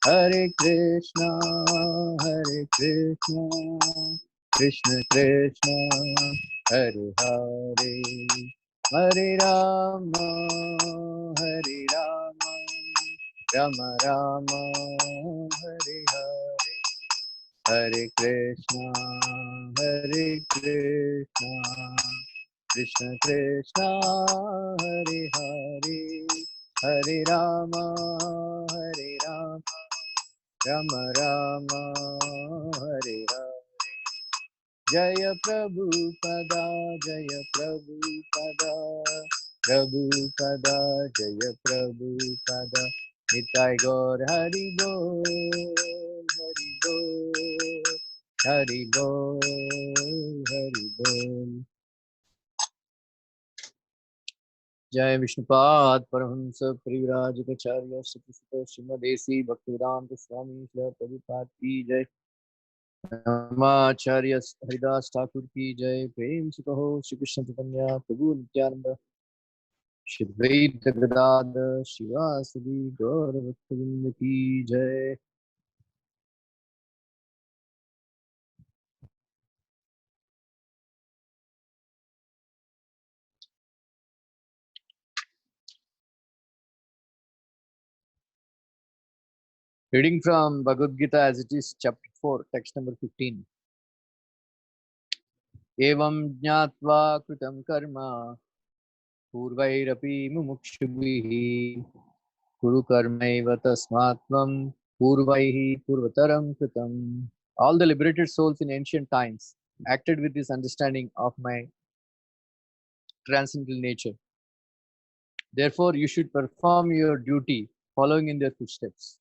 Hare Krishna, Hare Krishna, Krishna Krishna, Hare Hare, Hare Rama, Hare Rama, Rama Rama, Hare Hare, Hare Krishna, Hare Krishna, Krishna Krishna, Hare Hare, Hare Rama, Hare Rama, Rama Rama, Hare Hare. Jaya Prabhupada, Jaya Prabhupada, Prabhupada, Jaya Prabhupada. Nitai Gaur Hari Bol, Hari Bol, Hari Bol, Hari Bol. Jai Vishnupad Paramahamsa Parivrajakacharya Satsita Srimadesi Bhaktivedanta Swami Srila Prabhupada Ki Jai. Namacharya Haridas Thakur Ki Jai. Prem se kaho Shri Krishna Chaitanya Prabhu Nityananda Shri Advaita Gadadhar Shivasadi Gaura Bhaktavinda Ki Jai. Reading from Bhagavad Gita as it is, chapter 4, text number 15. Evam jnatva kritam karma purvairapi mumukshubhihi kuru karmaiva tasmatvam purvaihi purvataram kritam. All the liberated souls in ancient times acted with this understanding of my transcendental nature. Therefore, you should perform your duty following in their footsteps.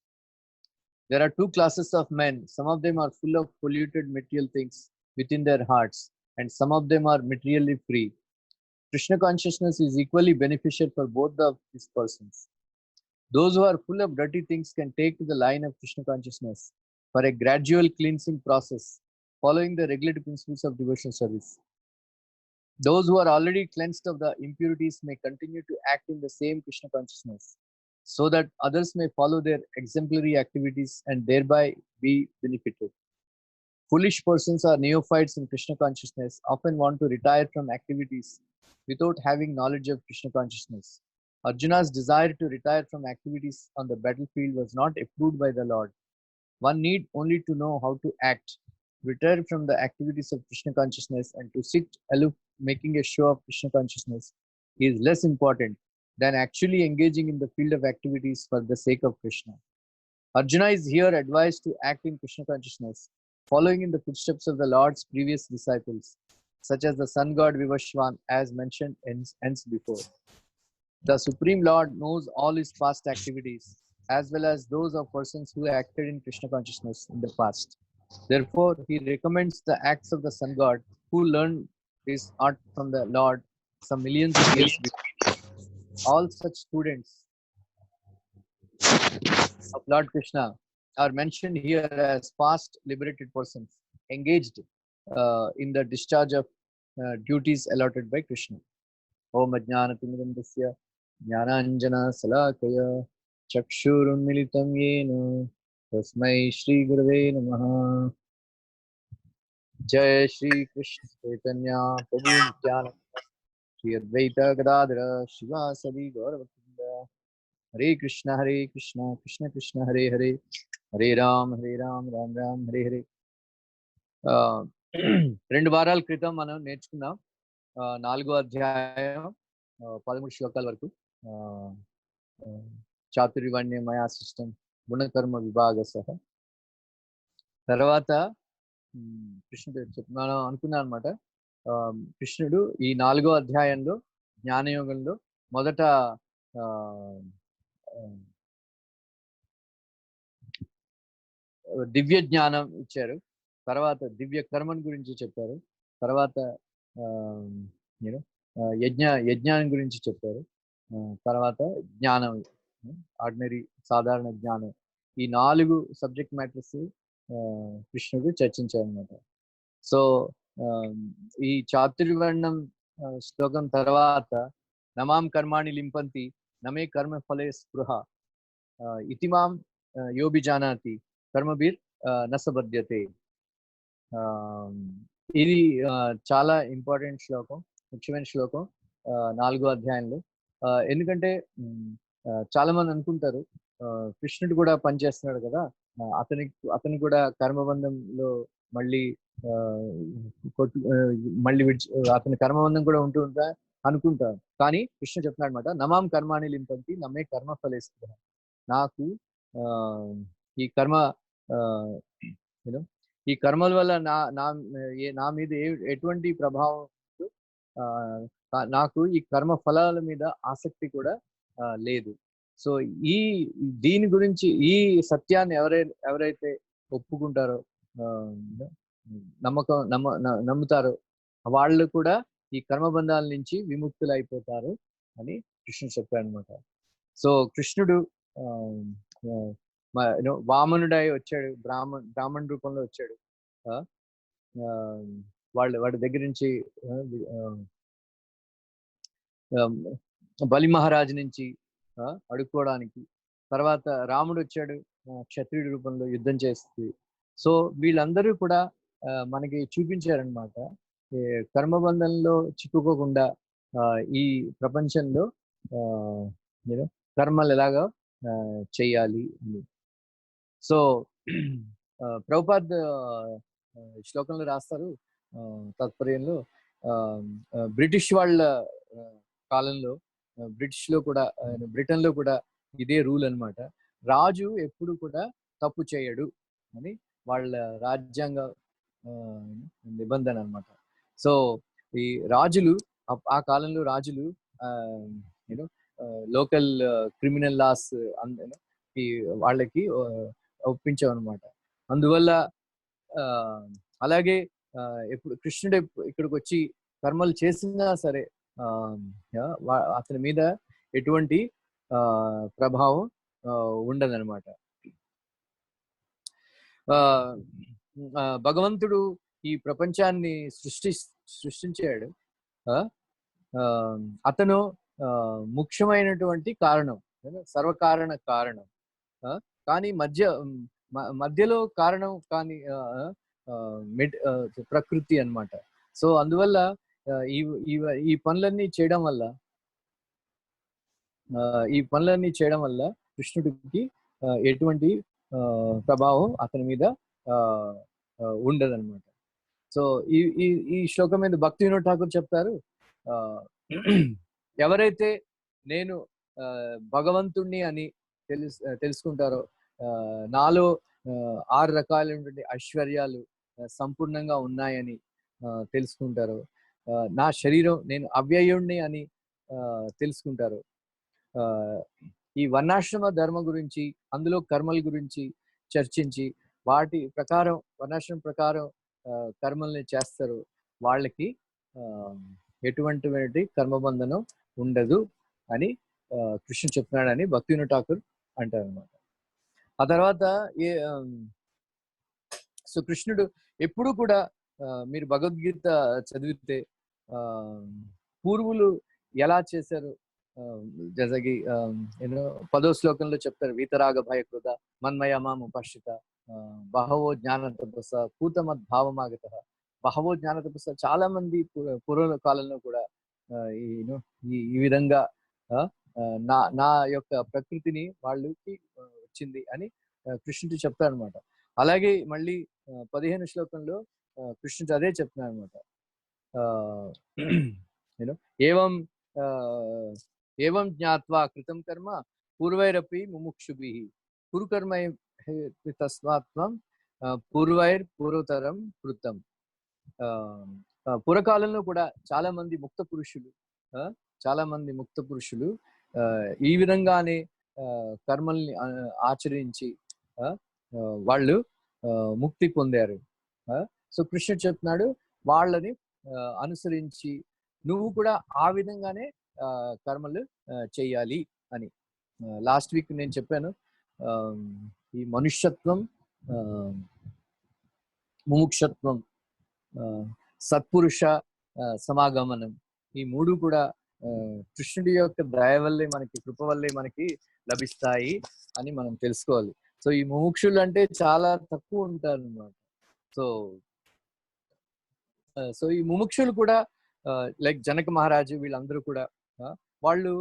There are two classes of men. Some of them are full of polluted material things within their hearts, and some of them are materially free. Krishna consciousness is equally beneficial for both of these persons. Those who are full of dirty things can take to the line of Krishna consciousness for a gradual cleansing process, following the regulative principles of devotional service. Those who are already cleansed of the impurities may continue to act in the same Krishna consciousness, so that others may follow their exemplary activities and thereby be benefited. Foolish persons or neophytes in Krishna consciousness often want to retire from activities without having knowledge of Krishna consciousness. Arjuna's desire to retire from activities on the battlefield was not approved by the Lord. One need only to know how to act, retire from the activities of Krishna consciousness, and to sit aloof making a show of Krishna consciousness is less important than actually engaging in the field of activities for the sake of Krishna. Arjuna is here advised to act in Krishna consciousness, following in the footsteps of the Lord's previous disciples, such as the sun god Vivashwan, as mentioned hence before. The Supreme Lord knows all his past activities, as well as those of persons who acted in Krishna consciousness in the past. Therefore, he recommends the acts of the sun god who learned his art from the Lord some millions of years before. All such students of Lord Krishna are mentioned here as past liberated persons engaged in the discharge of duties allotted by Krishna. Om Ajnanatimidandasya Jnananjana Salakaya Chakshurunmilitam Yena Tasmai Shri Gurave Namaha. Jai Shri Krishna Chaitanya Prabhu Nityananda Shri Advaita Gadadhara Shivasadi Gauravakinda Hare Krishna Krishna Krishna Hare Hare Hare Ram Ram Ram Hare Hare. రెండు వారాల క్రితం మనం నేర్చుకున్నాం 4వ అధ్యాయం 13 శ్లోకాల వరకు చాతుర్వర్ణ్యమయ system గుణకర్మ విభాగ సహ. తర్వాత కృష్ణుడు మనం అనుకున్నాం అనమాట. కృష్ణుడు ఈ 4వ అధ్యాయంలో జ్ఞానయోగంలో మొదట దివ్య జ్ఞానం ఇచ్చారు, తర్వాత దివ్య కర్మను గురించి చెప్పారు, తర్వాత యజ్ఞానం గురించి చెప్పారు, తర్వాత జ్ఞానం ఆర్డినరీ సాధారణ జ్ఞానం. ఈ 4 సబ్జెక్ట్ మ్యాటర్స్ కృష్ణుడు చర్చించారు అనమాట. సో ఈ చాతుర్వర్ణం శ్లోకం తర్వాత నమాం కర్మాణి లింపంతి నమే కర్మ ఫలే స్పృహ ఇతిమాం యోబి జానాతి కర్మబీర్ నసబద్యతే. ఇది చాలా ఇంపార్టెంట్ శ్లోకం, ముఖ్యమైన శ్లోకం 4వ అధ్యాయంలో. ఎందుకంటే చాలా మంది అనుకుంటారు కృష్ణుడు కూడా పనిచేస్తున్నాడు కదా, అతని కూడా కర్మబంధంలో మళ్ళీ మళ్ళీ అతని కర్మబంధం కూడా ఉంటుందా అనుకుంటారు. కానీ కృష్ణ చెప్తున్నాడు అనమాట, నమాం కర్మాని లింపంతి నమ్మే కర్మ ఫలేస్తున్నా. నాకు ఈ కర్మ యూనో ఈ కర్మల వల్ల నా మీద ఎటువంటి ప్రభావం నాకు ఈ కర్మ ఫలాల మీద ఆసక్తి కూడా లేదు. సో దీని గురించి ఈ సత్యాన్ని ఎవరైతే ఒప్పుకుంటారో, నమ్ముతారో వాళ్ళు కూడా ఈ కర్మబంధాల నుంచి విముక్తులు అయిపోతారు అని కృష్ణుడు చెప్పాడు అనమాట. సో కృష్ణుడు వామనుడై వచ్చాడు, బ్రాహ్మణ రూపంలో వచ్చాడు. వాడి దగ్గర నుంచి బలి మహారాజు నుంచి అడుక్కోవడానికి. తర్వాత రాముడు వచ్చాడు క్షత్రియుడి రూపంలో యుద్ధం చేస్తూ. సో వీళ్ళందరూ కూడా మనకి చూపించారనమాట కర్మబంధంలో చిక్కుకోకుండా ఈ ప్రపంచంలో కర్మలు ఎలాగా చెయ్యాలి అని. సో ప్రభుపాద్ శ్లోకంలో రాస్తారు తాత్పర్యంలో, బ్రిటిష్ వాళ్ళ కాలంలో బ్రిటన్ లో కూడా ఇదే రూల్ అనమాట. రాజు ఎప్పుడు కూడా తప్పు చేయడు అని వాళ్ళ రాజ్యాంగ నిబంధన అనమాట. సో ఈ రాజులు ఆ కాలంలో రాజులు లోకల్ క్రిమినల్ లాస్ వాళ్ళకి ఒప్పించామన్నమాట. అందువల్ల అలాగే ఎప్పుడు కృష్ణుడు ఇక్కడికి వచ్చి కర్మలు చేసినా సరే అతని మీద ఎటువంటి ప్రభావం ఉండదన్నమాట. భగవంతుడు ఈ ప్రపంచాన్ని సృష్టించాడు. అతను ముఖ్యమైనటువంటి కారణం, సర్వకారణ కారణం. కానీ మధ్యలో కారణం కానీ ప్రకృతి అన్నమాట. సో అందువల్ల ఈ పనులన్నీ చేయడం వల్ల కృష్ణుడికి ఎటువంటి ప్రభావం అతని మీద ఉండదన్నమాట. సో ఈ శ్లోకం మీద భక్తి వినోద్ ఠాకూర్ చెప్తారు, ఎవరైతే నేను భగవంతుణ్ణి అని తెలుసుకుంటారో, నాలో 6 రకాలైనటువంటి ఐశ్వర్యాలు సంపూర్ణంగా ఉన్నాయని తెలుసుకుంటారు, నా శరీరం నేను అవ్యయుణ్ణి అని తెలుసుకుంటారు, ఈ వర్ణాశ్రమ ధర్మం గురించి అందులో కర్మల గురించి చర్చించి వాటి ప్రకారం వర్ణాశ్రమం ప్రకారం కర్మల్ని చేస్తారు, వాళ్ళకి ఎటువంటి కర్మబంధనం ఉండదు అని కృష్ణుడు చెప్తున్నాడని భక్తి వినోద్ ఠాకూర్ అంటారు అనమాట. ఆ తర్వాత సో కృష్ణుడు ఎప్పుడు కూడా మీరు భగవద్గీత చదివితే పూర్వులు ఎలా చేశారు, జసగి 10వ శ్లోకంలో చెప్తారు, వీతరాగ భయ కృత మన్మయ మాము పశ్చిత బహవో జ్ఞాన తపస్స పూతమద్భావమాగత. బహవో జ్ఞాన తపస్స, చాలా మంది పూర్వ కాలంలో కూడా ఈ విధంగా నా యొక్క ప్రకృతిని వాళ్ళకి వచ్చింది అని కృష్ణుడు చెప్తారు అనమాట. అలాగే మళ్ళీ 15 శ్లోకంలో కృష్ణుడు అదే చెప్తున్నాడు అనమాట. ఏవం జ్ఞాత్వా కృతం కర్మ పూర్వైరపి ముముక్షుభిః కురు కర్మ తస్మాత్వం పూర్వతరం కృతం. పురకాలంలో కూడా చాలా మంది ముక్త పురుషులు ఈ విధంగానే కర్మల్ని ఆచరించి వాళ్ళు ముక్తి పొందారు. సో కృష్ణుడు చెప్తున్నాడు, వాళ్ళని అనుసరించి నువ్వు కూడా ఆ విధంగానే కర్మలు చెయ్యాలి అని. లాస్ట్ వీక్ నేను చెప్పాను, ఈ మనుష్యత్వం, ముముక్షత్వం, సత్పురుష సమాగమనం, ఈ 3 కూడా కృష్ణుడి యొక్క దయ వల్లే మనకి, కృప వల్లే మనకి లభిస్తాయి అని మనం తెలుసుకోవాలి. సో ఈ ముముక్షులు అంటే చాలా తక్కువ ఉంటారు అన్నమాట. సో సో ఈ ముముక్షులు కూడా లైక్ జనక మహారాజు వీళ్ళందరూ కూడా వాళ్ళు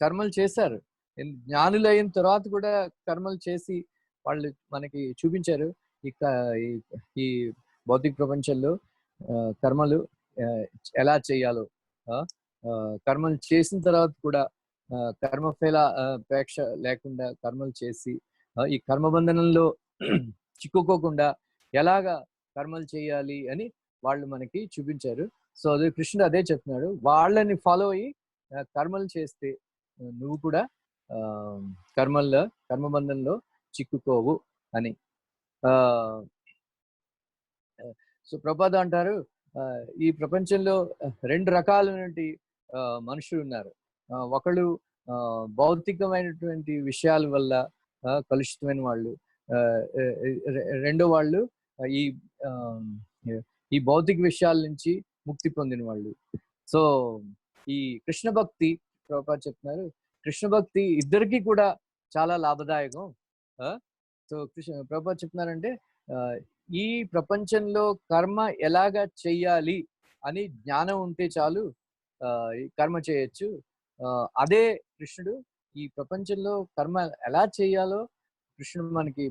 కర్మలు చేశారు. జ్ఞానులు అయిన తర్వాత కూడా కర్మలు చేసి వాళ్ళు మనకి చూపించారు. ఇక ఈ భౌతిక ప్రపంచంలో కర్మలు ఎలా చేయాలో, కర్మలు చేసిన తర్వాత కూడా కర్మఫల అపేక్ష లేకుండా కర్మలు చేసి ఈ కర్మబంధనంలో చిక్కుకోకుండా ఎలాగా కర్మలు చేయాలి అని వాళ్ళు మనకి చూపించారు. సో అదే కృష్ణుడు అదే చెప్తున్నాడు, వాళ్ళని ఫాలో అయ్యి కర్మలు చేస్తే నువ్వు కూడా కర్మబంధంలో చిక్కుకోవు అని. సో ప్రభుపాద అంటారు, ఈ ప్రపంచంలో రెండు రకాలైనటువంటి మనుషులు ఉన్నారు. ఒకళ్ళు భౌతికమైనటువంటి విషయాల వల్ల కలుషితమైన వాళ్ళు, రెండో వాళ్ళు ఈ ఈ భౌతిక విషయాల నుంచి ముక్తి పొందిన వాళ్ళు. సో ఈ కృష్ణ భక్తి ప్రభుపాద చెప్తున్నారు, కృష్ణ భక్తి ఇద్దరికి కూడా చాలా లాభదాయకం. సో ప్రభుపాద చెప్తున్నారంటే ఈ ప్రపంచంలో కర్మ ఎలాగా చెయ్యాలి అని జ్ఞానం ఉంటే చాలు, కర్మ చేయొచ్చు. అదే కృష్ణుడు ఈ ప్రపంచంలో కర్మ ఎలా చేయాలో కృష్ణుడు మనకి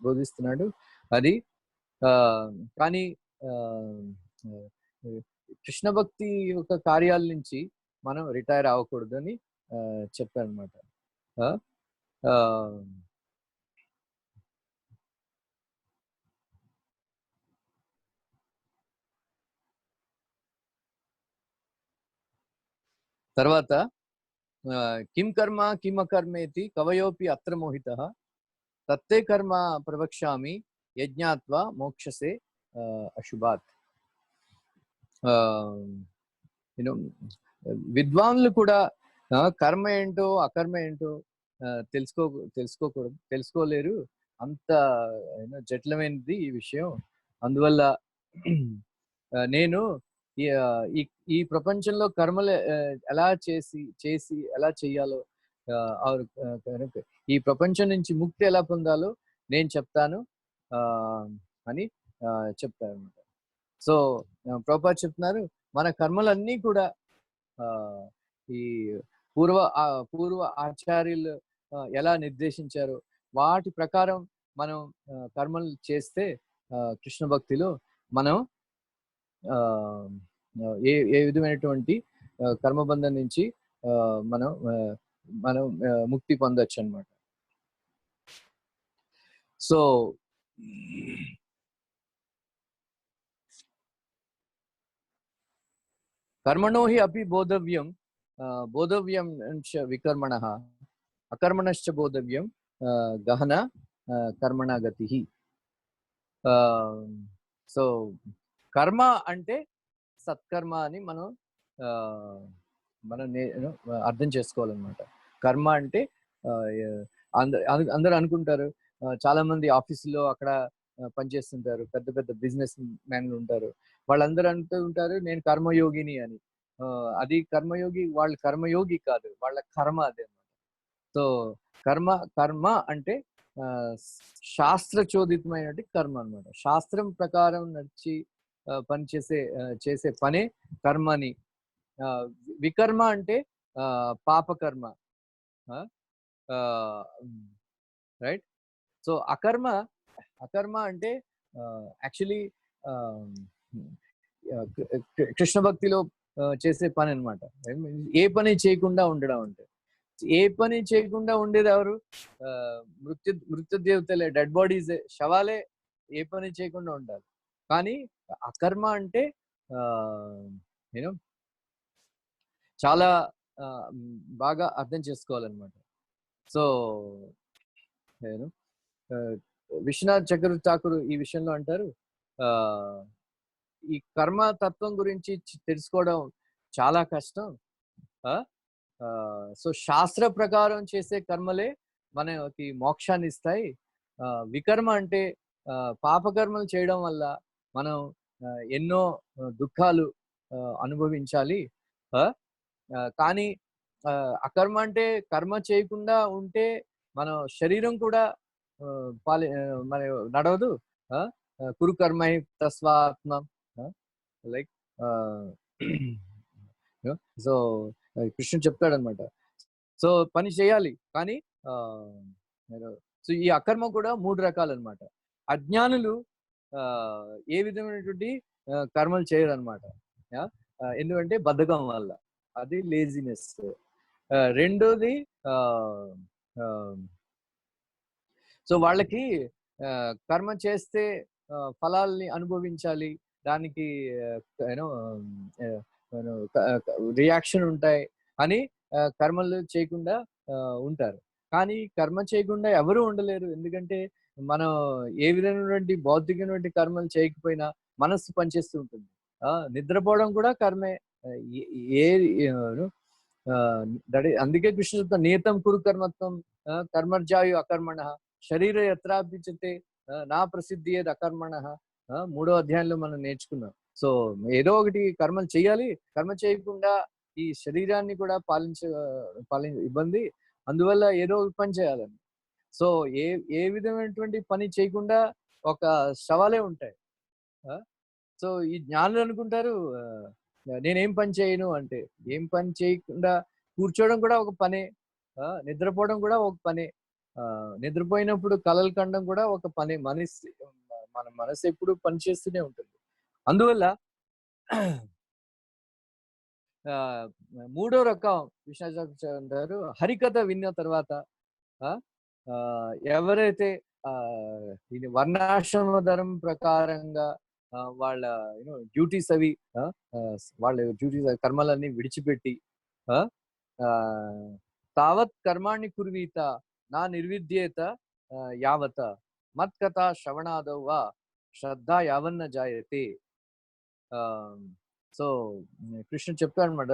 బోధిస్తున్నాడు. అది కానీ కృష్ణ భక్తి యొక్క కార్యాల నుంచి మనం రిటైర్ అవ్వకూడదు అని చెప్పారనమాట. తర్వాత కిం కర్మ కిం అకర్మేతి కవయోపి అత్ర మోహితః తత్తే కర్మ ప్రవక్ష్యామి యజ్ఞాత్వా మోక్షసే అశుభాత్. విద్వాంసులు కూడా కర్మ ఏంటో అకర్మ ఏంటో తెలుసుకోలేరు. అంత జటిలమైనది ఈ విషయం. అందువల్ల నేను ఈ ప్రపంచంలో కర్మలు ఎలా చేసి ఎలా చెయ్యాలో, ఈ ప్రపంచం నుంచి ముక్తి ఎలా పొందాలో నేను చెప్తాను అని చెప్తారు అనమాట. సో ప్రభుపాద చెప్తున్నారు, మన కర్మలన్నీ కూడా ఈ పూర్వ ఆచార్యులు ఎలా నిర్దేశించారో వాటి ప్రకారం మనం కర్మలు చేస్తే కృష్ణ భక్తిలో మనం ఏ విధమైనటువంటి కర్మబంధం నుంచి మనం ముక్తి పొందొచ్చు అన్నమాట. సో కర్మణో హి అపి బోధవ్యం వికర్మణః అకర్మణశ్చ బోధవ్యం గహన కర్మణ గతి. సో కర్మ అంటే సత్కర్మ అని మనం అర్థం చేసుకోవాలన్నమాట. కర్మ అంటే అందరూ అనుకుంటారు, చాలా మంది ఆఫీసులో అక్కడ పనిచేస్తుంటారు, పెద్ద పెద్ద బిజినెస్ మ్యాన్లు ఉంటారు, వాళ్ళందరూ అంటూ ఉంటారు నేను కర్మయోగిని అని. అది కర్మయోగి, వాళ్ళు కర్మయోగి కాదు, వాళ్ళ కర్మ అదే అన్నమాట. సో కర్మ అంటే శాస్త్రచోదితమైనటువంటి కర్మ అన్నమాట. శాస్త్రం ప్రకారం నడిచి చేసే పనే కర్మని. వికర్మ అంటే పాపకర్మ, రైట్. సో అకర్మ అంటే యాక్చువల్లీ కృష్ణ భక్తిలో చేసే పని అన్నమాట. ఏ పని చేయకుండా ఉండడం అంటే, ఏ పని చేయకుండా ఉండేది ఎవరు? మృత్యుదేవతలే, డెడ్ బాడీస్, శవాలే ఏ పని చేయకుండా ఉండాలి. కానీ అకర్మ అంటే చాలా బాగా అర్థం చేసుకోవాలన్నమాట. సో విశ్వనాథ్ చక్రవర్తి ఠాకూర్ ఈ విషయంలో అంటారు, ఈ కర్మ తత్వం గురించి తెలుసుకోవడం చాలా కష్టం. సో శాస్త్ర ప్రకారం చేసే కర్మలే మనకి మోక్షాన్ని ఇస్తాయి. వికర్మ అంటే పాపకర్మలు చేయడం వల్ల మనం ఎన్నో దుఃఖాలు అనుభవించాలి. కానీ అకర్మ అంటే కర్మ చేయకుండా ఉంటే మన శరీరం కూడా మన నడవదు. కురు కర్మై తస్వాత్మ, లైక్ సో కృష్ణుడు చెప్తాడనమాట. సో పని చేయాలి కానీ సో ఈ అకర్మ కూడా 3 రకాలన్నమాట. అజ్ఞానులు ఏ విధమైనటువంటి కర్మలు చేయరన్నమాట. ఎందుకంటే బద్ధకం వల్ల, అది లేజినెస్. రెండోది సో వాళ్ళకి కర్మ చేస్తే ఫలాల్ని అనుభవించాలి, దానికి యూనో రియాక్షన్ ఉంటాయి అని కర్మలు చేయకుండా ఉంటారు. కానీ కర్మ చేయకుండా ఎవరు ఉండలేరు. ఎందుకంటే మనం ఏ విధమైనటువంటి భౌతికమైనటువంటి కర్మలు చేయకపోయినా మనస్సు పనిచేస్తూ ఉంటుంది. నిద్రపోవడం కూడా కర్మే. అందుకే కృష్ణ చెప్తాను, నియతం కురు కర్మత్వం కర్మర్జాయు అకర్మణ శరీర యత్రాపించితే నా ప్రసిద్ధి ఏది అకర్మణ. 3వ అధ్యాయంలో మనం నేర్చుకున్నాం. సో ఏదో ఒకటి కర్మలు చేయాలి, కర్మ చేయకుండా ఈ శరీరాన్ని కూడా ఇబ్బంది, అందువల్ల ఏదో ఒక పని చేయాలని. సో ఏ విధమైనటువంటి పని చేయకుండా ఒక శవాలే ఉంటాయి. సో ఈ జ్ఞానులు అనుకుంటారు నేనేం పని చేయను అంటే, ఏం పని చేయకుండా కూర్చోవడం కూడా ఒక పనే, నిద్రపోవడం కూడా ఒక పనే, నిద్రపోయినప్పుడు కలలు కండం కూడా ఒక పనే. మన మనసు ఎప్పుడు పని చేస్తూనే ఉంటుంది. అందువల్ల 3వ రకం విశ్వనాథ అంటారు, హరికథ విన్న తర్వాత ఎవరైతే ఇది వర్ణాశ్రమ ధర్మం ప్రకారంగా వాళ్ళ డ్యూటీస్ అవి వాళ్ళ డ్యూటీస్ కర్మలన్నీ విడిచిపెట్టి తావత్ కర్మాణి కుర్వీత నా నిర్విద్యేత యావత మత్కథ శ్రవణాదౌ వా శ్రద్ధ యావన్న జాయతే. సో కృష్ణుడు చెప్తాడు అనమాట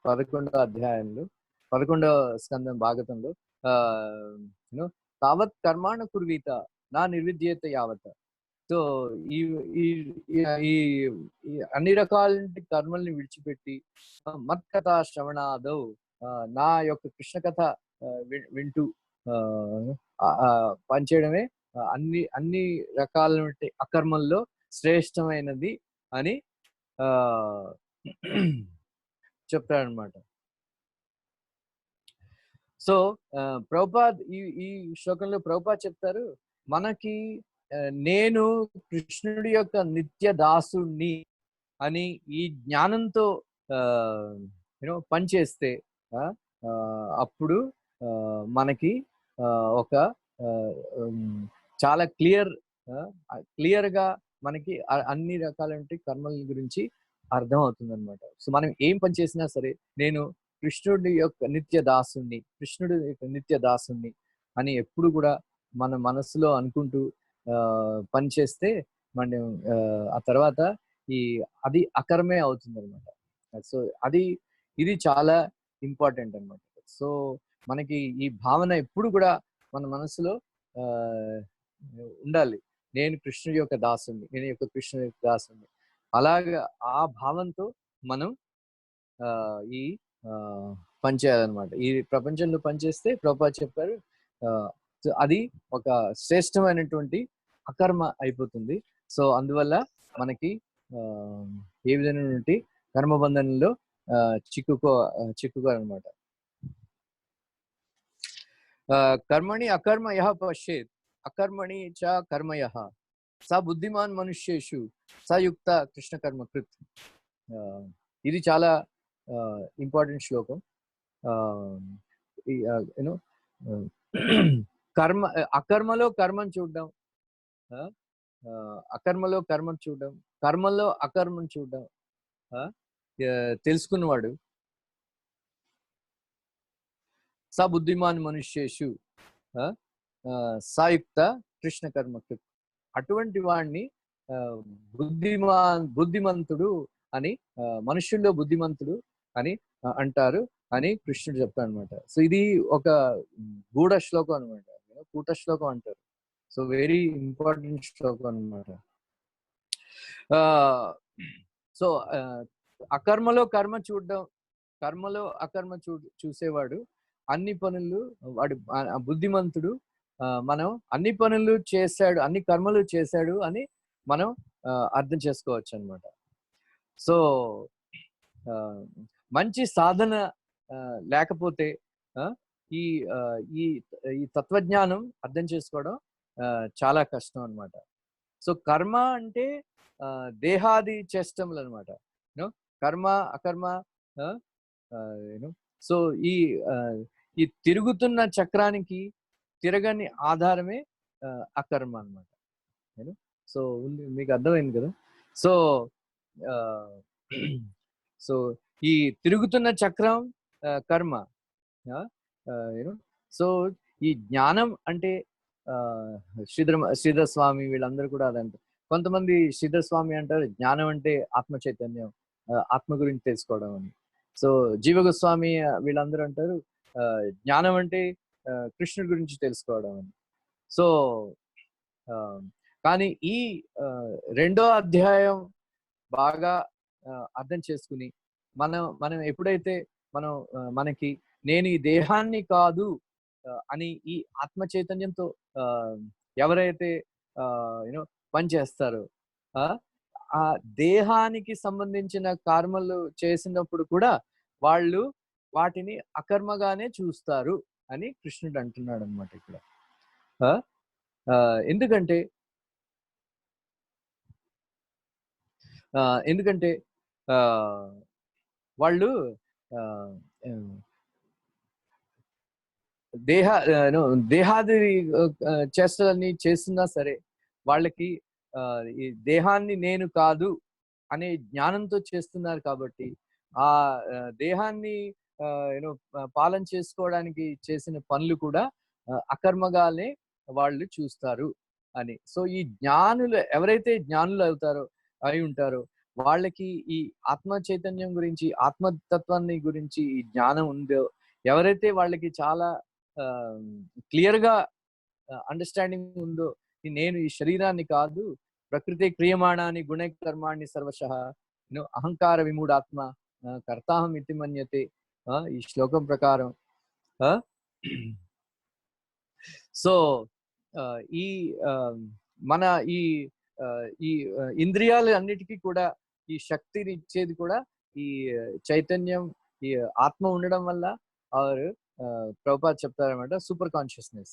11వ అధ్యాయంలో, 11వ స్కందం భాగవతంలో, తావత్ కర్మాణ కుర్వీత నా నిర్విద్యేత యావత. సో ఈ అన్ని రకాల కర్మల్ని విడిచిపెట్టి మత్కథ శ్రవణాదౌ నా యొక్క కృష్ణ కథ వింటూ పనిచేయడమే అన్ని రకాల అకర్మల్లో శ్రేష్టమైనది అని చెప్తారనమాట. సో ప్రభుపాద్ ఈ శ్లోకంలో ప్రభుపాద్ చెప్తారు, మనకి నేను కృష్ణుడి యొక్క నిత్య దాసుణ్ణి అని ఈ జ్ఞానంతో పనిచేస్తే అప్పుడు మనకి ఒక చాలా క్లియర్గా మనకి అన్ని రకాల కర్మల గురించి అర్థం అవుతుంది అనమాట. సో మనం ఏం పని చేసినా సరే నేను కృష్ణుడి యొక్క నిత్య దాసుణ్ణి, కృష్ణుడి యొక్క నిత్య దాసుణ్ణి అని ఎప్పుడు కూడా మన మనసులో అనుకుంటూ పని చేస్తే మనం ఆ తర్వాత అది అకర్మే అవుతుంది అనమాట. సో ఇది చాలా ఇంపార్టెంట్ అనమాట. సో మనకి ఈ భావన ఎప్పుడు కూడా మన మనసులో ఉండాలి, నేను కృష్ణుడి యొక్క దాసుని, నేను యొక్క కృష్ణుడి యొక్క దాసుని. అలాగా ఆ భావంతో మనం ఈ పని చేయాలన్నమాట. ఈ ప్రపంచంలో పనిచేస్తే ప్రభుపాద చెప్పారు అది ఒక శ్రేష్టమైనటువంటి అకర్మ అయిపోతుంది. సో అందువల్ల మనకి ఏ విధమైనటువంటి కర్మబంధనంలో చిక్కుకోవాలన్నమాట. కర్మణి అకర్మ యః పశ్యేత్ అకర్మణి చ కర్మయః స బుద్ధిమాన్ మనుష్యేషు సయుక్త కృష్ణ కర్మకృత్. ఇది చాలా ఇంపార్టెంట్ శ్లోకం. అకర్మలో కర్మను చూడడం, అకర్మలో కర్మను చూడడం, కర్మలో అకర్మను చూడడం తెలుసుకున్నవాడు స బుద్ధిమాన్ మనుష్యేషు సాయుక్త కృష్ణ కర్మకృత్. అటువంటి వాడిని బుద్ధిమంతుడు అని, మనుష్యుల్లో బుద్ధిమంతుడు అని అంటారు అని కృష్ణుడు చెప్తాడు అనమాట. సో ఇది ఒక గూఢ శ్లోకం అనమాట, కూట శ్లోకం అంటారు. సో వెరీ ఇంపార్టెంట్ శ్లోకం అనమాట. సో అకర్మలో కర్మ చూడడం, కర్మలో అకర్మ చూసేవాడు అన్ని పనులు వాడు బుద్ధిమంతుడు, మనం అన్ని పనులు చేశాడు, అన్ని కర్మలు చేశాడు అని మనం అర్థం చేసుకోవచ్చు అనమాట. సో మంచి సాధన లేకపోతే ఈ ఈ ఈ తత్వజ్ఞానం అర్థం చేసుకోవడం చాలా కష్టం అనమాట. సో కర్మ అంటే దేహాది చేష్టములు అనమాట. యూనో కర్మ అకర్మ యూనో సో ఈ ఈ తిరుగుతున్న చక్రానికి తిరగని ఆధారమే అకర్మ అనమాట. యూనో సో మీకు అర్థమైంది కదా. సో సో ఈ తిరుగుతున్న చక్రం కర్మ. యూనో సో ఈ జ్ఞానం అంటే శ్రీధర స్వామి వీళ్ళందరూ కూడా అదంటారు. కొంతమంది శ్రీధర స్వామి అంటారు జ్ఞానం అంటే ఆత్మ చైతన్యం, ఆత్మ గురించి తెలుసుకోవడం అని. సో జీవగోస్వామి వీళ్ళందరూ అంటారు జ్ఞానం అంటే కృష్ణుడి గురించి తెలుసుకోవడం అని. సో కానీ ఈ రెండో అధ్యాయం బాగా అర్థం చేసుకుని మనం ఎప్పుడైతే మనకి నేను ఈ దేహాన్ని కాదు అని ఈ ఆత్మ చైతన్యంతో ఎవరైతే యూనో పనిచేస్తారో ఆ దేహానికి సంబంధించిన కర్మలు చేసినప్పుడు కూడా వాళ్ళు వాటిని అకర్మగానే చూస్తారు అని కృష్ణుడు అంటున్నాడు అనమాట ఇక్కడ. ఎందుకంటే వాళ్ళు దేహాది చేష్టలన్నీ చేస్తున్నా సరే వాళ్ళకి ఈ దేహాన్ని నేను కాదు అనే జ్ఞానంతో చేస్తున్నారు కాబట్టి ఆ దేహాన్ని పాలన చేసుకోవడానికి చేసిన పనులు కూడా అకర్మగానే వాళ్ళు చూస్తారు అని. సో ఈ జ్ఞానులు ఎవరైతే జ్ఞానులు అయి ఉంటారో వాళ్ళకి ఈ ఆత్మ చైతన్యం గురించి, ఆత్మతత్వాన్ని గురించి ఈ జ్ఞానం ఉందో, ఎవరైతే వాళ్ళకి చాలా క్లియర్ గా అండర్స్టాండింగ్ ఉందో నేను ఈ శరీరాన్ని కాదు, ప్రకృతి క్రియమాణాన్ని గుణ కర్మాణి సర్వశః అహంకార విమూఢాత్మ కర్తాహం ఇతి మన్యతే ఈ శ్లోకం ప్రకారం. సో ఈ మన ఈ ఈ ఇంద్రియాలు అన్నిటికీ కూడా ఈ శక్తిని ఇచ్చేది కూడా ఈ చైతన్యం, ఈ ఆత్మ ఉండడం వల్ల ఆరు ప్రభుపాద చెప్తారన్నమాట సూపర్ కాన్షియస్నెస్.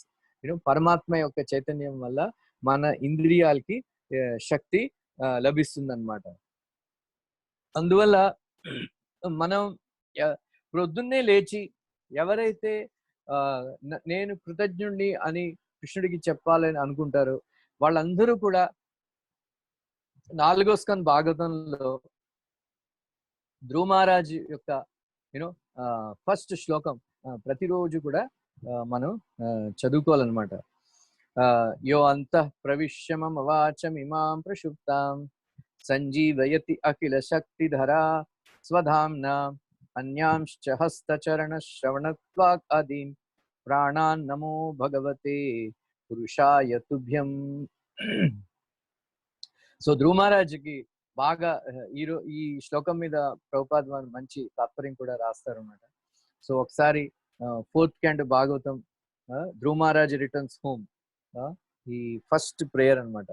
పరమాత్మ యొక్క చైతన్యం వల్ల మన ఇంద్రియాలకి శక్తి లభిస్తుంది అన్నమాట. అందువల్ల మనం ప్రొద్దున్నే లేచి ఎవరైతే నేను కృతజ్ఞుణ్ణి అని కృష్ణుడికి చెప్పాలని అనుకుంటారో వాళ్ళందరూ కూడా 4వ స్కంద భాగవతంలో ధ్రువ మహారాజ్ యొక్క ఫస్ట్ శ్లోకం ప్రతిరోజు కూడా మనం చదువుకోవాలన్నమాట. యో అంతః ప్రవిశ్యమం అవాచం ఇమాం ప్రశుప్తాం సంజీవయతి అఖిల శక్తిధరా స్వధామ్నా అన్యాంశ్చ హస్తచరణ శ్రవణత్వాక్ ఆదీన్ ప్రాణాన్ నమో భగవతే పురుషాయ తుభ్యం. సో ధ్రువ మహారాజ్కి బాగా ఈ శ్లోకం మీద ప్రభుపాద మంచి తాత్పర్యం కూడా రాస్తారు అన్నమాట. సో ఒకసారి 4th canto భాగవతం ధ్రువ మహారాజ్ రిటర్న్స్ హోమ్ ఈ ఫస్ట్ ప్రేయర్ అనమాట.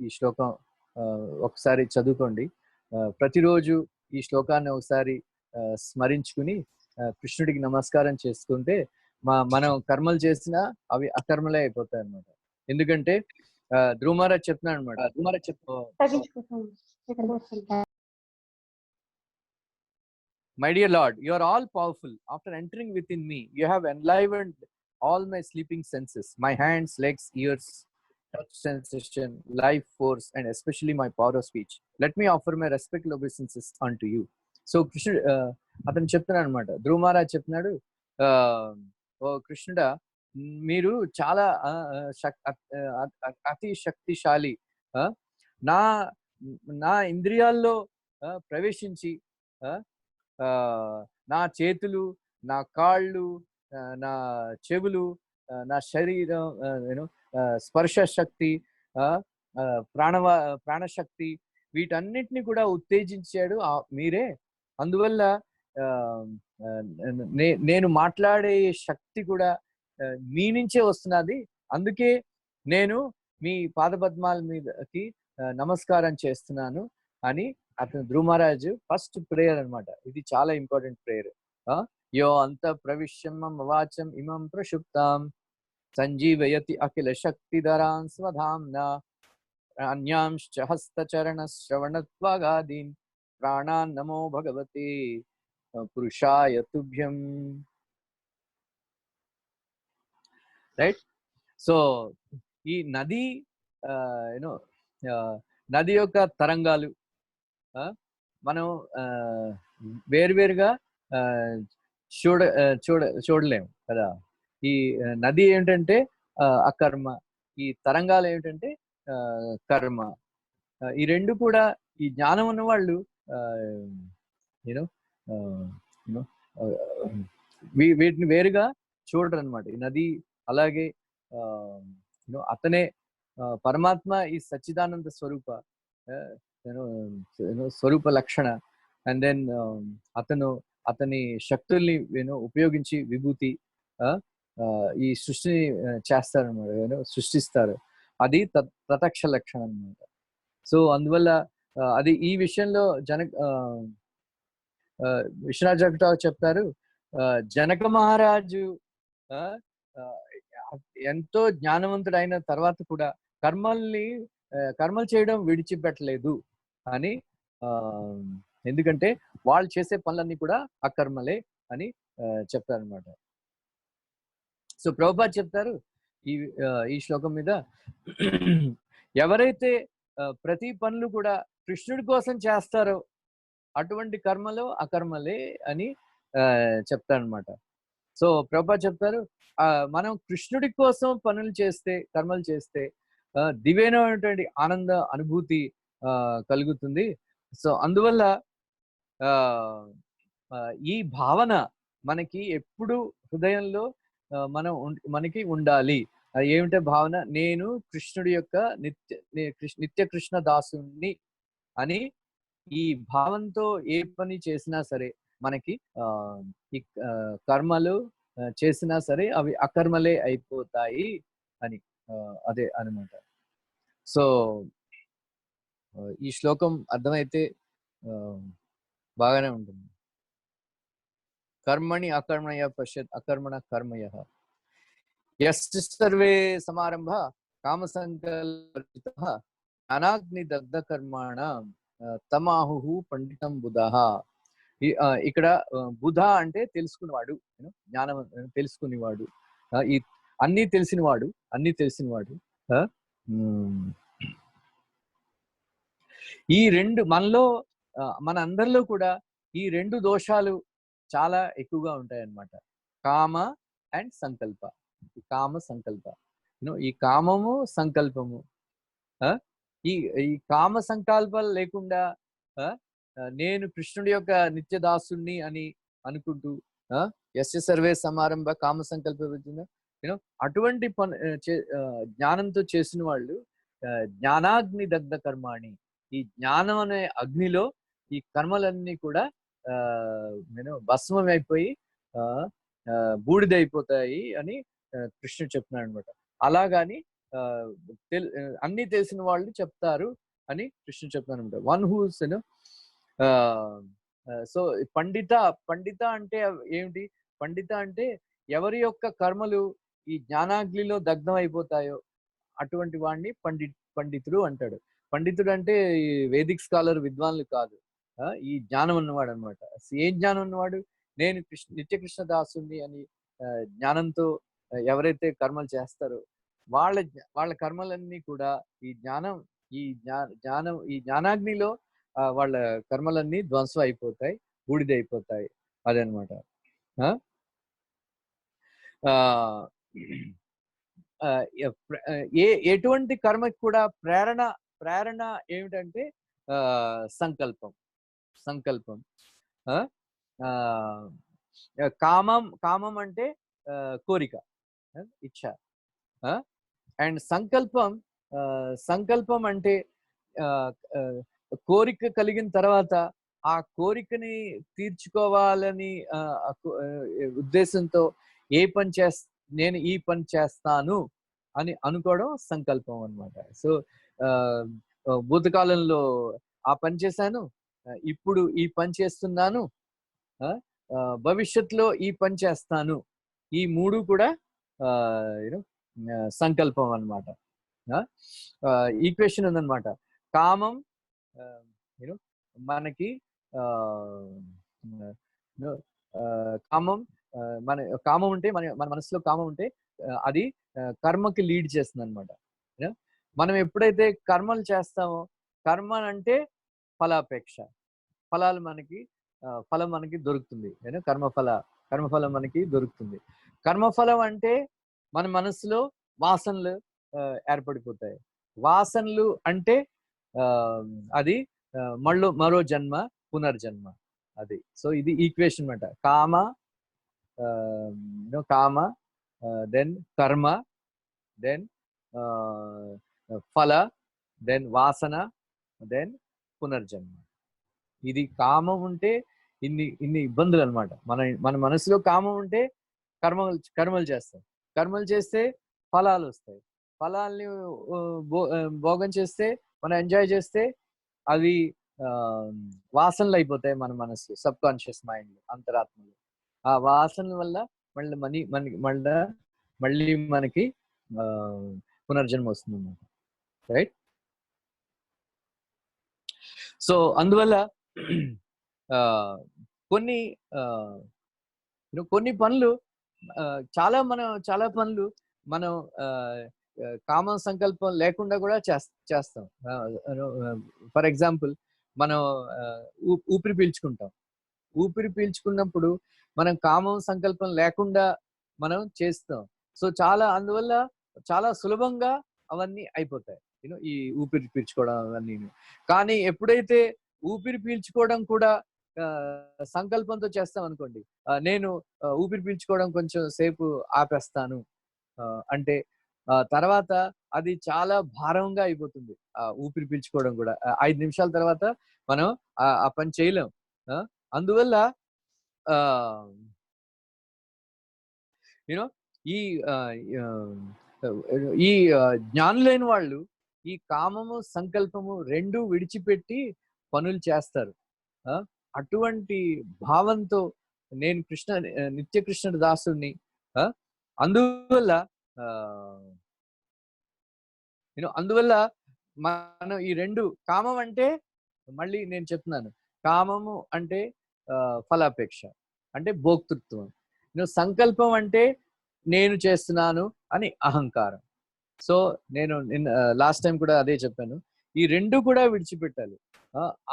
ఈ శ్లోకం ఒకసారి చదువుకోండి. ప్రతిరోజు ఈ శ్లోకాన్ని ఒకసారి స్మరించుకుని కృష్ణుడికి నమస్కారం చేసుకుంటే మనం కర్మలు చేసినా అవి అకర్మలే అయిపోతాయి అన్నమాట. ఎందుకంటే ధ్రువ మహారాజ్ చెప్తున్నాడు అనమాట. My dear Lord, you are all powerful. After entering within me, you have enlivened all my sleeping senses, my hands, legs, ears, touch sensation, life force, and especially my power of speech. Let me offer my respectful obeisances unto you. So Krishna అతను చెప్తున్నాడు అనమాట. ధ్రువ మహారాజ్ చెప్తున్నాడు, ఓ కృష్ణుడా, మీరు చాలా అతి శక్తిశాలి. నా ఇంద్రియాల్లో ప్రవేశించి నా చేతులు, నా కాళ్ళు, నా చెవులు, నా శరీరం, స్పర్శ శక్తి, ప్రాణశక్తి వీటన్నిటిని కూడా ఉత్తేజించాడు మీరే. అందువల్ల నేను మాట్లాడే శక్తి కూడా మీ నుంచే వస్తున్నది. అందుకే నేను మీ పాదపద్మాల మీదకి నమస్కారం చేస్తున్నాను అని అతను ధ్రువ మహారాజు ఫస్ట్ ప్రేయర్ అన్నమాట. ఇది చాలా ఇంపార్టెంట్ ప్రేయర్. యో అంత ప్రవిశ్యం మమ వాచం ఇమం ప్రక్షుప్తాం సంజీవయతి అఖిల శక్తిధరాన్ స్వధామ్నా అన్యాంశ్చ హస్తచరణ శ్రవణత్వాగాదీన్ ప్రాణాన్ నమో భగవతే పురుషాయ తుభ్యం. రైట్. సో ఈ నది యూనో నది యొక్క తరంగాలు మనం వేరువేరుగా చూడలేము కదా. ఈ నది ఏమిటంటే అకర్మ, ఈ తరంగాలు ఏమిటంటే కర్మ. ఈ రెండు కూడా ఈ జ్ఞానం ఉన్న వాళ్ళు యూనో యూనో వీటిని వేరుగా చూడరు అనమాట. ఈ నది అలాగే అతనే పరమాత్మ ఈ సచ్చిదానంద స్వరూప స్వరూప లక్షణ. అండ్ దెన్ అతని శక్తుల్ని ఉపయోగించి విభూతి ఈ సృష్టిని చేస్తారనమాట, సృష్టిస్తారు. అది ప్రత్యక్ష లక్షణం అనమాట. సో అందువల్ల అది ఈ విషయంలో విశ్వనాథ్ జగటావ్ చెప్తారు, జనక మహారాజు ఎంతో జ్ఞానవంతుడైన తర్వాత కూడా కర్మలు చేయడం విడిచిపెట్టలేదు అని. ఎందుకంటే వాళ్ళు చేసే పనులన్నీ కూడా అకర్మలే అని చెప్తారనమాట. సో ప్రభుపాద్ చెప్తారు ఈ శ్లోకం మీద, ఎవరైతే ప్రతి పనులు కూడా కృష్ణుడి కోసం చేస్తారో అటువంటి కర్మలు అకర్మలే అని చెప్తారనమాట. సో ప్రభుపాద్ చెప్తారు, మనం కృష్ణుడి కోసం కర్మలు చేస్తే దివ్యమైనటువంటి ఆనంద అనుభూతి కలుగుతుంది. సో అందువల్ల ఈ భావన మనకి ఎప్పుడు హృదయంలో మనకి ఉండాలి. ఏమిటో భావన, నేను కృష్ణుడి యొక్క నిత్య కృష్ణ దాసుని అని. ఈ భావంతో ఏ పని చేసినా సరే మనకి ఈ కర్మలు చేసినా సరే అవి అకర్మలే అయిపోతాయి అని అదే అనమాట. సో ఈ శ్లోకం అర్థమైతే బాగానే ఉంటుంది. కర్మణి అకర్మయ పశ్యత్ అకర్మణ కర్మయః యస్య సర్వే సమారంభ కామసంకల్పితః అనాగ్ని దగ్ధ కర్మాణం తమాహు పండితం బుధః. ఇక్కడ బుధ అంటే తెలుసుకునేవాడు, జ్ఞానం తెలుసుకునేవాడు, ఈ అన్ని తెలిసినవాడు. ఈ రెండు మనలో మన అందరిలో కూడా ఈ రెండు దోషాలు చాలా ఎక్కువగా ఉంటాయి అన్నమాట. కామ అండ్ సంకల్ప. కామ సంకల్ప, ఈ కామము సంకల్పము, ఈ కామ సంకల్పాలు లేకుండా నేను కృష్ణుడి యొక్క నిత్య దాసుని అని అనుకుంటూ యస్య సర్వే సమారంభ కామ సంకల్ప అటువంటి జ్ఞానంతో చేసిన వాళ్ళు జ్ఞానాగ్ని దగ్ధ కర్మాణి, ఈ జ్ఞానం అనే అగ్నిలో ఈ కర్మలన్నీ కూడా భస్మం అయిపోయి బూడిదైపోతాయి అని కృష్ణుడు చెప్తున్నాడు అనమాట. అలాగాని అన్ని తెలిసిన వాళ్ళు చెప్తారు అని కృష్ణుడు చెప్తున్నాడు అనమాట. వన్ హూస్ సో పండిత అంటే ఏమిటి? పండిత అంటే ఎవరి యొక్క కర్మలు ఈ జ్ఞానాగ్నిలో దగ్ధం అయిపోతాయో అటువంటి వాడిని పండితుడు అంటాడు. పండితుడు అంటే ఈ వేదిక్ స్కాలర్ విద్వాన్లు కాదు, ఈ జ్ఞానం ఉన్నవాడు అనమాట. ఏం జ్ఞానం ఉన్నవాడు? నేను నిత్య కృష్ణ దాసుని అని జ్ఞానంతో ఎవరైతే కర్మలు చేస్తారో వాళ్ళ కర్మలన్నీ కూడా ఈ జ్ఞానాగ్నిలో వాళ్ళ కర్మలన్నీ ధ్వంసం అయిపోతాయి, బూడిదైపోతాయి. అదనమాట. ఎటువంటి కర్మకి కూడా ప్రేరణ ఏమిటంటే సంకల్పం. కామం అంటే కోరిక, ఇచ్ఛ. అండ్ సంకల్పం అంటే కోరిక కలిగిన తర్వాత ఆ కోరికని తీర్చుకోవాలని ఉద్దేశంతో ఏ పని నేను ఈ పని చేస్తాను అని అనుకోవడం సంకల్పం అన్నమాట. సో భూతకాలంలో ఆ పని చేశాను, ఇప్పుడు ఈ పని చేస్తున్నాను, భవిష్యత్తులో ఈ పని చేస్తాను. ఈ మూడు కూడా యూనో సంకల్పం అన్నమాట. ఈక్వేషన్ ఉందన్నమాట. కామం యూనో మనకి కామం మన కామం ఉంటే మన మనసులో కామం ఉంటే అది కర్మకి లీడ్ చేస్తుంది అనమాట. మనం ఎప్పుడైతే కర్మలు చేస్తామో, కర్మ అంటే ఫలాపేక్ష, ఫలాలు మనకి ఫలం మనకి దొరుకుతుంది. కర్మఫలం మనకి దొరుకుతుంది. కర్మఫలం అంటే మన మనసులో వాసనలు ఏర్పడిపోతాయి. వాసనలు అంటే అది మరో జన్మ, పునర్జన్మ. అది. సో ఇది ఈక్వేషన్ అన్నమాట. కామ, దెన్ కర్మ, దెన్ ఫల, దెన్ వాసన, దెన్ పునర్జన్మ. ఇది కామం ఉంటే ఇన్ని ఇబ్బందులు అనమాట. మన మనసులో కామం ఉంటే కర్మలు చేస్తాం. కర్మలు చేస్తే ఫలాలు వస్తాయి. ఫలాల్ని భోగం చేస్తే, మనం ఎంజాయ్ చేస్తే అవి వాసనలు అయిపోతాయి మన మనసు, సబ్ కాన్షియస్ మైండ్, అంతరాత్మలో. ఆ వాసనల వల్ల మళ్ళీ మనకి పునర్జన్మ వస్తుంది అన్నమాట. రైట్. సో అందువల్ల కొన్ని పనులు చాలా పనులు మనం కామ సంకల్పం లేకుండా కూడా చేస్తాం. ఫర్ ఎగ్జాంపుల్, మనం ఊపిరి పీల్చుకుంటాం. ఊపిరి పీల్చుకున్నప్పుడు మనం కామం సంకల్పం లేకుండా మనం చేస్తాం. సో అందువల్ల చాలా సులభంగా అవన్నీ అయిపోతాయి, ఈ ఊపిరి పీల్చుకోవడం అవన్నీ. కానీ ఎప్పుడైతే ఊపిరి పీల్చుకోవడం కూడా సంకల్పంతో చేస్తాం అనుకోండి, నేను ఊపిరి పీల్చుకోవడం కొంచెం సేపు ఆపేస్తాను అంటే తర్వాత అది చాలా భారంగా అయిపోతుంది. ఊపిరి పీల్చుకోవడం కూడా 5 నిమిషాల తర్వాత మనం ఆ పని చేయలేం. అందువల్ల యూనో ఈ ఈ జ్ఞానులైన వాళ్ళు ఈ కామము సంకల్పము రెండు విడిచిపెట్టి పనులు చేస్తారు. అటువంటి భావంతో నేను నిత్య కృష్ణుడి దాసుని. అందువల్ల మనం ఈ రెండు, కామం అంటే మళ్ళీ నేను చెప్తున్నాను, కామము అంటే ఫలాపేక్ష, అంటే భోక్తృత్వం. సంకల్పం అంటే నేను చేస్తున్నాను అని అహంకారం. సో నేను లాస్ట్ టైం కూడా అదే చెప్పాను, ఈ రెండు కూడా విడిచిపెట్టాలి.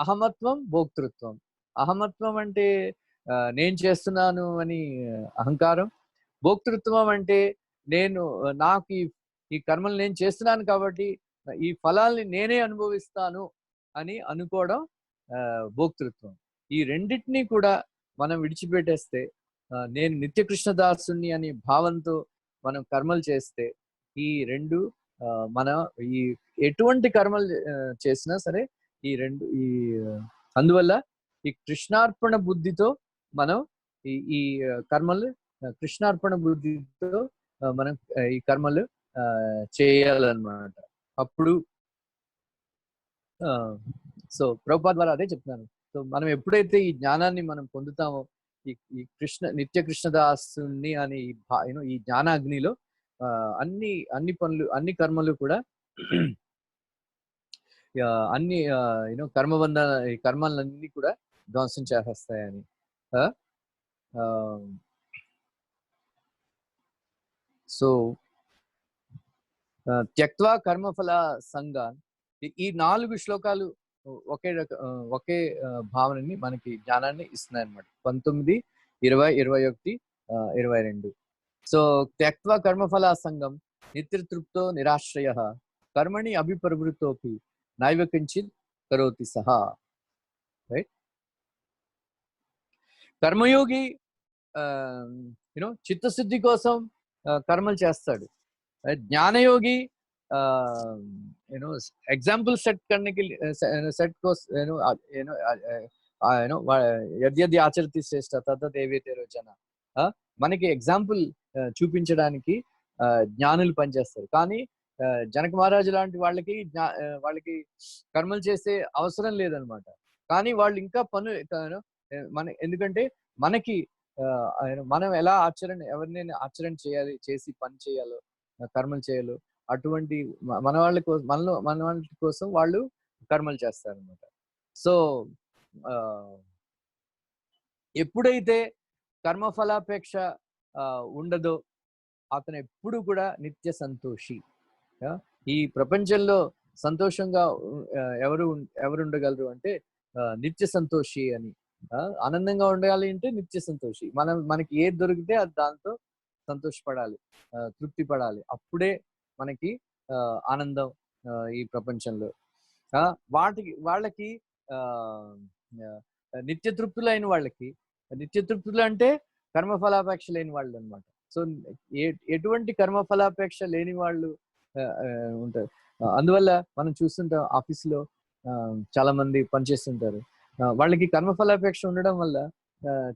అహమత్వం, భోక్తృత్వం. అహమత్వం అంటే నేను చేస్తున్నాను అని అహంకారం. భోక్తృత్వం అంటే నాకు ఈ కర్మలు నేను చేస్తున్నాను కాబట్టి ఈ ఫలాల్ని నేనే అనుభవిస్తాను అని అనుకోవడం భోక్తృత్వం. ఈ రెండింటినీ కూడా మనం విడిచిపెట్టేస్తే, నేను నిత్య కృష్ణదాసుని అనే భావంతో మనం కర్మలు చేస్తే, ఈ రెండు మన ఈ ఎటువంటి కర్మలు చేసినా సరే అందువల్ల ఈ కృష్ణార్పణ బుద్ధితో మనం ఈ కర్మలు, కృష్ణార్పణ బుద్ధితో మనం ఈ కర్మలు చేయాలన్నమాట. అప్పుడు సో ప్రభుపాద ద్వారా అదే చెప్తున్నాను. సో మనం ఎప్పుడైతే ఈ జ్ఞానాన్ని మనం పొందుతామో, ఈ నిత్య కృష్ణదాసుని అని ఈ జ్ఞానాగ్నిలో అన్ని పనులు, అన్ని కర్మలు కూడా అన్ని కర్మలన్నీ కూడా ధ్వంసం చేసేస్తాయని. సో త్యక్త్వా కర్మఫల సంగాన్, ఈ 4 శ్లోకాలు ఒకే భావనని మనకి జ్ఞానాన్ని ఇస్తున్నాయి అన్నమాట. 19, 20, 21, 22. సో త్యక్త్వా కర్మఫల సంగం నిత్యతృప్తో నిరాశ్రయ కర్మణి అభిప్రవృత్తోపి నైవ కించిత్ కరోతి సహా. రైట్. కర్మయోగి చిత్తశుద్ధి కోసం కర్మలు చేస్తాడు. జ్ఞానయోగి एग्जाम्पल सेट करने के लिए सेट को యద్యది ఆచరతి శ్రేష్ట తద్దేవేతే రోజన. మనకి ఎగ్జాంపుల్ చూపించడానికి జ్ఞానులు పనిచేస్తారు. కానీ జనక మహారాజు లాంటి వాళ్ళకి కర్మలు చేసే అవసరం లేదనమాట. కానీ వాళ్ళు ఇంకా ఎందుకంటే మనకి మనం ఎలా ఎవరినైనా ఆచరణ చేసి పని చేయాలో, కర్మలు చేయాలో అటువంటి మన వాళ్ళ కోసం వాళ్ళు కర్మలు చేస్తారనమాట. సో ఎప్పుడైతే కర్మఫలాపేక్ష ఉండదో అతను ఎప్పుడు కూడా నిత్య సంతోషి. ఈ ప్రపంచంలో సంతోషంగా ఎవరు ఉండగలరు అంటే నిత్య సంతోషి అని. ఆనందంగా ఉండాలి అంటే నిత్య సంతోషి. మనకి ఏది దొరికితే అది దాంతో సంతోషపడాలి, తృప్తి పడాలి. అప్పుడే మనకి ఆనందం ఈ ప్రపంచంలో. వాళ్ళకి నిత్య తృప్తులైన వాళ్ళకి, నిత్య తృప్తులు అంటే కర్మఫలాపేక్ష లేని వాళ్ళు అనమాట. సో ఎటువంటి కర్మఫలాపేక్ష లేని వాళ్ళు ఉంటారు. అందువల్ల మనం చూస్తుంటాం ఆఫీసులో చాలా మంది పనిచేస్తుంటారు. వాళ్ళకి కర్మఫలాపేక్ష ఉండడం వల్ల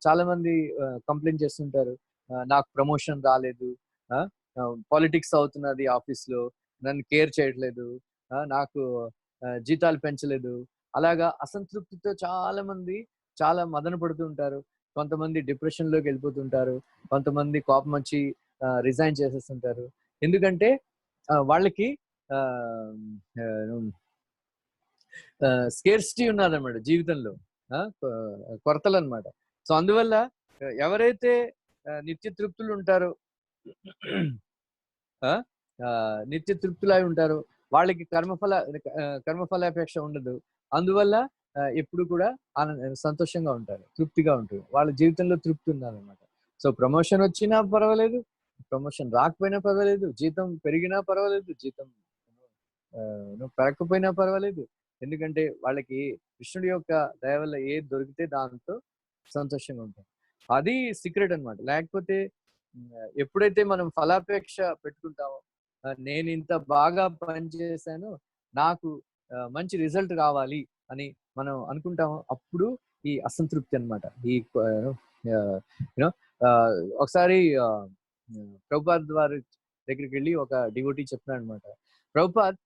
చాలా మంది కంప్లైంట్ చేస్తుంటారు, నాకు ప్రమోషన్ రాలేదు, పాలిటిక్స్ అవుతున్నది ఆఫీస్లో, నన్ను కేర్ చేయట్లేదు, నాకు జీతాలు పెంచలేదు. అలాగా అసంతృప్తితో చాలా మదన పడుతుంటారు. కొంతమంది డిప్రెషన్ లోకి వెళ్ళిపోతుంటారు. కొంతమంది కోపం వచ్చి రిజైన్ చేసేస్తుంటారు. ఎందుకంటే వాళ్ళకి స్కేర్సిటీ ఉన్నదన్నమాట జీవితంలో, కొరతలు అనమాట. సో అందువల్ల ఎవరైతే నిత్య తృప్తులు ఉంటారో, నిత్య తృప్తులై ఉంటారో వాళ్ళకి కర్మఫలాపేక్ష ఉండదు. అందువల్ల ఎప్పుడు కూడా సంతోషంగా ఉంటారు, తృప్తిగా ఉంటారు. వాళ్ళ జీవితంలో తృప్తి ఉందన్నమాట. సో ప్రమోషన్ వచ్చినా పర్వాలేదు, ప్రమోషన్ రాకపోయినా పర్వాలేదు, జీతం పెరిగినా పర్వాలేదు, జీతం పెరగకపోయినా పర్వాలేదు. ఎందుకంటే వాళ్ళకి కృష్ణుడి యొక్క దయ వల్ల ఏది దొరికితే దాంతో సంతోషంగా ఉంటారు. అది సీక్రెట్ అనమాట. లేకపోతే ఎప్పుడైతే మనం ఫలాపేక్ష పెట్టుకుంటామో, నేను ఇంత బాగా పనిచేశాను, నాకు మంచి రిజల్ట్ రావాలి అని మనం అనుకుంటాము, అప్పుడు ఈ అసంతృప్తి అనమాట. ఈ యూనో ఒకసారి ప్రభుపాద్ వారి దగ్గరికి వెళ్ళి ఒక డివోటీ చెప్తున్నాడు అనమాట. ప్రభుపాద్,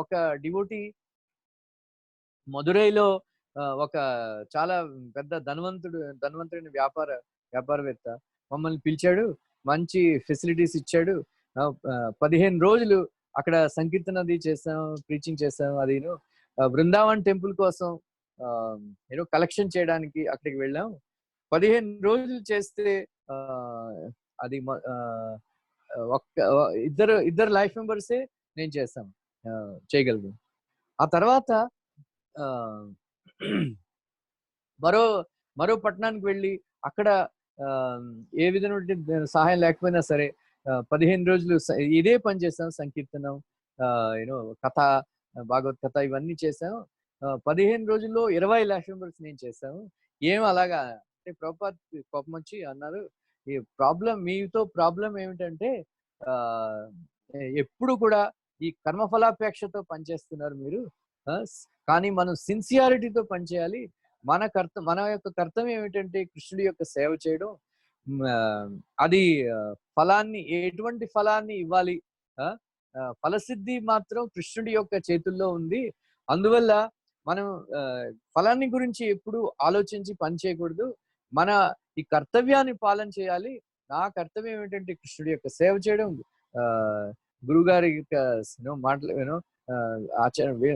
ఒక డివోటీ మదురైలో ఒక చాలా పెద్ద ధనవంతుడైన వ్యాపారవేత్త మమ్మల్ని పిలిచాడు, మంచి ఫెసిలిటీస్ ఇచ్చాడు. 15 రోజులు అక్కడ సంకీర్తనది చేసాం, ప్రీచింగ్ చేసాం. అది బృందావన్ టెంపుల్ కోసం కలెక్షన్ చేయడానికి అక్కడికి వెళ్ళాం. 15 రోజులు చేస్తే అది ఇద్దరు లైఫ్ మెంబర్సే నేను చేయగలను. ఆ తర్వాత మరో పట్టణానికి వెళ్ళి అక్కడ ఏ విధమైన సహాయం లేకపోయినా సరే 15 రోజులు ఇదే పని చేసాం. సంకీర్తనం, కథ, భాగవత్ కథ ఇవన్నీ చేసాం. 15 రోజుల్లో 20 లక్ష మెంబర్స్ నేను చేశాను. ఏం అలాగా అంటే ప్రభుపాద్ కోపం వచ్చి అన్నారు, ఈ మీతో ప్రాబ్లం ఏమిటంటే ఎప్పుడు కూడా ఈ కర్మఫలాపేక్షతో పనిచేస్తున్నారు మీరు. కానీ మనం సిన్సియారిటీతో పనిచేయాలి. మన యొక్క కర్తవ్యం ఏమిటంటే కృష్ణుడి యొక్క సేవ చేయడం. అది ఎటువంటి ఫలాన్ని ఇవ్వాలి, ఫలసిద్ధి మాత్రం కృష్ణుడి యొక్క చేతుల్లో ఉంది. అందువల్ల మనం ఫలాన్ని గురించి ఎప్పుడు ఆలోచించి పని చేయకూడదు. మన ఈ కర్తవ్యాన్ని పాలన చేయాలి. నా కర్తవ్యం ఏంటంటే కృష్ణుడి యొక్క సేవ చేయడం, గురుగారి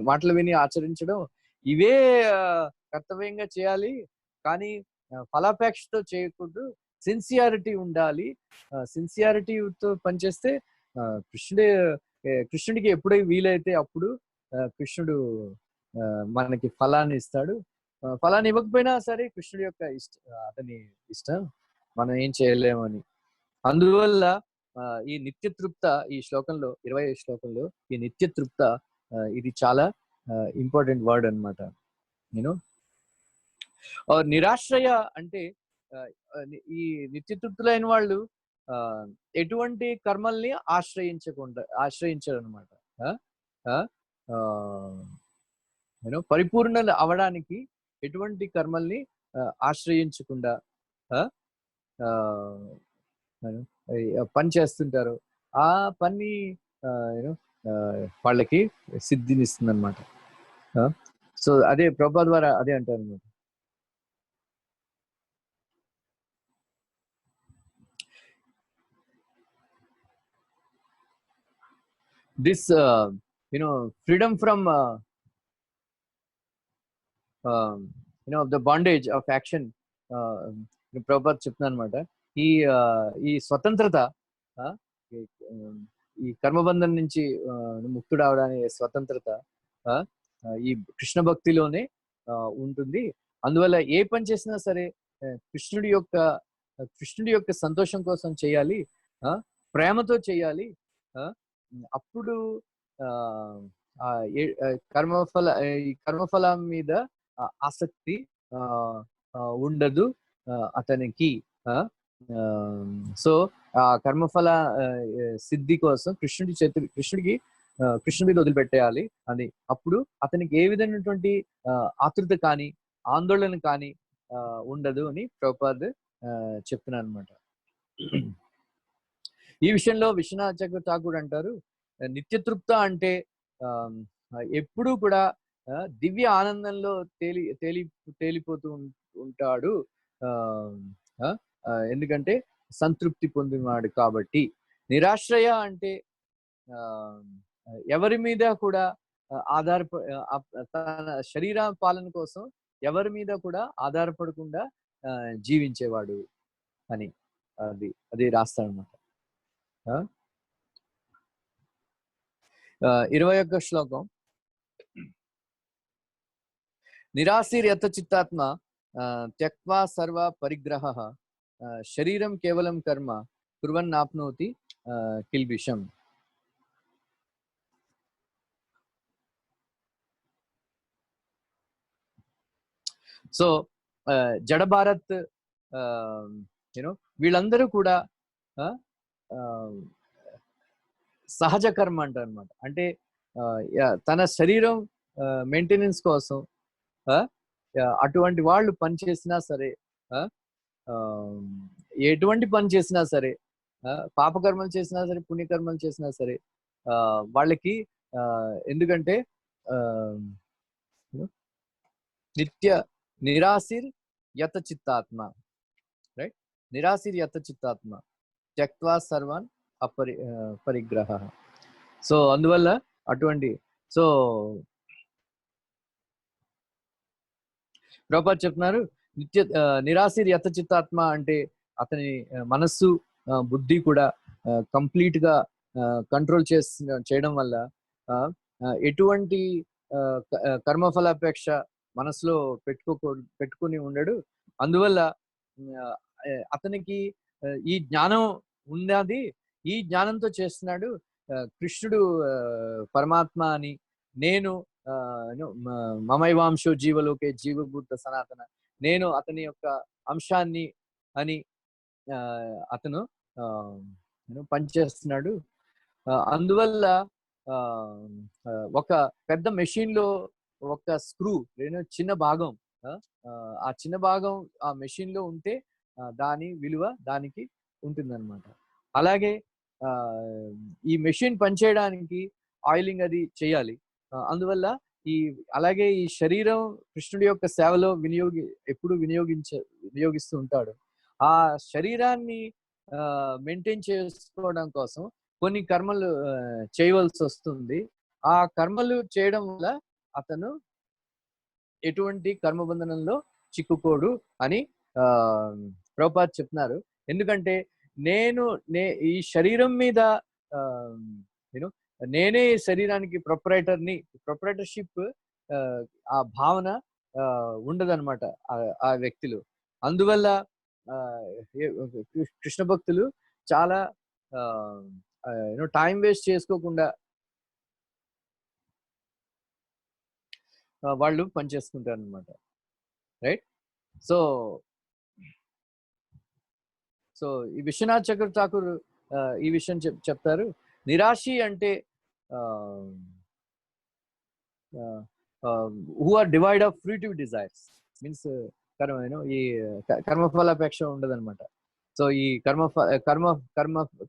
మాటలు విని ఆచరించడం, ఇవే కర్తవ్యంగా చేయాలి. కానీ ఫలాపేక్షతో చేయకూడదు. సిన్సియారిటీ ఉండాలి. సిన్సియారిటీతో పనిచేస్తే కృష్ణుడికి ఎప్పుడైతే వీలైతే అప్పుడు కృష్ణుడు మనకి ఫలాన్ని ఇస్తాడు. ఫలాన్ని ఇవ్వకపోయినా సరే కృష్ణుడి యొక్క అతని ఇష్టం, మనం ఏం చేయలేమని. అందువల్ల ఈ నిత్యతృప్త, ఈ శ్లోకంలో 20వ శ్లోకంలో ఈ నిత్యతృప్త ఇది చాలా ఇంపార్టెంట్ వర్డ్ అనమాట. నిరాశ్రయ అంటే ఈ నిత్యతృప్తులైన వాళ్ళు ఎటువంటి కర్మల్ని ఆశ్రయించరు అనమాట. పరిపూర్ణ అవడానికి ఎటువంటి కర్మల్ని ఆశ్రయించకుండా పని చేస్తుంటారు, ఆ పని వాళ్ళకి సిద్ధినిస్తుంది అనమాట. సో అదే ప్రభుపాద ద్వారా అదే అంటారు అనమాట. This freedom from the bondage of action, Prabhupada చెప్తున్నారు అనమాట. ఈ స్వతంత్రత, ఈ కర్మబంధం నుంచి ముక్తుడు అవడానికి స్వతంత్రత ఈ కృష్ణ భక్తిలోనే ఉంటుంది. అందువల్ల ఏ పని చేసినా సరే కృష్ణుడి యొక్క సంతోషం కోసం చేయాలి, ప్రేమతో చేయాలి. అప్పుడు ఈ కర్మఫలం మీద ఆసక్తి ఉండదు అతనికి. సో ఆ కర్మఫల సిద్ధి కోసం కృష్ణుడికి కృష్ణుడి మీద వదిలిపెట్టేయాలి అని. అప్పుడు అతనికి ఏ విధమైనటువంటి ఆతృత కానీ ఆందోళన కానీ ఉండదు అని ప్రభుపాద్ చెప్తున్నాను అనమాట. ఈ విషయంలో విశ్వనాథ్ చక్ర ఠాకూర్ అంటారు, నిత్యతృప్త అంటే ఎప్పుడూ కూడా దివ్య ఆనందంలో తేలిపోతూ ఉంటాడు, ఎందుకంటే సంతృప్తి పొందినవాడు కాబట్టి. నిరాశ్రయ అంటే ఎవరి మీద కూడా తన శరీర పాలన కోసం ఎవరి మీద కూడా ఆధారపడకుండా జీవించేవాడు అని అది రాస్తాడనమాట. 21వ శ్లోకం. నిరాశీర్యత చిత్తాత్మ త్యక్వా సర్వ పరిగ్రహ శరీరం కేవలం కర్మ కుర్వన్నాప్నోతి కిల్బిషం. సో జడ భారత్ వీళ్ళందరూ కూడా సహజ కర్మ అంటారు అనమాట. అంటే తన శరీరం మెయింటెనెన్స్ కోసం అటువంటి వాళ్ళు పని చేసినా సరే, ఎటువంటి పని చేసినా సరే, పాపకర్మలు చేసినా సరే పుణ్యకర్మలు చేసినా సరే వాళ్ళకి ఎందుకంటే నిత్య నిరాశీర్ యత చిత్తాత్మ, రైట్? నిరాశీర్ యత చిత్తాత్మ త్యక్వా సర్వాన్ పరిగ్రహ. సో అందువల్ల అటువంటి సో ప్రభుపాద చెప్తున్నారు, నిరాశీర్ యత చిత్తాత్మ అంటే అతని మనస్సు బుద్ధి కూడా కంప్లీట్ గా కంట్రోల్ చేయడం వల్ల ఎటువంటి కర్మఫలాపేక్ష మనసులో పెట్టుకుని ఉండడు. అందువల్ల అతనికి ఈ జ్ఞానం ఉన్నది, ఈ జ్ఞానంతో చేస్తున్నాడు. కృష్ణుడు పరమాత్మ అని, నేను మమైవాంశో జీవలోకే జీవభూత సనాతన, నేను అతని యొక్క అంశాన్ని అని అతను పనిచేస్తున్నాడు. అందువల్ల ఒక పెద్ద మెషిన్ లో ఒక స్క్రూ చిన్న భాగం, ఆ చిన్న భాగం ఆ మెషిన్ లో ఉంటే దాని విలువ దానికి ఉంటుందన్నమాట. అలాగే ఈ మెషిన్ పనిచేయడానికి ఆయిలింగ్ అది చేయాలి. అందువల్ల అలాగే ఈ శరీరం కృష్ణుడి యొక్క సేవలో ఎప్పుడు వినియోగిస్తూ ఉంటాడు. ఆ శరీరాన్ని మెయింటైన్ చేసుకోవడం కోసం కొన్ని కర్మలు చేయవలసి వస్తుంది. ఆ కర్మలు చేయడం వల్ల అతను ఎటువంటి కర్మబంధనంలో చిక్కుకోడు అని ప్రభుపాద చెప్తున్నారు. ఎందుకంటే ఈ శరీరం మీద నేనే శరీరానికి ప్రొపరైటర్షిప్ ఆ భావన ఉండదన్నమాట ఆ వ్యక్తులు. అందువల్ల కృష్ణ భక్తులు చాలా టైం వేస్ట్ చేసుకోకుండా వాళ్ళు పనిచేసుకుంటారు అనమాట, రైట్? సో ఈ విశ్వనాథ్ చక్ర ఠాకూర్ ఈ విషయం చెప్తారు. నిరాశి అంటే who are devoid of fruitive desires. Means ఈ కర్మఫలాపేక్ష ఉండదు అనమాట. సో ఈ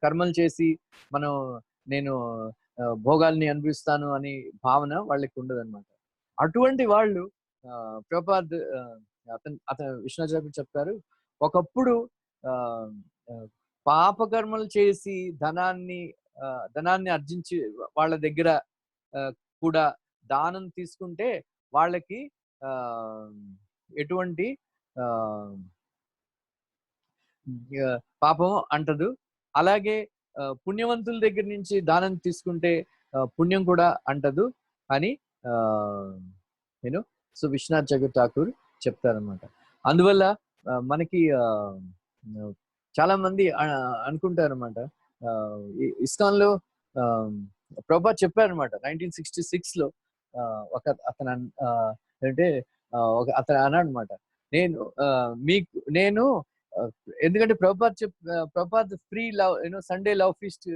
కర్మలు చేసి మనం నేను భోగాల్ని అనుభవిస్తాను అని భావన వాళ్ళకి ఉండదు అనమాట. అటువంటి వాళ్ళు ప్రభుపాద్ అతను విశ్వనాథ్ చెప్తారు, ఒకప్పుడు ఆ పాపకర్మలు చేసి ధనాన్ని ఆర్జించి వాళ్ళ దగ్గర కూడా దానం తీసుకుంటే వాళ్ళకి ఎటువంటి పాపం అంటదు. అలాగే పుణ్యవంతుల దగ్గర నుంచి దానం తీసుకుంటే పుణ్యం కూడా అంటదు అని నేను సో విశ్వనాథ్ చక్ర ఠాకూర్ చెప్తారనమాట. అందువల్ల మనకి చాలా మంది అనుకుంటారు అనమాట, ఇస్కాన్ లో ప్రభుపాద్ చెప్పారనమాట 1966 లో అతను అంటే అతను అన్నాడు అనమాట, నేను ఎందుకంటే Prabhupad free love Sunday love feast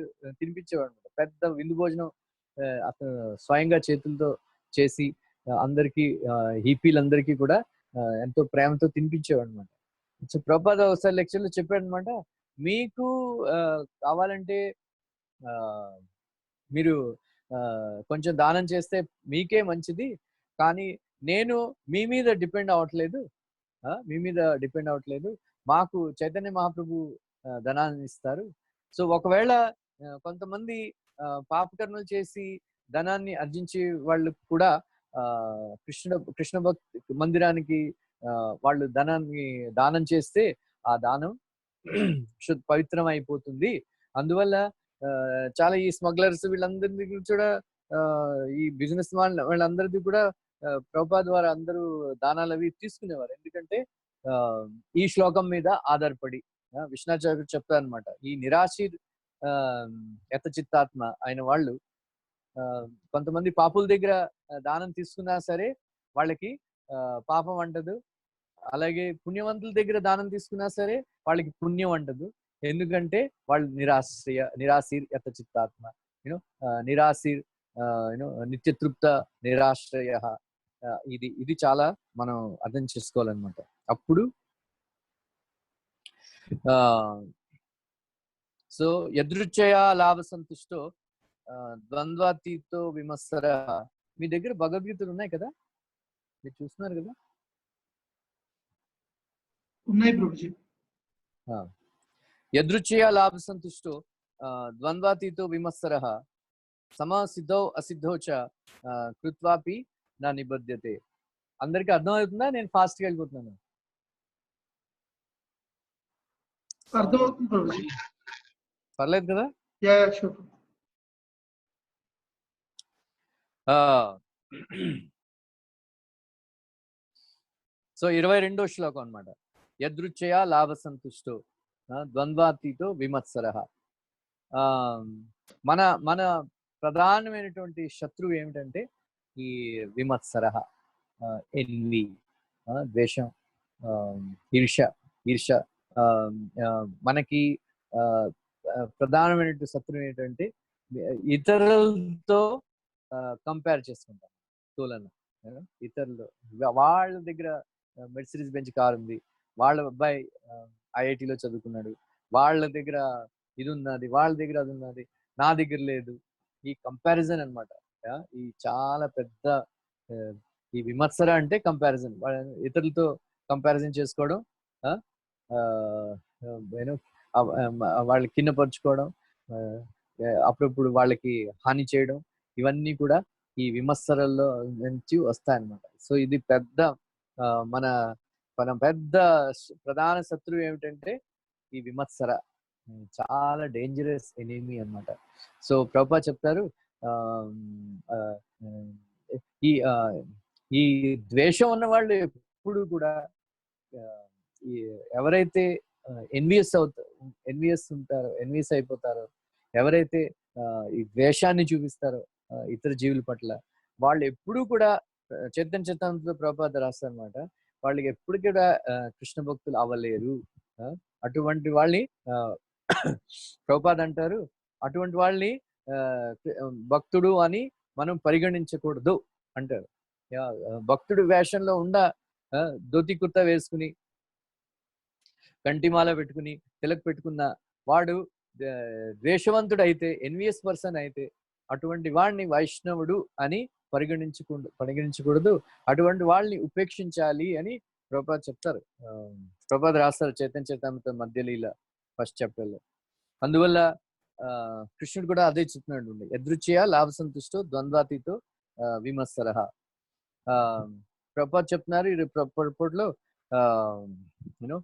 తినిపించేవాడు అనమాట. పెద్ద విందు భోజనం అతను స్వయంగా చేతులతో చేసి అందరికి హీపీలందరికీ కూడా ఎంతో ప్రేమతో తినిపించేవాడు అనమాట. సో ప్రభుపాద్ ఒకసారి లెక్చర్ లో చెప్పాడు అనమాట, మీకు కావాలంటే మీరు కొంచెం దానం చేస్తే మీకే మంచిది, కానీ నేను మీ మీద డిపెండ్ అవ్వట్లేదు, మాకు చైతన్య మహాప్రభు ధనాన్ని ఇస్తారు. సో ఒకవేళ కొంతమంది పాపకర్మలు చేసి ధనాన్ని ఆర్జించే వాళ్ళు కూడా కృష్ణ భక్తి మందిరానికి వాళ్ళు దానం చేస్తే ఆ దానం పవిత్రం అయిపోతుంది. అందువల్ల చాలా ఈ స్మగ్లర్స్ వీళ్ళందరినీ కూడా ఈ బిజినెస్ వాళ్ళందరిది కూడా ప్రభుపాద్ ద్వారా అందరూ దానాలు అవి తీసుకునేవారు. ఎందుకంటే ఈ శ్లోకం మీద ఆధారపడి విశ్వనాథ్ చెప్తారనమాట, ఈ నిరాశీర్ యతచిత్తాత్మ అయిన వాళ్ళు కొంతమంది పాపుల దగ్గర దానం తీసుకున్నా సరే వాళ్ళకి పాపం అంటదు. అలాగే పుణ్యవంతుల దగ్గర దానం తీసుకున్నా సరే వాళ్ళకి పుణ్యం అంటదు. ఎందుకంటే వాళ్ళు నిరాశీర్ యతచిత్తాత్మ, నిరాశీర్ నిత్యతృప్త నిరాశ్రయ. ఇది చాలా మనం అర్థం చేసుకోవాలన్నమాట. అప్పుడు సో యదృచ్ఛయా లాభ సంతుష్టో ద్వంద్వాతీతో విమత్సర. మీ దగ్గర భగవద్గీతలు ఉన్నాయి కదా, మీరు చూస్తున్నారు కదా? ఉన్నాయి ప్రభుజీ. యదృచ్ఛయా లాభ సంతుష్టో ద్వంద్వాతీతో విమత్సర సమసిద్ధౌ అసిద్ధౌ చ కృత్వాపి నా నిబధ్యతే. అందరికి అర్థం అవుతుందా? నేను ఫాస్ట్ గా వెళ్ళిపోతున్నాను. పర్లేదు కదా? సో 22వ శ్లోకం అన్నమాట. యదృచ్ఛయా లాభ సంతుష్టో ద్వంద్వాతీతో విమత్సర. మన ప్రధానమైనటువంటి శత్రువు ఏమిటంటే ఈ విమత్సర, ఎన్వి, ద్వేషం, ఈర్ష. మనకి ప్రధానమైనటువంటి శత్రువు ఏంటంటే ఇతరులతో కంపేర్ చేసుకుంటాం. తులన ఇతరులు, వాళ్ళ దగ్గర మెర్సిడీస్ బెంచ్ కార్ ఉంది, వాళ్ళ అబ్బాయి ఐఐటిలో చదువుకున్నాడు, వాళ్ళ దగ్గర ఇది ఉన్నది, వాళ్ళ దగ్గర అది ఉన్నది, నా దగ్గర లేదు. ఈ కంపారిజన్ అనమాట. ఈ చాలా పెద్ద ఈ విమర్శన అంటే కంపారిజన్, ఇతరులతో కంపారిజన్ చేసుకోవడం, వాళ్ళని కిందపరుచుకోవడం, అప్పుడప్పుడు వాళ్ళకి హాని చేయడం, ఇవన్నీ కూడా ఈ విమర్శలలో నుంచి వస్తాయన్నమాట. సో ఇది పెద్ద మన పెద్ద ప్రధాన శత్రువు ఏమిటంటే ఈ విమర్శర, చాలా డేంజరస్ ఎనిమీ అన్నమాట. సో ప్రభుపాద్ చెప్తారు, ఈ ద్వేషం ఉన్న వాళ్ళు ఎప్పుడు కూడా ఎవరైతే ఎన్వియస్ అయిపోతారో, ఎవరైతే ఈ ద్వేషాన్ని చూపిస్తారో ఇతర జీవుల పట్ల, వాళ్ళు ఎప్పుడూ కూడా చైతన్య చైతన్యంతో ప్రభుపాద్ రాస్తారనమాట, వాళ్ళకి ఎప్పుడు కూడా కృష్ణ భక్తులు అవ్వలేరు. అటువంటి వాళ్ళని ప్రభుపాద్ అంటారు, అటువంటి వాళ్ళని భక్తుడు అని మనం పరిగణించకూడదు అంటారు. భక్తుడు వేషంలో ధోతి కుర్తా వేసుకుని కంటిమాల పెట్టుకుని తిలక్ పెట్టుకున్న వాడు ద్వేషవంతుడు అయితే, ఎన్వియస్ పర్సన్ అయితే అటువంటి వాడిని వైష్ణవుడు అని పరిగణించకూడదు. అటువంటి వాళ్ళని ఉపేక్షించాలి అని ప్రభుపాద చెప్తారు. ప్రభుపాద రాస్తారు చైతన్య చరితామృత మధ్యలీల ఫస్ట్ చాప్టర్లో. అందువల్ల కృష్ణుడు కూడా అదే చెప్తున్నాడు, యదృచ్ఛయ లాభ సంతుష్టో ద్వంద్వాతీతో విమత్సరః. ప్రభుపాద చెప్తున్నారు ఈ పర్పట్లో యూనో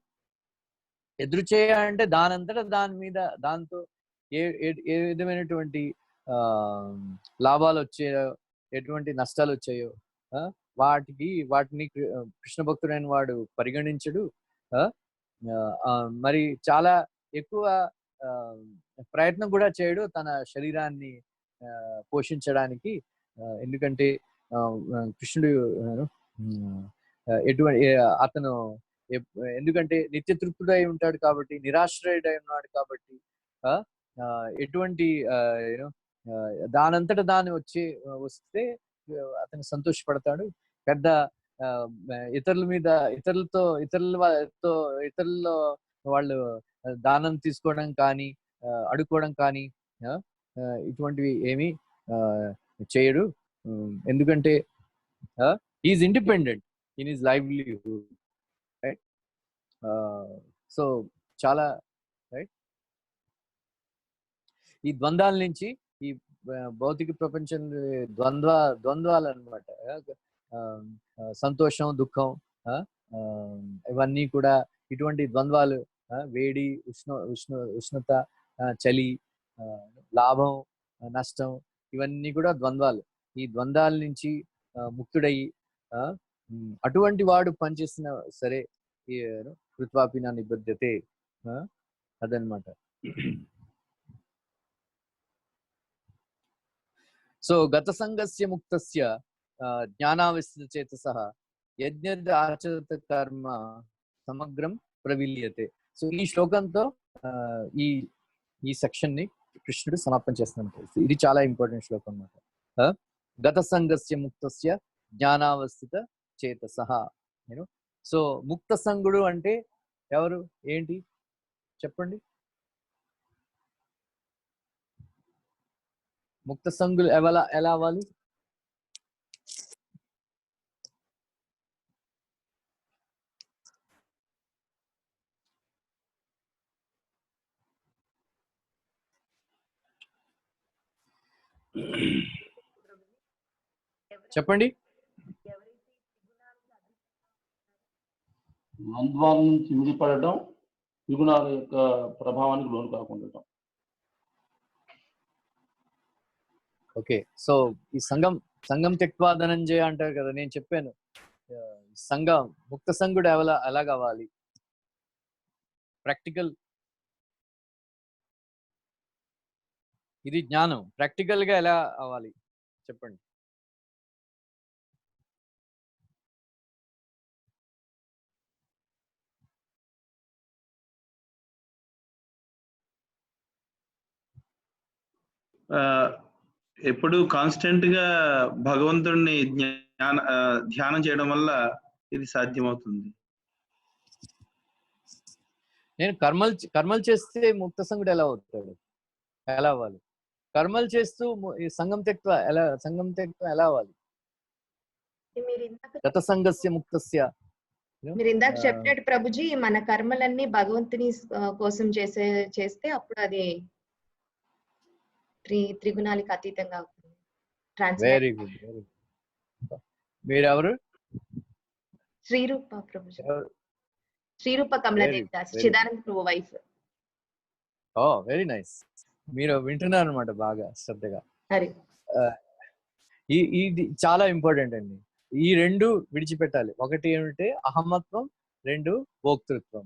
ఎదురుచేయ అంటే దానంతటా దాని మీద దాంతో ఏ విధమైనటువంటి లాభాలు వచ్చాయో, ఎటువంటి నష్టాలు వచ్చాయో వాటిని కృష్ణ భక్తుడైన వాడు పరిగణించడు. మరి చాలా ఎక్కువ ప్రయత్నం కూడా చేయడు తన శరీరాన్ని పోషించడానికి. ఎందుకంటే కృష్ణుడు అతను ఎందుకంటే నిత్య తృప్తుడై ఉంటాడు కాబట్టి, నిరాశ్రయుడై ఉన్నాడు కాబట్టి ఎటువంటి దానంతట దాన్ని వస్తే అతను సంతోషపడతాడు. పెద్ద ఇతరులతో వాళ్ళు దానం తీసుకోవడం కానీ అడుక్కోవడం కానీ ఇటువంటివి ఏమి చేయడు. ఎందుకంటే is independent in his livelihood, right? So చాలా రైట్, ఈ ద్వంద్వాల నుంచి, ఈ భౌతిక ప్రపంచం ద్వంద్వాలు అన్నమాట. సంతోషం, దుఃఖం, ఇవన్నీ కూడా ఇటువంటి ద్వంద్వాలు, వేడి, ఉష్ణత, చలి, లాభం, నష్టం, ఇవన్నీ కూడా ద్వంద్వాలు. ఈ ద్వంద్వాల నుంచి ముక్తుడయి అటువంటి వాడు పనిచేసిన సరే కృత్వాపి నా నిబద్ధతే, అదనమాట. సో గత సంగస్య ముక్తస్య జ్ఞానావిస్థిత చేతసః యజ్ఞ ఆచరిత కర్మ సమగ్రం ప్రవిల్యతే. సో ఈ శ్లోకంతో ఈ సెక్షన్ ని కృష్ణుడు సమాప్తం చేస్తున్నాడు. ఇది చాలా ఇంపార్టెంట్ శ్లోకం అన్నమాట. గత సంగస్య ముక్తస్య జ్ఞానావస్థిత చేతసః. సో ముక్త సంగుడు అంటే ఎవరు, ఏంటి చెప్పండి? ముక్త సంగులు ఎలా అవ్వాలి? చెప్పండి. ద్వంద్వాల నుంచి విడిపడటం, త్రిగుణాల యొక్క ప్రభావానికి లోను కాకుండా. ఓకే, సో ఈ సంఘం త్యక్వా ధనంజయ అంటారు కదా, నేను చెప్పాను ముక్త సంగుడు ఎలా కావాలి, ప్రాక్టికల్. ఇది జ్ఞానం, ప్రాక్టికల్ గా ఎలా అవ్వాలి చెప్పండి. ఎప్పుడు కాన్స్టెంట్ గా భగవంతుడిని ధ్యానం చేయడం వల్ల ఇది సాధ్యమవుతుంది. నేను కర్మలు చేస్తే ముక్త సంగుడు ఎలా అవుతాడు, ఎలా అవ్వాలి? కర్మలు చేస్తూ ఈ సంఘం త్యక్వ ఎలా అవ్వాలి? గత సంగస్య ముక్తస్య. మీరు ఇందాక చెప్పినట్టు ప్రభుజీ, మన కర్మలన్నీ భగవంతుని కోసం చేస్తే అప్పుడు అది త్రిగుణాలకు అతీతంగా అవుతుంది. Very good, very good. మీరెవరు? శ్రీరూప ప్రభుజీ, శ్రీరూప కమలాదేవి దాస్, చిదానంద ప్రభు వైఫ్. ఓ వెరీ నైస్, మీరు వింటున్నారు అనమాట బాగా శ్రద్ధగా. ఇది చాలా ఇంపార్టెంట్ అండి. ఈ రెండు విడిచిపెట్టాలి. ఒకటి ఏమిటంటే అహమత్వం, రెండు భోక్తృత్వం.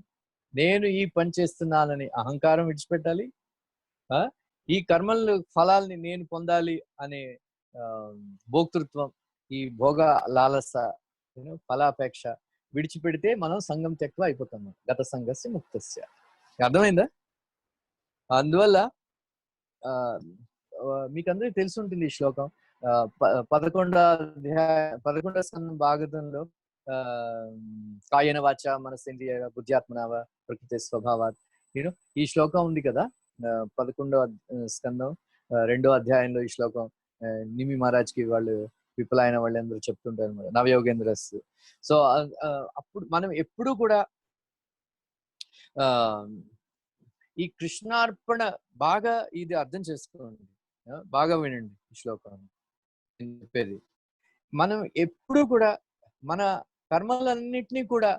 నేను ఈ పని చేస్తున్నానని అహంకారం విడిచిపెట్టాలి. ఈ కర్మల ఫలాల్ని నేను పొందాలి అనే భోక్తృత్వం, ఈ భోగ లాలస, ఫలాపేక్ష విడిచిపెడితే మనం సంఘం త్యక్వ అయిపోతాం. గత సంగస్య ముక్తస్య. అర్థమైందా? అందువల్ల మీకు అందరికి తెలిసి ఉంటుంది ఈ శ్లోకం. 11వ స్కందం భాగవతంలో కాయన వాచ మనసేంద్రియ బుద్ధ్యాత్మనావ ప్రకృతి స్వభావాత్. యూనో ఈ శ్లోకం ఉంది కదా 11వ స్కందం 2వ అధ్యాయంలో ఈ శ్లోకం నిమి మహారాజ్ కి వాళ్ళు విఫలైన వాళ్ళందరూ చెప్తుంటారు అనమాట, నవయోగేంద్రస్. సో అప్పుడు మనం ఎప్పుడు కూడా ఈ కృష్ణార్పణ బాగా ఇది అర్థం చేసుకోండి, బాగా వినండి ఈ శ్లోకాన్ని చెప్పేది. మనం ఎప్పుడు కూడా మన కర్మలన్నిటినీ కూడా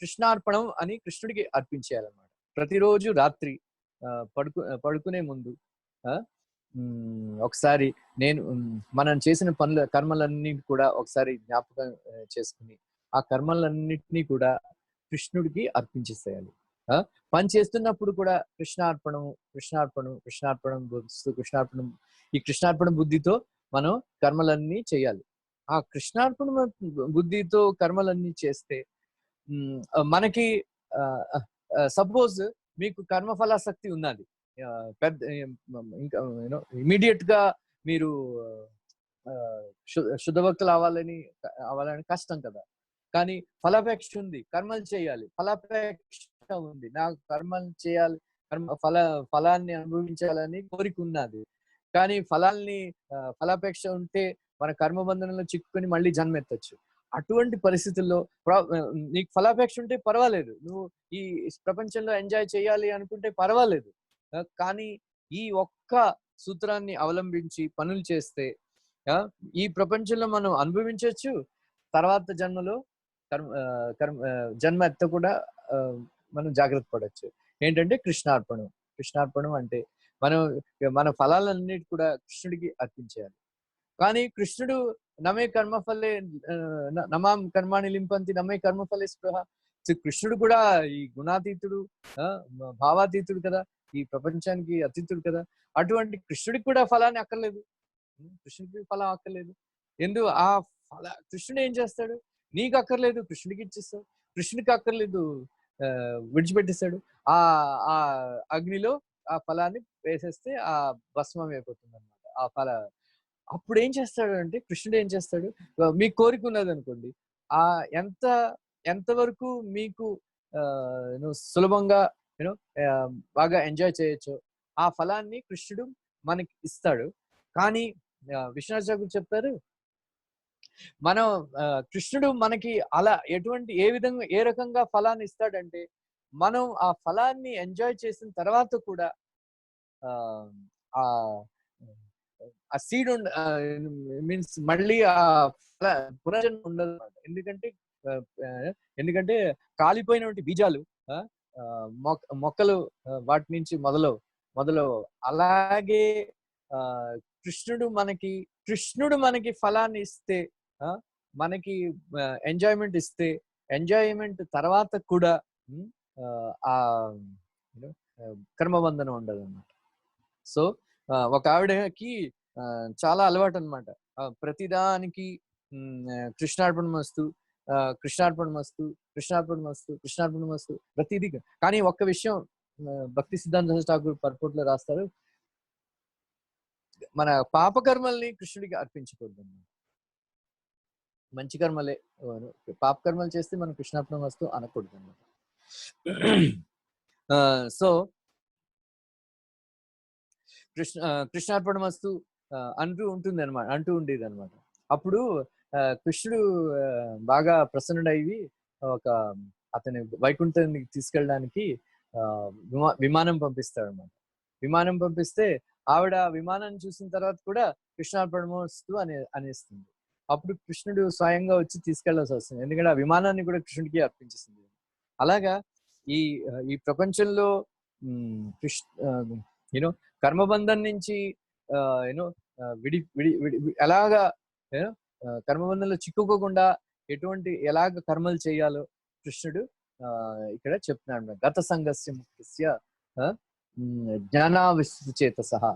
కృష్ణార్పణం అని కృష్ణుడికి అర్పించేయాలన్నమాట. ప్రతిరోజు రాత్రి పడుకునే ముందు ఒకసారి మనం చేసిన కర్మలన్నీ కూడా ఒకసారి జ్ఞాపకం చేసుకుని ఆ కర్మలన్నిటినీ కూడా కృష్ణుడికి అర్పించేసేయాలి. పని చేస్తున్నప్పుడు కూడా కృష్ణార్పణం ఈ కృష్ణార్పణ బుద్ధితో మనం కర్మలన్నీ చేయాలి. ఆ కృష్ణార్పణ బుద్ధితో కర్మలన్నీ చేస్తే మనకి సపోజ్ మీకు కర్మఫలాసక్తి ఉన్నది, పెద్ద ఇంకా ఇమీడియట్ గా మీరు శుద్ధ భక్తులు అవ్వాలని కష్టం కదా. కానీ ఫలాపేక్ష ఉంది, కర్మలు చేయాలి, ఫలాపేక్ష ఉంది, నాకు కర్మలు చేయాలి, ఫలాన్ని అనుభవించాలని కోరిక ఉన్నది. కానీ ఫలాపేక్ష ఉంటే మన కర్మబంధనంలో చిక్కుకొని మళ్ళీ జన్మెత్తచ్చు. అటువంటి పరిస్థితుల్లో నీకు ఫలాపేక్ష ఉంటే పర్వాలేదు, నువ్వు ఈ ప్రపంచంలో ఎంజాయ్ చేయాలి అనుకుంటే పర్వాలేదు. కానీ ఈ ఒక్క సూత్రాన్ని అవలంబించి పనులు చేస్తే ఈ ప్రపంచంలో మనం అనుభవించవచ్చు, తర్వాత జన్మలో జన్మ ఎత్త కూడా మనం జాగ్రత్త పడవచ్చు. ఏంటంటే కృష్ణార్పణం అంటే మన ఫలాలన్నిటి కూడా కృష్ణుడికి అర్పించేయాలి. కానీ కృష్ణుడు నమే కర్మఫలే నమాం కర్మాణి లింపంతి నమే కర్మఫలే స్పృహ. కృష్ణుడు కూడా ఈ గుణాతీతుడు, భావాతీతుడు కదా, ఈ ప్రపంచానికి అతీతుడు కదా. అటువంటి కృష్ణుడికి కూడా ఫలాన్ని అక్కర్లేదు, కృష్ణుడికి ఫలం అక్కర్లేదు. కృష్ణుడు ఏం చేస్తాడు, నీకు అక్కర్లేదు కృష్ణుడికి ఇచ్చేస్తాడు, కృష్ణుడికి అక్కర్లేదు విడిచిపెట్టేస్తాడు. ఆ అగ్నిలో ఆ ఫలాన్ని వేసేస్తే ఆ భస్మం అయిపోతుంది అనమాట ఆ ఫల. అప్పుడు ఏం చేస్తాడు అంటే కృష్ణుడు ఏం చేస్తాడు, మీకు కోరిక ఉన్నది అనుకోండి, ఆ ఎంతవరకు మీకు సులభంగా బాగా ఎంజాయ్ చేయొచ్చు ఆ ఫలాన్ని కృష్ణుడు మనకి ఇస్తాడు. కానీ విశ్వనాథ్ ఠాకూర్ చెప్తారు, మనం కృష్ణుడు మనకి అలా ఏ రకంగా ఫలాన్ని ఇస్తాడంటే, మనం ఆ ఫలాన్ని ఎంజాయ్ చేసిన తర్వాత కూడా ఆ సీడ్ మీన్స్ మళ్ళీ ఆ పునర్జన్మ ఉండదు అన్నమాట. ఎందుకంటే కాలిపోయినటువంటి బీజాలు మొక్కలు వాటి నుంచి మొదలు అలాగే కృష్ణుడు మనకి ఫలాన్ని ఇస్తే, మనకి ఎంజాయ్మెంట్ ఇస్తే, ఎంజాయ్మెంట్ తర్వాత కూడా ఆ కర్మబంధనం ఉండదు అన్నమాట. సో ఒక ఆవిడకి చాలా అలవాటు అనమాట, ప్రతిదానికి కృష్ణార్పణమస్తు ప్రతిదీ. కానీ ఒక్క విషయం భక్తి సిద్ధాంత ఠాకూర్ పర్పోర్ట్లో రాస్తారు, మన పాపకర్మల్ని కృష్ణుడికి అర్పించకూడదు. మంచి కర్మలే, పాపకర్మలు చేస్తే మనం కృష్ణార్పణ వస్తు అనకూడదు అన్నమాట. సో కృష్ణార్పణ వస్తు అంటూ ఉండేది అనమాట. అప్పుడు కృష్ణుడు బాగా ప్రసన్నుడయ్యి అతని వైకుంఠానికి తీసుకెళ్ళడానికి విమానం పంపిస్తాడు అనమాట. విమానం పంపిస్తే ఆవిడ విమానాన్ని చూసిన తర్వాత కూడా కృష్ణార్పణమస్తు అనేస్తుంది. అప్పుడు కృష్ణుడు స్వయంగా వచ్చి తీసుకెళ్లాల్సి వస్తుంది, ఎందుకంటే ఆ విమానాన్ని కూడా కృష్ణుడికి అర్పించేస్తుంది. అలాగా ఈ ప్రపంచంలో కర్మబంధం నుంచి ఎలాగా కర్మబంధంలో చిక్కుకోకుండా ఎలాగ కర్మలు చేయాలో కృష్ణుడు ఇక్కడ చెప్తున్నాడు. గత సంగస్య ముఖ్యస్య జ్ఞానావిచేత సహా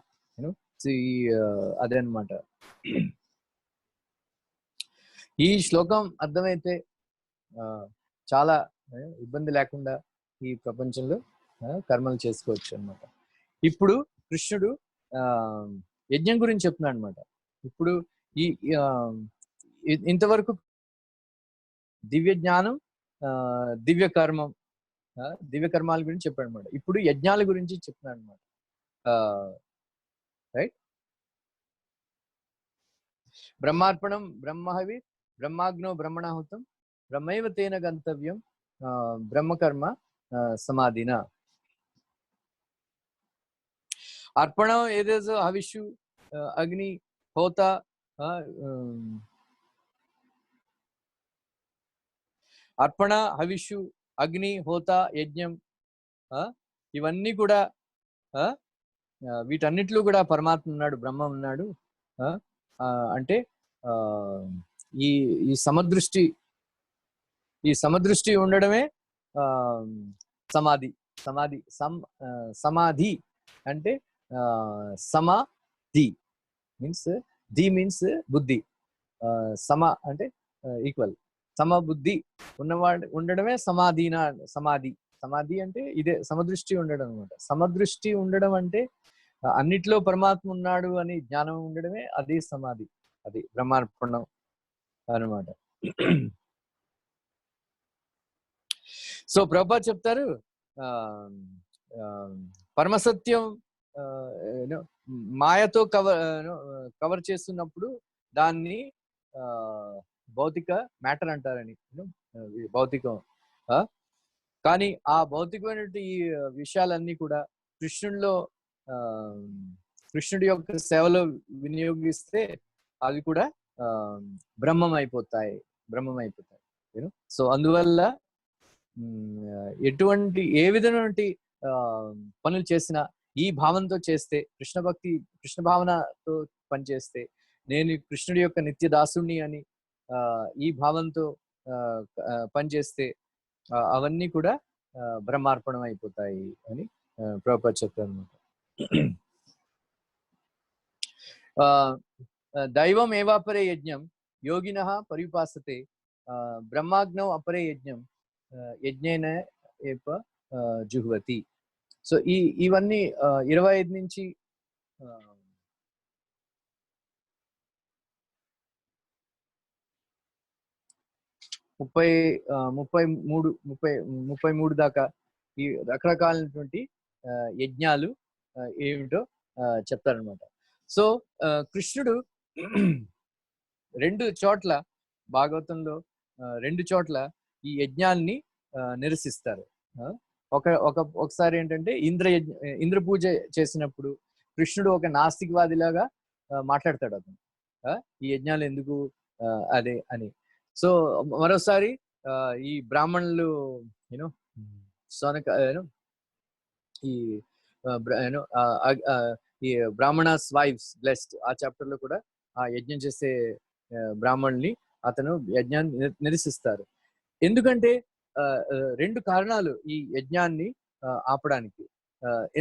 అదే అన్నమాట. ఈ శ్లోకం అర్థమైతే చాలా ఇబ్బంది లేకుండా ఈ ప్రపంచంలో కర్మలు చేసుకోవచ్చు అన్నమాట. ఇప్పుడు కృష్ణుడు యజ్ఞం గురించి చెప్తున్నాడు అనమాట. ఇప్పుడు ఇంతవరకు దివ్య జ్ఞానం, దివ్య కర్మం, దివ్య కర్మాల గురించి చెప్పాడు అనమాట. ఇప్పుడు యజ్ఞాల గురించి చెప్తున్నాడు అనమాట. రైట్. బ్రహ్మార్పణం బ్రహ్మహవి బ్రహ్మాగ్నో బ్రహ్మణాహుతం బ్రహ్మైవ తేన గంతవ్యం బ్రహ్మకర్మ సమాధిన. అర్పణం ఏదేదో హవిషు అగ్ని హోత, అర్పణ హవిషు అగ్ని హోత యజ్ఞం, ఇవన్నీ కూడా వీటన్నిటిలో కూడా పరమాత్మ ఉన్నాడు, బ్రహ్మ ఉన్నాడు. అంటే ఈ ఈ సమదృష్టి ఉండడమే సమాధి. సమాధి అంటే సమాధి మీన్స్ మీన్స్ బుద్ధి, సమ అంటే ఈక్వల్, సమబుద్ధి ఉన్నవాడు ఉండడమే సమాధి అంటే ఇదే సమదృష్టి ఉండడం అనమాట. సమదృష్టి ఉండడం అంటే అన్నిట్లో పరమాత్మ ఉన్నాడు అని జ్ఞానం ఉండడమే అది సమాధి, అది బ్రహ్మార్పణం అనమాట. సో ప్రభుపాద చెప్తారు, పరమసత్యం మాయతో కవర్ చేస్తున్నప్పుడు దాన్ని భౌతిక మ్యాటర్ అంటారని, భౌతికం. కానీ ఆ భౌతికమైనటువంటి ఈ విషయాలన్నీ కూడా కృష్ణుడి యొక్క సేవలో వినియోగిస్తే అవి కూడా బ్రహ్మం అయిపోతాయి. సో అందువల్ల ఏ విధమైన పనులు చేసినా ఈ భావంతో చేస్తే, కృష్ణ భావనతో పనిచేస్తే, నేను కృష్ణుడి యొక్క నిత్య దాసుణ్ణి అని ఈ భావంతో పనిచేస్తే అవన్నీ కూడా బ్రహ్మార్పణం అయిపోతాయి అని ప్రభుపాద చెప్తారు అన్నమాట. దైవం ఏవాపరే యజ్ఞం యోగినః పర్యుపాసతే బ్రహ్మాగ్నౌ అపరే యజ్ఞం యజ్ఞేన ఏప జుహ్వతి. సో ఇవన్నీ 25 నుంచి 33 దాకా ఈ రకరకాలైనటువంటి యజ్ఞాలు ఏమిటో చెప్తారనమాట. సో కృష్ణుడు 2 చోట్ల భాగవతంలో 2 చోట్ల ఈ యజ్ఞాన్ని నిరసిస్తారు. ఒకసారి ఏంటంటే ఇంద్ర పూజ చేసినప్పుడు కృష్ణుడు ఒక నాస్తికవాదిలాగా మాట్లాడతాడు అతను, ఈ యజ్ఞాలు ఎందుకు అదే అని. సో మరోసారి ఈ బ్రాహ్మణులు ఈ బ్రాహ్మణస్ వైఫ్స్ బ్లెస్డ్ ఆ చాప్టర్ లో కూడా ఆ యజ్ఞం చేసే బ్రాహ్మణుల్ని అతను యజ్ఞాన్ని నిరసిస్తారు. ఎందుకంటే 2 కారణాలు ఈ యజ్ఞాన్ని ఆపడానికి.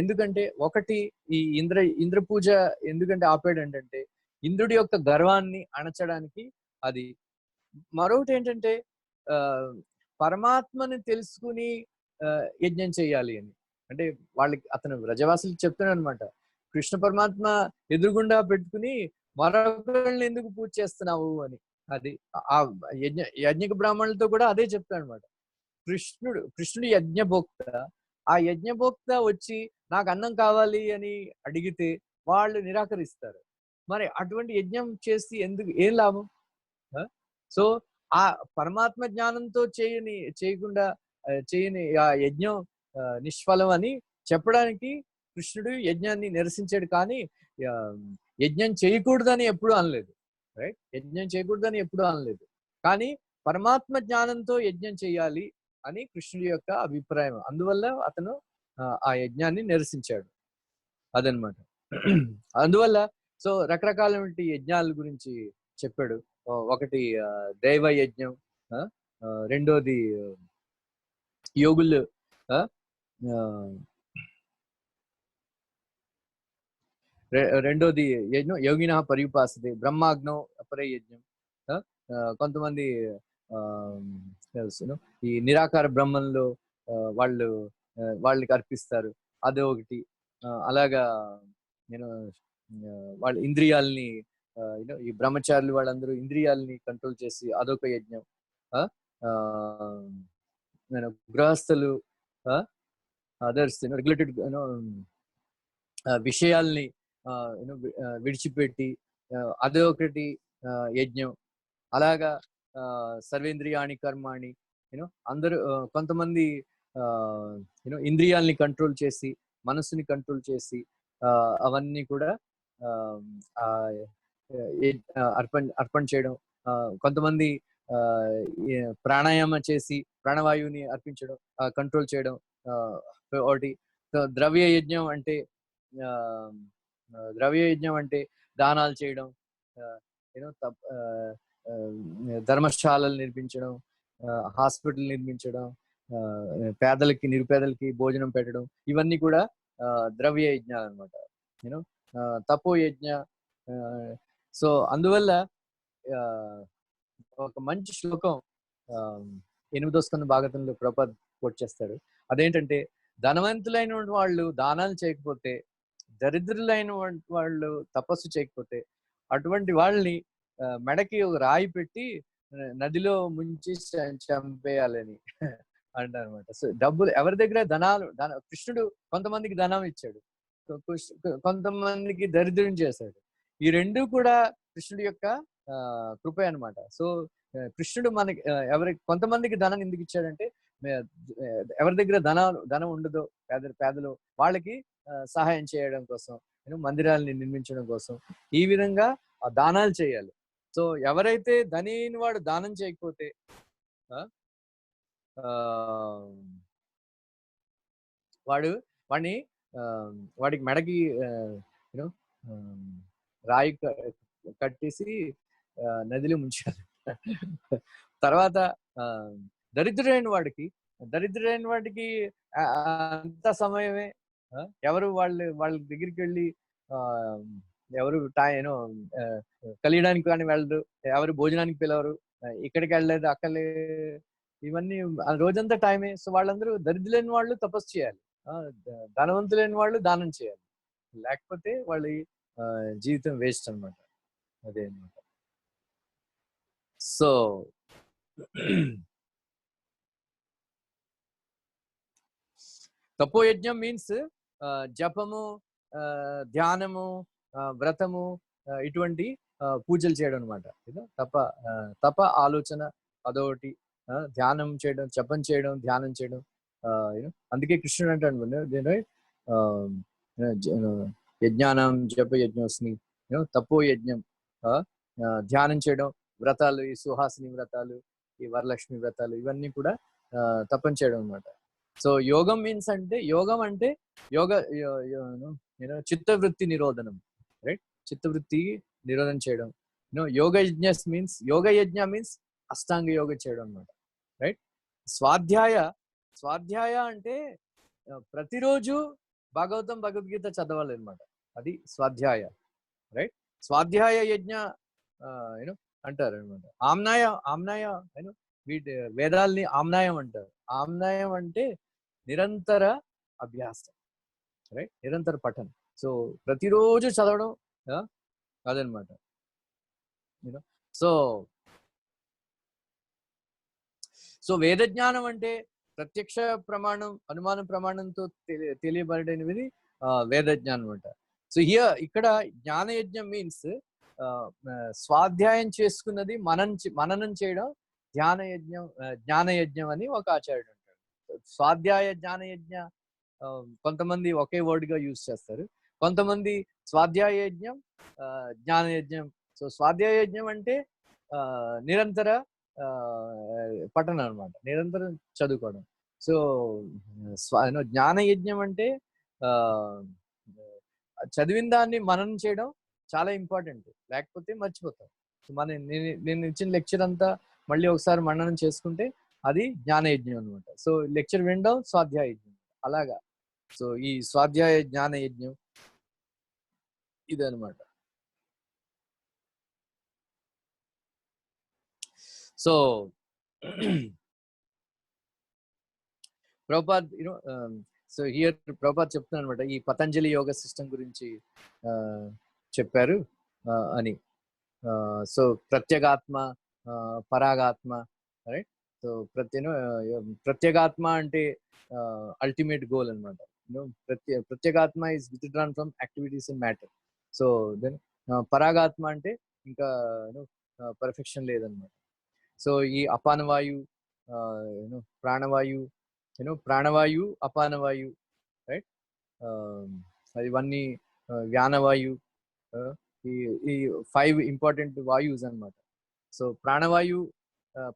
ఎందుకంటే ఒకటి, ఈ ఇంద్ర పూజ ఎందుకంటే ఆపాడు అంటే ఇంద్రుడి యొక్క గర్వాన్ని అణచడానికి అది. మరొకటి ఏంటంటే పరమాత్మని తెలుసుకుని యజ్ఞం చేయాలి అని. అంటే అతను వ్రజవాసులకు చెప్తున్నాడు అనమాట, కృష్ణ పరమాత్మ ఎదురుగుండా పెట్టుకుని మరొకరిని ఎందుకు పూజ చేస్తున్నావు అని. అది ఆ యజ్ఞక బ్రాహ్మణులతో కూడా అదే చెప్తాడు అనమాట. కృష్ణుడు యజ్ఞభోక్త. ఆ యజ్ఞభోక్త వచ్చి నాకు అన్నం కావాలి అని అడిగితే వాళ్ళు నిరాకరిస్తారు. మరి అటువంటి యజ్ఞం చేసి ఏం లాభం? సో ఆ పరమాత్మ జ్ఞానంతో చేయకుండా చేయని ఆ యజ్ఞం నిష్ఫలం అని చెప్పడానికి కృష్ణుడు యజ్ఞాన్ని నిరసించాడు. కానీ యజ్ఞం చేయకూడదని ఎప్పుడూ అనలేదు. రైట్, యజ్ఞం చేయకూడదని ఎప్పుడూ అనలేదు. కానీ పరమాత్మ జ్ఞానంతో యజ్ఞం చేయాలి అని కృష్ణుడి యొక్క అభిప్రాయం. అందువల్ల అతను ఆ యజ్ఞాన్ని నిరసించాడు. అదనమాట. అందువల్ల సో రకరకాలైన యజ్ఞాల గురించి చెప్పాడు. ఒకటి దైవ యజ్ఞం, రెండోది యోగులు, రెండోది యోగిన పర్యుపాసతే బ్రహ్మాగ్నో అపరే యజ్ఞం. కొంతమంది ఈ నిరాకార బ్రహ్మంలో వాళ్ళకి అర్పిస్తారు, అదే ఒకటి. అలాగా వాళ్ళ ఇంద్రియాలని ఈ బ్రహ్మచారులు వాళ్ళందరూ ఇంద్రియాలని కంట్రోల్ చేసి అదొక యజ్ఞం. గృహస్థులు, అదర్స్ రెగ్యులేటెడ్ విషయాల్ని విడిచిపెట్టి అదే ఒకటి యజ్ఞం. అలాగా సర్వేంద్రియాణి కర్మాణి, అందరూ కొంతమంది ఇంద్రియాల్ని కంట్రోల్ చేసి మనసుని కంట్రోల్ చేసి అవన్నీ కూడా అర్పణ చేయడం. కొంతమంది ప్రాణాయామ చేసి ప్రాణవాయువుని అర్పించడం, కంట్రోల్ చేయడం ఒకటి. ద్రవ్య యజ్ఞం అంటే దానాలు చేయడం, ధర్మశాలలు నిర్మించడం, హాస్పిటల్ నిర్మించడం, పేదలకి నిరుపేదలకి భోజనం పెట్టడం, ఇవన్నీ కూడా ద్రవ్య యజ్ఞాలు అనమాట. తపో యజ్ఞ. సో అందువల్ల ఒక మంచి శ్లోకం 8వ స్కంద భాగవతంలో ప్రభుపాద కోట్ చేస్తాడు. అదేంటంటే, ధనవంతులైన వాళ్ళు దానాలు చేయకపోతే, దరిద్రులైన వాళ్ళు తపస్సు చేయకపోతే, అటువంటి వాళ్ళని మెడకి ఒక రాయి పెట్టి నదిలో ముంచి చంపేయాలని అంటారు అనమాట. సో డబ్బులు ఎవరి దగ్గర కృష్ణుడు కొంతమందికి ధనం ఇచ్చాడు, కొంతమందికి దరిద్రం చేశాడు. ఈ రెండు కూడా కృష్ణుడి యొక్క కృప అనమాట. సో కృష్ణుడు మనకి కొంతమందికి ధనం ఎందుకు ఇచ్చాడంటే, ఎవరి దగ్గర ధనం ఉండదో పేదలు వాళ్ళకి సహాయం చేయడం కోసం, మందిరాలని నిర్మించడం కోసం ఈ విధంగా దానాలు చేయాలి. సో ఎవరైతే ధనిని వాడు దానం చేయకపోతే వాడికి మెడకి రాయి కట్టేసి నదిలో ముంచాలి. తర్వాత దరిద్రుడైన వాడికి అంత సమయమే, ఎవరు వాళ్ళ దగ్గరికి వెళ్ళి ఎవరు కలియడానికి కానీ వెళ్ళరు, ఎవరు భోజనానికి పిలవరు, ఇక్కడికి వెళ్ళలేదు అక్కడ ఇవన్నీ రోజంతా టైమే. సో వాళ్ళందరూ దరిద్రులైన వాళ్ళు తపస్సు చేయాలి, ధనవంతులైన వాళ్ళు దానం చేయాలి, లేకపోతే వాళ్ళ జీవితం వేస్ట్ అనమాట. అదే అనమాట. సో తపోయజ్ఞం మీన్స్ జపము, ధ్యానము, వ్రతము, ఇటువంటి పూజలు చేయడం అనమాట. తప ఆలోచన అదొకటి, ధ్యానం చేయడం, జపం చేయడం, ధ్యానం చేయడం. అందుకే కృష్ణుడు అంటాడు, యజ్ఞానం జప యజ్ఞోస్మి, తపో యజ్ఞం, ధ్యానం చేయడం, వ్రతాలు, ఈ సుహాసిని వ్రతాలు, ఈ వరలక్ష్మి వ్రతాలు, ఇవన్నీ కూడా తపం చేయడం అనమాట. సో యోగం మీన్స్ యోగం అంటే చిత్తవృత్తి నిరోధనం, రైట్? చిత్తవృత్తి నిరోధన చేయడం. యోగ యజ్ఞ మీన్స్ అష్టాంగ యోగ చేయడం అనమాట, రైట్? స్వాధ్యాయ అంటే ప్రతిరోజు భాగవతం భగవద్గీత చదవాలి అనమాట, అది స్వాధ్యాయ, రైట్? స్వాధ్యాయ యజ్ఞ అంటారు అనమాట. ఆమ్నాయ వీటి వేదాల్ని ఆమ్నాయం అంటారు. ఆమ్నాయం అంటే నిరంతర అభ్యాసం, రైట్? నిరంతర పఠనం. సో ప్రతిరోజు చదవడం అదనమాట. సో వేద జ్ఞానం అంటే ప్రత్యక్ష ప్రమాణం, అనుమాన ప్రమాణంతో తెలియబడేది వేద జ్ఞానం అంట. సో ఇక్కడ జ్ఞానయజ్ఞం మీన్స్ స్వాధ్యాయం చేసుకున్నది మననం చేయడం జ్ఞానయజ్ఞం అని ఒక ఆచార్యుడు అంటాడు. స్వాధ్యాయ జ్ఞానయజ్ఞ కొంతమంది ఒకే వర్డ్ గా యూజ్ చేస్తారు, కొంతమంది స్వాధ్యాయ యజ్ఞం జ్ఞానయజ్ఞం. సో స్వాధ్యాయ యజ్ఞం అంటే నిరంతర పఠనం అనమాట, నిరంతరం చదువుకోవడం. సో జ్ఞానయజ్ఞం అంటే చదివిన దాన్ని మననం చేయడం చాలా ఇంపార్టెంట్, లేకపోతే మర్చిపోతాం. సో నేను ఇచ్చిన లెక్చర్ అంతా మళ్ళీ ఒకసారి మననం చేసుకుంటే అది జ్ఞానయజ్ఞం అనమాట. సో లెక్చర్ వినడం స్వాధ్యాయ యజ్ఞం అలాగా. సో ఈ స్వాధ్యాయ జ్ఞాన యజ్ఞం ఇదనమాట. So Prabhupad so here Prabhupad చెప్తున్నాను అనమాట, ఈ పతంజలి యోగ సిస్టమ్ గురించి చెప్పారు అని. సో ప్రత్యేగాత్మ, పరాగాత్మ, రైట్? సో ప్రత్యేగాత్మ అంటే అల్టిమేట్ గోల్ అనమాట. Pratyagatma is withdrawn from activities in matter. So then paragatma అంటే ఇంకా పర్ఫెక్షన్ లేదనమాట. సో ఈ అపానవాయు, ప్రాణవాయు, ప్రాణవాయు, అపానవాయు, రైట్, ఇవన్నీ వ్యానవాయు, ఈ 5 ఇంపార్టెంట్ వాయుస్ అనమాట. సో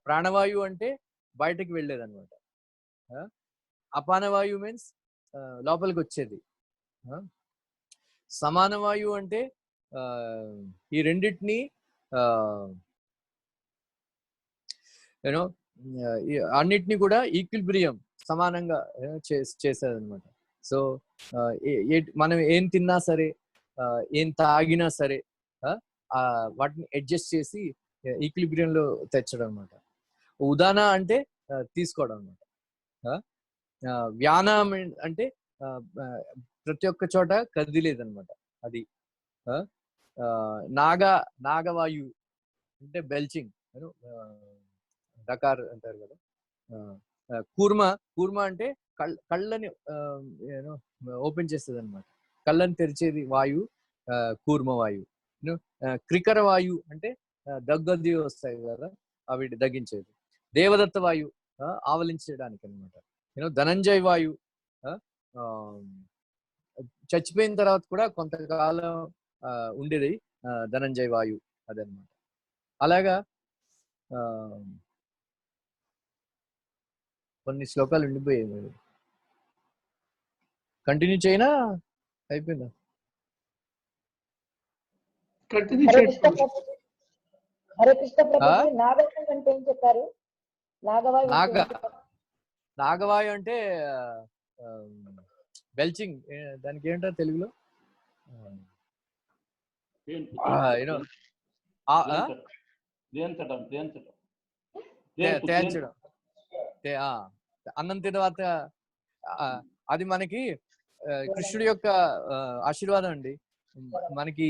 ప్రాణవాయు అంటే బయటకు వెళ్ళేది అనమాట. అపానవాయు మీన్స్ లోపలికి వచ్చేది. సమానవాయు అంటే ఈ రెండింటిని అన్నిటిని కూడా ఈక్విలిబ్రియం సమానంగా చేసేది అనమాట. సో మనం ఏం తిన్నా సరే, ఏం తాగినా సరే, వాటిని అడ్జస్ట్ చేసి ఈక్విలిబ్రియంలో తెచ్చడం అనమాట. ఉదాన అంటే తీసుకోవడం అనమాట. వ్యానం అంటే ప్రతి ఒక్క చోట కదిలేదనమాట. అది నాగవాయు అంటే బెల్చింగ్, డకార్ అంటారు కదా. కూర్మ అంటే కళ్ళని ఓపెన్ చేస్తుంది అనమాట. కళ్ళని తెరిచేది వాయు కూర్మ వాయు. క్రికర వాయు అంటే దగ్గది వస్తాయి కదా, అవి దగ్గించేది. దేవదత్త వాయు ఆవలించడానికి అనమాట. ధనంజయ వాయు చచ్చిపోయిన తర్వాత కూడా కొంతకాలం ఉండేది ధనంజయ వాయు, అదనమాట. అలాగా కొన్ని శ్లోకాలు ఉండిపోయాయి. మీరు కంటిన్యూ చేయనా, అయిపోయిందా? కంటిన్యూ చేయండి. హరే కృష్ణ ప్రభుజీ, నాగవాయు అంటే ఏం చెప్పారు? నాగవాయు అంటే బెల్చింగ్. దానికి ఏంటో తెలుగులో తేల్చడం. అన్నం తర్వాత అది మనకి కృష్ణుడి యొక్క ఆశీర్వాదం అండి. మనకి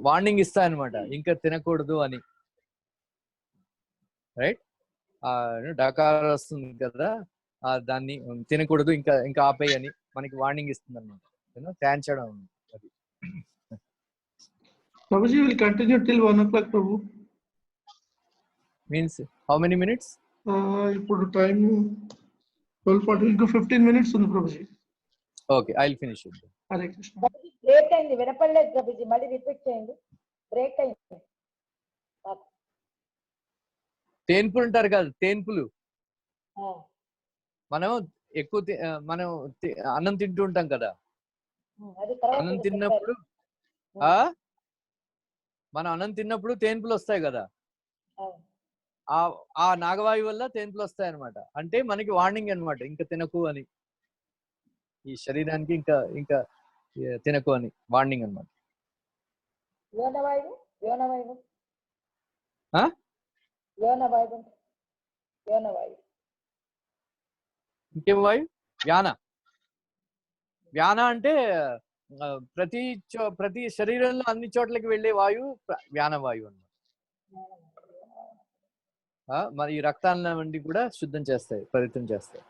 వార్నింగ్ ఇస్తాయన్నమాట, ఇంకా తినకూడదు అని. రైట్, డకార్ వస్తుంది కదా, దాన్ని తినకూడదు, ఇంకా ఆపేయి అని మనకి వార్నింగ్ ఇస్తుంది అనమాట. తేల్చడం అది. Prabhuji will continue till 1 o'clock, Prabhu. Means how many minutes? ఇప్పుడు టైం 12:40, ఇంకా 15 minutes ఉంది Prabhuji. Okay, I'll finish it. Hare Krishna. Break అయింది, వినపడలేదు ప్రభుజీ, మళ్ళీ రిపీట్ చేయండి. బ్రేక్ అయింది. తేన్పులు ఉంటారు కదా, తేన్పులు. మనం అన్నం తింటూ ఉంటాం కదా. అన్నం తిన్నప్పుడు తేన్పులు వస్తాయి కదా. ఆ నాగవాయు వల్ల తేన్పులు వస్తాయి అనమాట. అంటే మనకి వార్నింగ్ అనమాట, ఇంకా తినకు అని. ఈ శరీరానికి ఇంకా తినకు అని వార్నింగ్ అనమాట. ఇంకేం వాయు? వ్యాన అంటే ప్రతి శరీరంలో అన్ని చోట్లకి వెళ్ళే వాయువు వ్యానవాయువు అన్నమాట. మరి ఈ రక్తాలను వంటి కూడా శుద్ధం చేస్తాయి, పవిత్రం చేస్తాయి.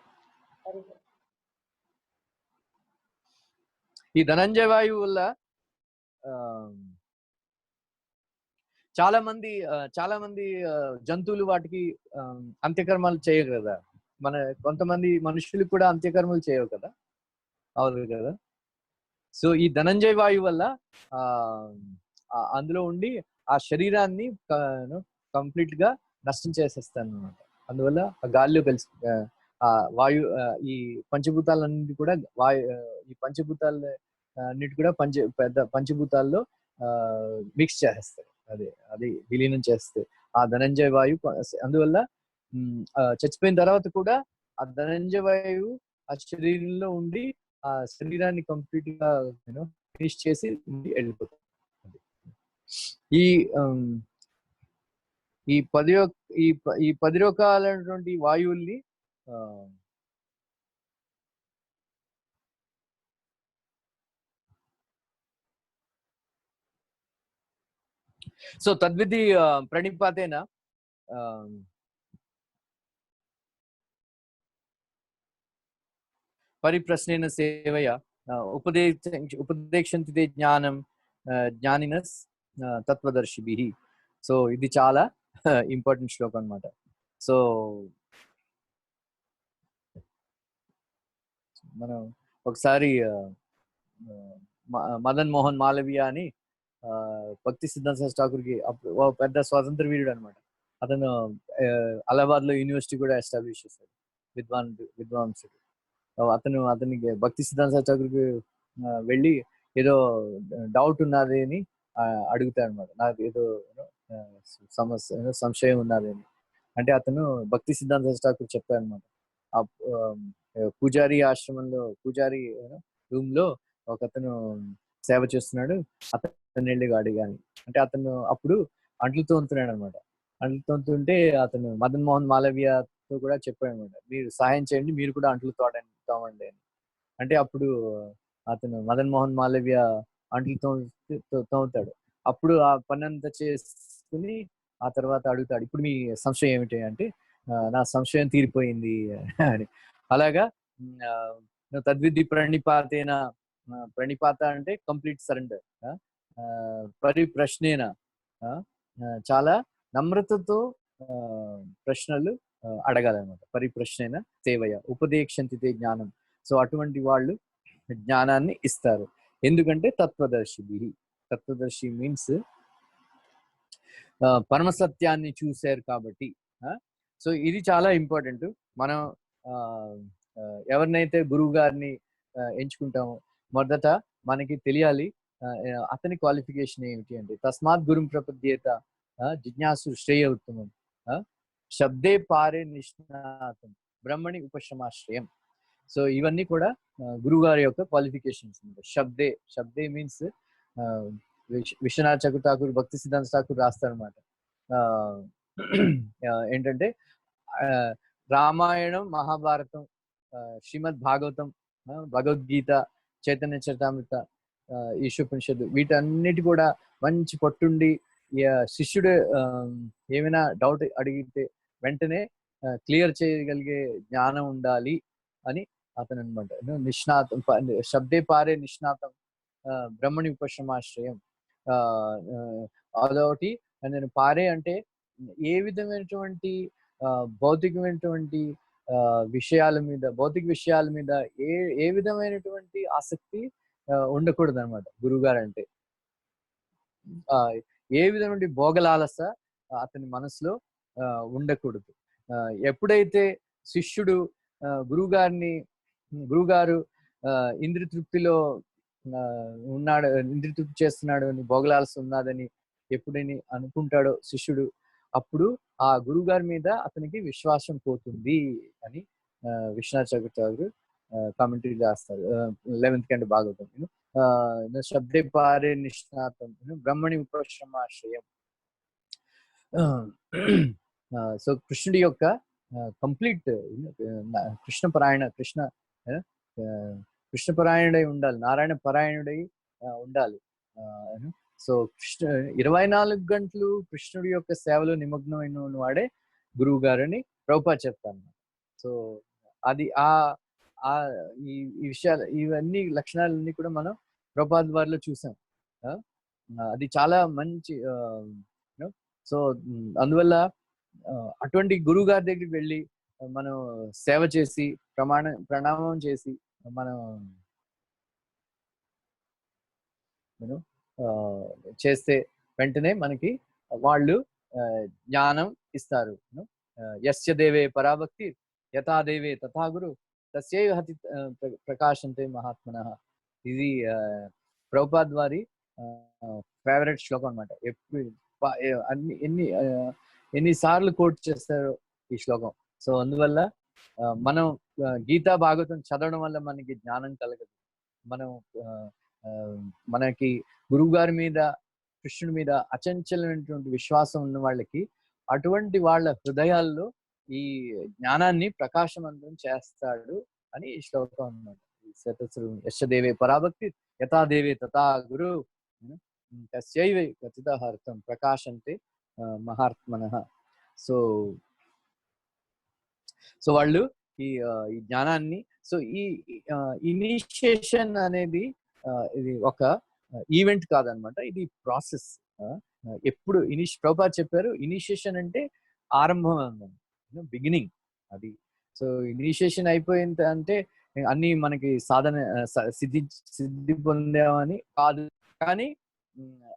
ఈ ధనంజయ వాయువు వల్ల చాలా మంది జంతువులు వాటికి అంత్యకర్మలు చేయవు కదా. కొంతమంది మనుషులు కూడా అంత్యకర్మలు చేయవు కదా, అవును కదా. సో ఈ ధనంజయ వాయువు వల్ల అందులో ఉండి ఆ శరీరాన్ని కంప్లీట్ గా నష్టం చేసేస్తాను అనమాట. అందువల్ల ఆ గాలిలో కలిసి వాయు ఈ పంచభూతాలన్నిటి కూడా ఈ పంచభూతాల అన్నిటి కూడా పెద్ద పంచభూతాల్లో మిక్స్ చేస్తాయి, అది విలీనం చేస్తాయి ఆ ధనంజయ వాయువు. అందువల్ల చచ్చిపోయిన తర్వాత కూడా ఆ ధనంజయ వాయువు ఆ శరీరంలో ఉండి ఆ శరీరాన్ని కంప్లీట్ గా ఫినిష్ చేసి వెళ్ళిపోతుంది. ఈ 10 రకాలైనటువంటి వాయువుల్ని సో తద్విధి ప్రణిపాతేన పరిప్రశ్నేన సేవయ ఉపదేశంతి తే జ్ఞానం జ్ఞానినస్ తత్వదర్శిభిః. సో ఇది చాలా ఇంపార్టెంట్ శ్లోకం అన్నమాట. సో మనం ఒకసారి మదన్ మోహన్ మాలవీయ అని భక్తి సిద్ధాంత సరస్వతి ఠాకూర్కి పెద్ద స్వాతంత్ర వీరుడు అనమాట. అతను అలహాబాద్ లో యూనివర్సిటీ కూడా ఎస్టాబ్లిష్ చేశాడు, విద్వాంసుడు. అతనికి భక్తి సిద్ధాంత సరస్వతి ఠాకూర్కి వెళ్ళి ఏదో డౌట్ ఉన్నది అని అడుగుతాడు అనమాట. నాకు ఏదో సమస్య సంశయం ఉన్నది అని అంటే అతను భక్తి సిద్ధాంత సరస్వతి ఠాకూర్ చెప్పారనమాట. పూజారి ఆశ్రమంలో పూజారి రూమ్ లో ఒక అతను సేవ చేస్తున్నాడు, అతను వెళ్ళి అడిగాని అంటే అతను అప్పుడు అంట్లు తోముతున్నాడు అనమాట. అంట్లు తోముతుంటే అతను మదన్ మోహన్ మాలవీయతో కూడా చెప్పాడు అనమాట, మీరు సహాయం చేయండి, మీరు కూడా అంట్లు తోమండి అని. అంటే అప్పుడు అతను మదన్ మోహన్ మాలవీయ అంట్లు తోముతాడు. అప్పుడు ఆ పని అంతా చేసుకుని ఆ తర్వాత అడుగుతాడు, ఇప్పుడు మీ సంశయం ఏమిటి అంటే నా సంశయం తీరిపోయింది అని. అలాగా తద్విధి ప్రణిపాతేన, ప్రణిపాత అంటే కంప్లీట్ సరెండర్, పరిప్రశ్నేన చాలా నమ్రతతో ప్రశ్నలు అడగాలన్నమాట. పరిప్రశ్నేన సేవయ ఉపదేశంతి తే జ్ఞానం. సో అటువంటి వాళ్ళు జ్ఞానాన్ని ఇస్తారు. ఎందుకంటే తత్వదర్శిభిః. తత్వదర్శి మీన్స్ పరమ సత్యాన్ని చూశారు కాబట్టి. సో ఇది చాలా ఇంపార్టెంట్. మనం ఎవరినైతే గురువు గారిని ఎంచుకుంటామో మొదట మనకి తెలియాలి అతని క్వాలిఫికేషన్ ఏమిటి అంటే తస్మాత్ గురుం ప్రపద్యేత జిజ్ఞాసు శ్రేయ ఉత్తమం శబ్దే పారే నిష్ణాతం బ్రహ్మణి ఉపశమాశ్రయం. సో ఇవన్నీ కూడా గురువు గారి యొక్క క్వాలిఫికేషన్స్. శబ్దే మీన్స్ విశ్వనాథ్ చక్ర ఠాకూర్ భక్తి సిద్ధాంత ఠాకూర్ రాస్తారనమాట. ఏంటంటే రామాయణం, మహాభారతం, శ్రీమద్ భాగవతం, భగవద్గీత, చైతన్య చరితామృత, ఈశోపనిషత్తు వీటన్నిటి కూడా మంచి పట్టుండి శిష్యుడు ఏమైనా డౌట్ అడిగితే వెంటనే క్లియర్ చేయగలిగే జ్ఞానం ఉండాలి అని అతను అనమాట. నిష్ణాతం శబ్దే పారే నిష్ణాతం బ్రహ్మణి ఉపశమాశ్రయం. అదొకటి. నేను పారే అంటే ఏ విధమైనటువంటి భౌతికమైనటువంటి భౌతిక విషయాల మీద ఏ విధమైనటువంటి ఆసక్తి ఉండకూడదు అనమాట గురువుగారు అంటే. ఏ విధమైన భోగలాలస అతని మనసులో ఉండకూడదు. ఎప్పుడైతే శిష్యుడు గురువుగారు ఇంద్రియ తృప్తిలో ఉన్నాడు, ఇంద్రియ తృప్తి చేస్తున్నాడు అని, భోగలాలస ఉన్నదని ఎప్పుడైనా అనుకుంటాడో శిష్యుడు, అప్పుడు ఆ గురువు గారి మీద అతనికి విశ్వాసం పోతుంది అని విశ్వనాథ్ చక్రవర్తి కామెంటరీ రాస్తారు 11th కంటే భాగవతం. శబ్దే పారే నిష్ణాతం బ్రహ్మణి ఉపశమాశ్రయం. సో కృష్ణుడి యొక్క కంప్లీట్ కృష్ణపరాయణుడై ఉండాలి, నారాయణ పరాయణుడై ఉండాలి. సో 24 గంటలు కృష్ణుడి యొక్క సేవలో నిమగ్నమైన వాడే గురువు గారని ప్రభుపాద చెప్తాను. సో అది ఈ విషయాలు, ఇవన్నీ లక్షణాలన్నీ కూడా మనం ప్రభుపాద వారిలో చూసాం. అది చాలా మంచి. సో అందువల్ల అటువంటి గురువు గారి దగ్గరికి వెళ్ళి మనం సేవ చేసి ప్రణామం చేసి మనం చేస్తే వెంటనే మనకి వాళ్ళు జ్ఞానం ఇస్తారు. యస్య దేవే పరాభక్తి యథా దేవే తథా గురు తస్యైవ హతి ప్రకాశంతే మహాత్మనః. ఇది ప్రభుపాద వారి ఫేవరెట్ శ్లోకం అనమాట. ఎన్నిసార్లు కోట్ చేస్తారో ఈ శ్లోకం. సో అందువల్ల మనం గీతా భాగవతం చదవడం వల్ల మనకి జ్ఞానం కలగదు. మనకి గురువు గారి మీద, కృష్ణుడి మీద అచంచలమైనటువంటి విశ్వాసం ఉన్న వాళ్ళకి అటువంటి వాళ్ళ హృదయాల్లో ఈ జ్ఞానాన్ని ప్రకాశవంతం చేస్తాడు అని ఈ శ్లోకం అన్నమాట. యశదేవే పరాభక్తి యథా దేవే తథా గురు తస్యైవ కథితః అర్థం ప్రకాశంతే మహాత్మనః. సో వాళ్ళు ఈ జ్ఞానాన్ని సో ఈ ఇనిషియేషన్ అనేది ఇది ఒక ఈవెంట్ కాదనమాట, ఇది ప్రాసెస్. ఎప్పుడు ప్రభుపాద చెప్పారు ఇనిషియేషన్ అంటే ఆరంభం అన్నమాట, బిగినింగ్ అది. సో ఇనిషియేషన్ అయిపోయింది అంటే అన్ని మనకి సాధన సిద్ధి పొందామని కాదు, కానీ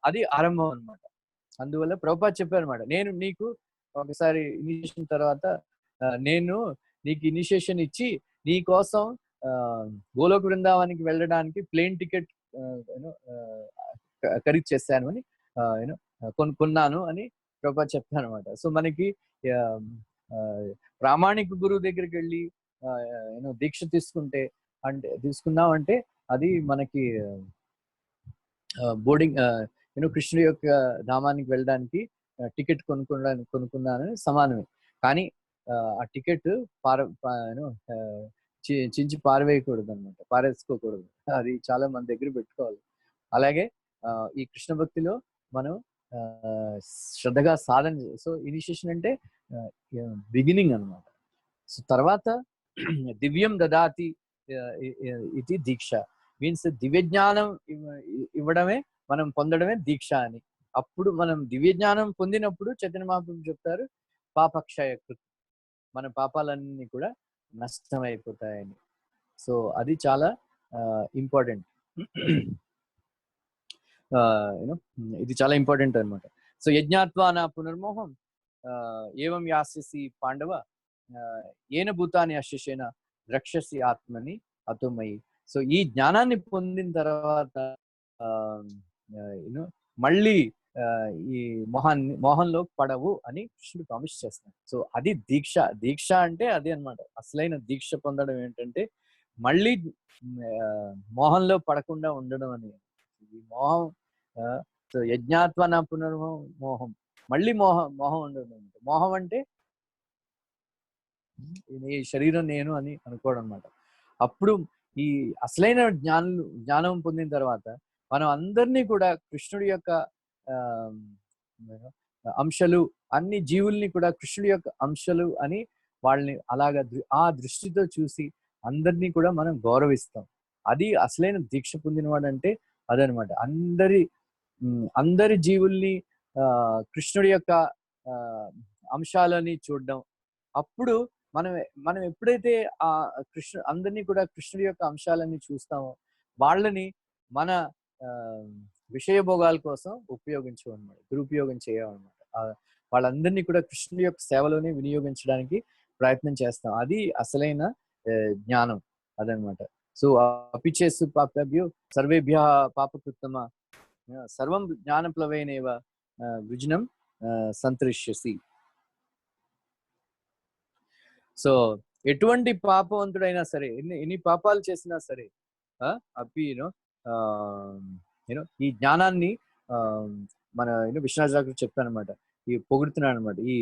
అది ఆరంభం అనమాట. అందువల్ల ప్రభుపాద చెప్పారు అనమాట, నేను నీకు ఒకసారి ఇనిషియేషన్ తర్వాత నేను నీకు ఇనిషియేషన్ ఇచ్చి నీ కోసం గోలోక బృందావానికి వెళ్ళడానికి ప్లేన్ టికెట్ ఖరీదు చేశాను అని కొన్నాను అని ప్రభుపాద చెప్తాను అనమాట. సో మనకి ప్రామాణిక గురువు దగ్గరికి వెళ్ళి దీక్ష తీసుకున్నాం అంటే అది మనకి బోర్డింగ్ కృష్ణుడి యొక్క ధామానికి వెళ్ళడానికి టికెట్ కొనుక్కున్నానని సమానమే. కానీ ఆ టికెట్ చించి పారవేయకూడదు అనమాట, పారేసుకోకూడదు. అది చాలా మన దగ్గర పెట్టుకోవాలి. అలాగే ఈ కృష్ణ భక్తిలో మనం శ్రద్ధగా సాధన. సో ఇనిషియేషన్ అంటే బిగినింగ్ అనమాట. సో తర్వాత దివ్యం దదాతి ఇది దీక్ష, మీన్స్ దివ్య జ్ఞానం ఇవ్వడమే, మనం పొందడమే దీక్ష అని. అప్పుడు మనం దివ్య జ్ఞానం పొందినప్పుడు చైతన్య మహాప్రభు చెప్తారు పాపక్షయ కృతి, మన పాపాలన్నీ కూడా నష్టమైపోతాయని. సో అది చాలా ఇంపార్టెంట్, ఇది చాలా ఇంపార్టెంట్ అనమాట. సో యజ్ఞాత్వా నా పునర్మోహం ఏవం యాస్యసి పాండవ ఏన భూతాన్ని అశేషేన ద్రక్షసి ఆత్మని అతోమయి. సో ఈ జ్ఞానాన్ని పొందిన తర్వాత మళ్ళీ ఈ మోహంలో పడవు అని కృష్ణుడు ప్రామిస్ చేస్తాడు. సో అది దీక్ష. దీక్ష అంటే అదే అనమాట, అసలైన దీక్ష పొందడం ఏంటంటే మళ్ళీ మోహంలో పడకుండా ఉండడం అని. ఈ మోహం సో యజ్ఞాత్వ నా పునర్మోహం, మళ్ళీ మోహం ఉండడం. మోహం అంటే ఈ శరీరం నేను అని అనుకోవడం అనమాట. అప్పుడు ఈ అసలైన జ్ఞానం పొందిన తర్వాత మనం అందరినీ కూడా కృష్ణుడి యొక్క అంశాలు, అన్ని జీవుల్ని కూడా కృష్ణుడి యొక్క అంశాలు అని వాళ్ళని అలాగా ఆ దృష్టితో చూసి అందరినీ కూడా మనం గౌరవిస్తాం. అది అసలైన దీక్ష పొందినవాడు అంటే అదనమాట. అందరి జీవుల్ని కృష్ణుడి యొక్క అంశాలని చూడడం. అప్పుడు మనం ఎప్పుడైతే ఆ అందరినీ కూడా కృష్ణుడి యొక్క అంశాలని చూస్తామో వాళ్ళని మన విషయభోగాల కోసం ఉపయోగించమన్నమాట, దురుపయోగం చేయమన్నమాట. వాళ్ళందరినీ కూడా కృష్ణుడి యొక్క సేవలోనే వినియోగించడానికి ప్రయత్నం చేస్తాం. అది అసలైన జ్ఞానం అదనమాట. సో అపిచేసు పాపభ్యో సర్వేభ్య పాపకృత్తమ సర్వం జ్ఞానప్లవేనేవ వృజనం సంతరిష్యసి. సో ఎటువంటి పాపవంతుడైనా సరే, ఎన్ని పాపాలు చేసినా సరే అప్పి ఈ జ్ఞానాన్ని మన విశ్వనాథ్ చెప్తాను అనమాట, ఈ పొగుడుతున్నాను అనమాట. ఈ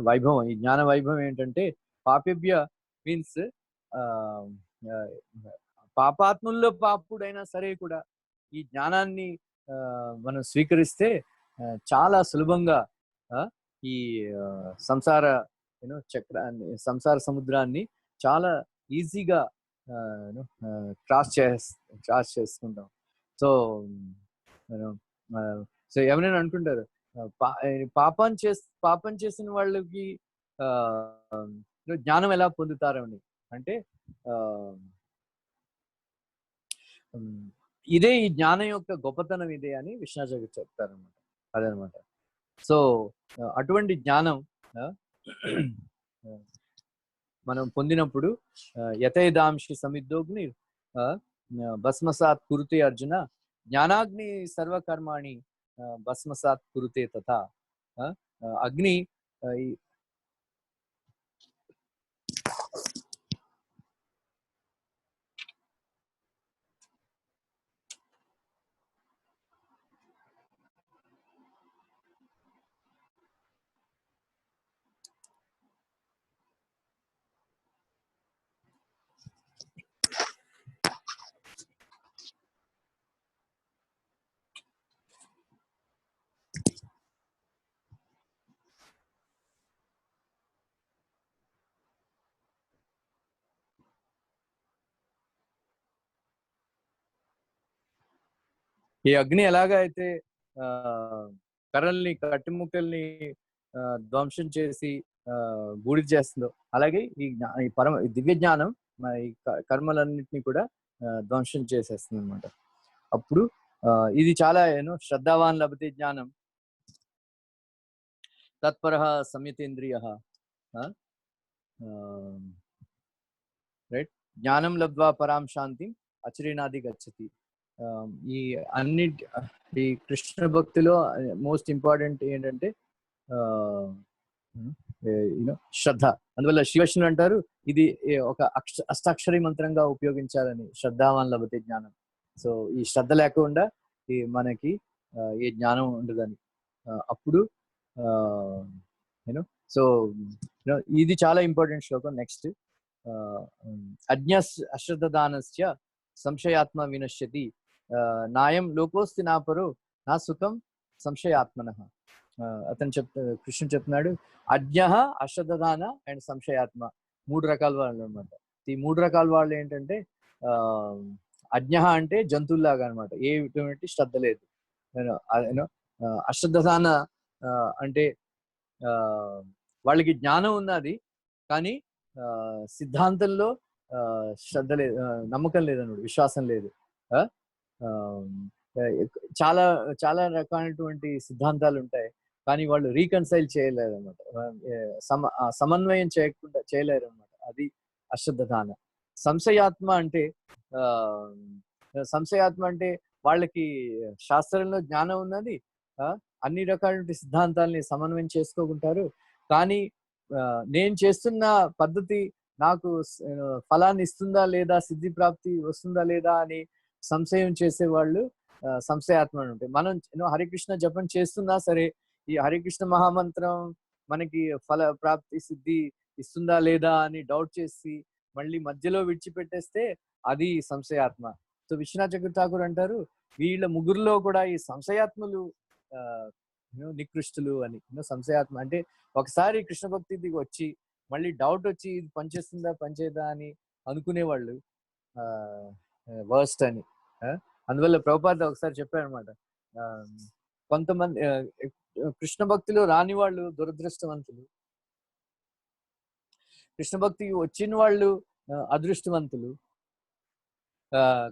వైభవం, ఈ జ్ఞాన వైభవం ఏంటంటే పాపభ్య మీన్స్ పాపాత్ముల్లో పాపుడైనా సరే కూడా ఈ జ్ఞానాన్ని మనం స్వీకరిస్తే చాలా సులభంగా ఈ సంసార చక్రాన్ని, సంసార సముద్రాన్ని చాలా ఈజీగా క్రాస్ చేసుకుంటాం. సో సో ఎవరైనా అనుకుంటారు పాపం చేసిన వాళ్ళకి జ్ఞానం ఎలా పొందుతారని అంటే ఇదే ఈ జ్ఞానం యొక్క గొప్పతనం ఇదే అని విశ్వనాథ్ చెప్తారనమాట. అదనమాట. సో అటువంటి జ్ఞానం మనం పొందినప్పుడు యథేదాంశి సమిద్దోగ్ని భస్మసాత్ కురుతే అర్జున జ్ఞానాగ్ని సర్వకర్మాణి భస్మసాత్ కురుతే తథా. అగ్ని ఈ అగ్ని ఎలాగా అయితే కర్రల్ని కట్టిముక్కల్ని ధ్వంసం చేసి బూడిద చేస్తుందో, అలాగే ఈ దివ్య జ్ఞానం ఈ కర్మలన్నింటినీ కూడా ధ్వంసం చేసేస్తుంది అనమాట. అప్పుడు ఇది చాలా శ్రద్ధావాన్ లభతే జ్ఞానం తత్పరః సంయతేంద్రియః, రైట్, జ్ఞానం లబ్ధ్వా పరాం శాంతి అచిరేణాది గచ్చతి. ఈ కృష్ణ భక్తిలో మోస్ట్ ఇంపార్టెంట్ ఏంటంటే శ్రద్ధ. అందువల్ల శివశ్నుడు అంటారు ఇది ఒక అష్టాక్షరి మంత్రంగా ఉపయోగించాలని, శ్రద్ధావాన్ లభతే జ్ఞానం. సో ఈ శ్రద్ధ లేకుండా మనకి ఏ జ్ఞానం ఉండదని. అప్పుడు సో ఇది చాలా ఇంపార్టెంట్ శ్లోకం. నెక్స్ట్, అశ్రద్ధదానస్య సంశయాత్మ వినశ్యతి నాయం లోకోస్తి నా పరో నా సుఖం సంశయాత్మనః. అతను కృష్ణుడు చెప్తున్నాడు, అజ్ఞ, అశ్రద్ధదాన అండ్ సంశయాత్మ, 3 రకాల వాళ్ళు అనమాట. ఈ 3 రకాల వాళ్ళు ఏంటంటే అజ్ఞ అంటే జంతువుల్లాగా అనమాట, ఎటువంటి శ్రద్ధ లేదు. అశ్రద్ధదాన అంటే వాళ్ళకి జ్ఞానం ఉన్నది కానీ సిద్ధాంతంలో శ్రద్ధ లేదు, నమ్మకం లేదన్నమాట, విశ్వాసం లేదు. చాలా చాలా రకాలైనటువంటి సిద్ధాంతాలు ఉంటాయి కానీ వాళ్ళు రీకన్సైల్ చేయలేరు అనమాట, సమన్వయం చేయలేరు అనమాట. అది అశ్రద్ధదాన. సంశయాత్మ అంటే వాళ్ళకి శాస్త్రంలో జ్ఞానం ఉన్నది, అన్ని రకాల సిద్ధాంతాలని సమన్వయం చేసుకోకుంటారు కానీ నేను చేస్తున్న పద్ధతి నాకు ఫలాన్ని ఇస్తుందా లేదా, సిద్ధి ప్రాప్తి వస్తుందా లేదా అని సంశయం చేసేవాళ్ళు సంశయాత్మ ఉంటాయి. మనం హరికృష్ణ జపం చేస్తున్నా సరే ఈ హరికృష్ణ మహామంత్రం మనకి ఫల ప్రాప్తి సిద్ధి ఇస్తుందా లేదా అని డౌట్ చేసి మళ్ళీ మధ్యలో విడిచిపెట్టేస్తే అది సంశయాత్మ. సో విశ్వనాథ్ చక్ర ఠాకూర్ అంటారు వీళ్ళ ముగ్గురులో కూడా ఈ సంశయాత్మలు నికృష్టులు అని. సంశయాత్మ అంటే ఒకసారి కృష్ణ భక్తికి వచ్చి మళ్ళీ డౌట్ వచ్చి ఇది పనిచేస్తుందా పనిచేయదా అని అనుకునేవాళ్ళు వర్స్ట్ అని. అందువల్ల ప్రభుపాద ఒకసారి చెప్పారనమాట, కొంతమంది కృష్ణ భక్తిలో రాని వాళ్ళు దురదృష్టవంతులు, కృష్ణ భక్తికి వచ్చిన వాళ్ళు అదృష్టవంతులు.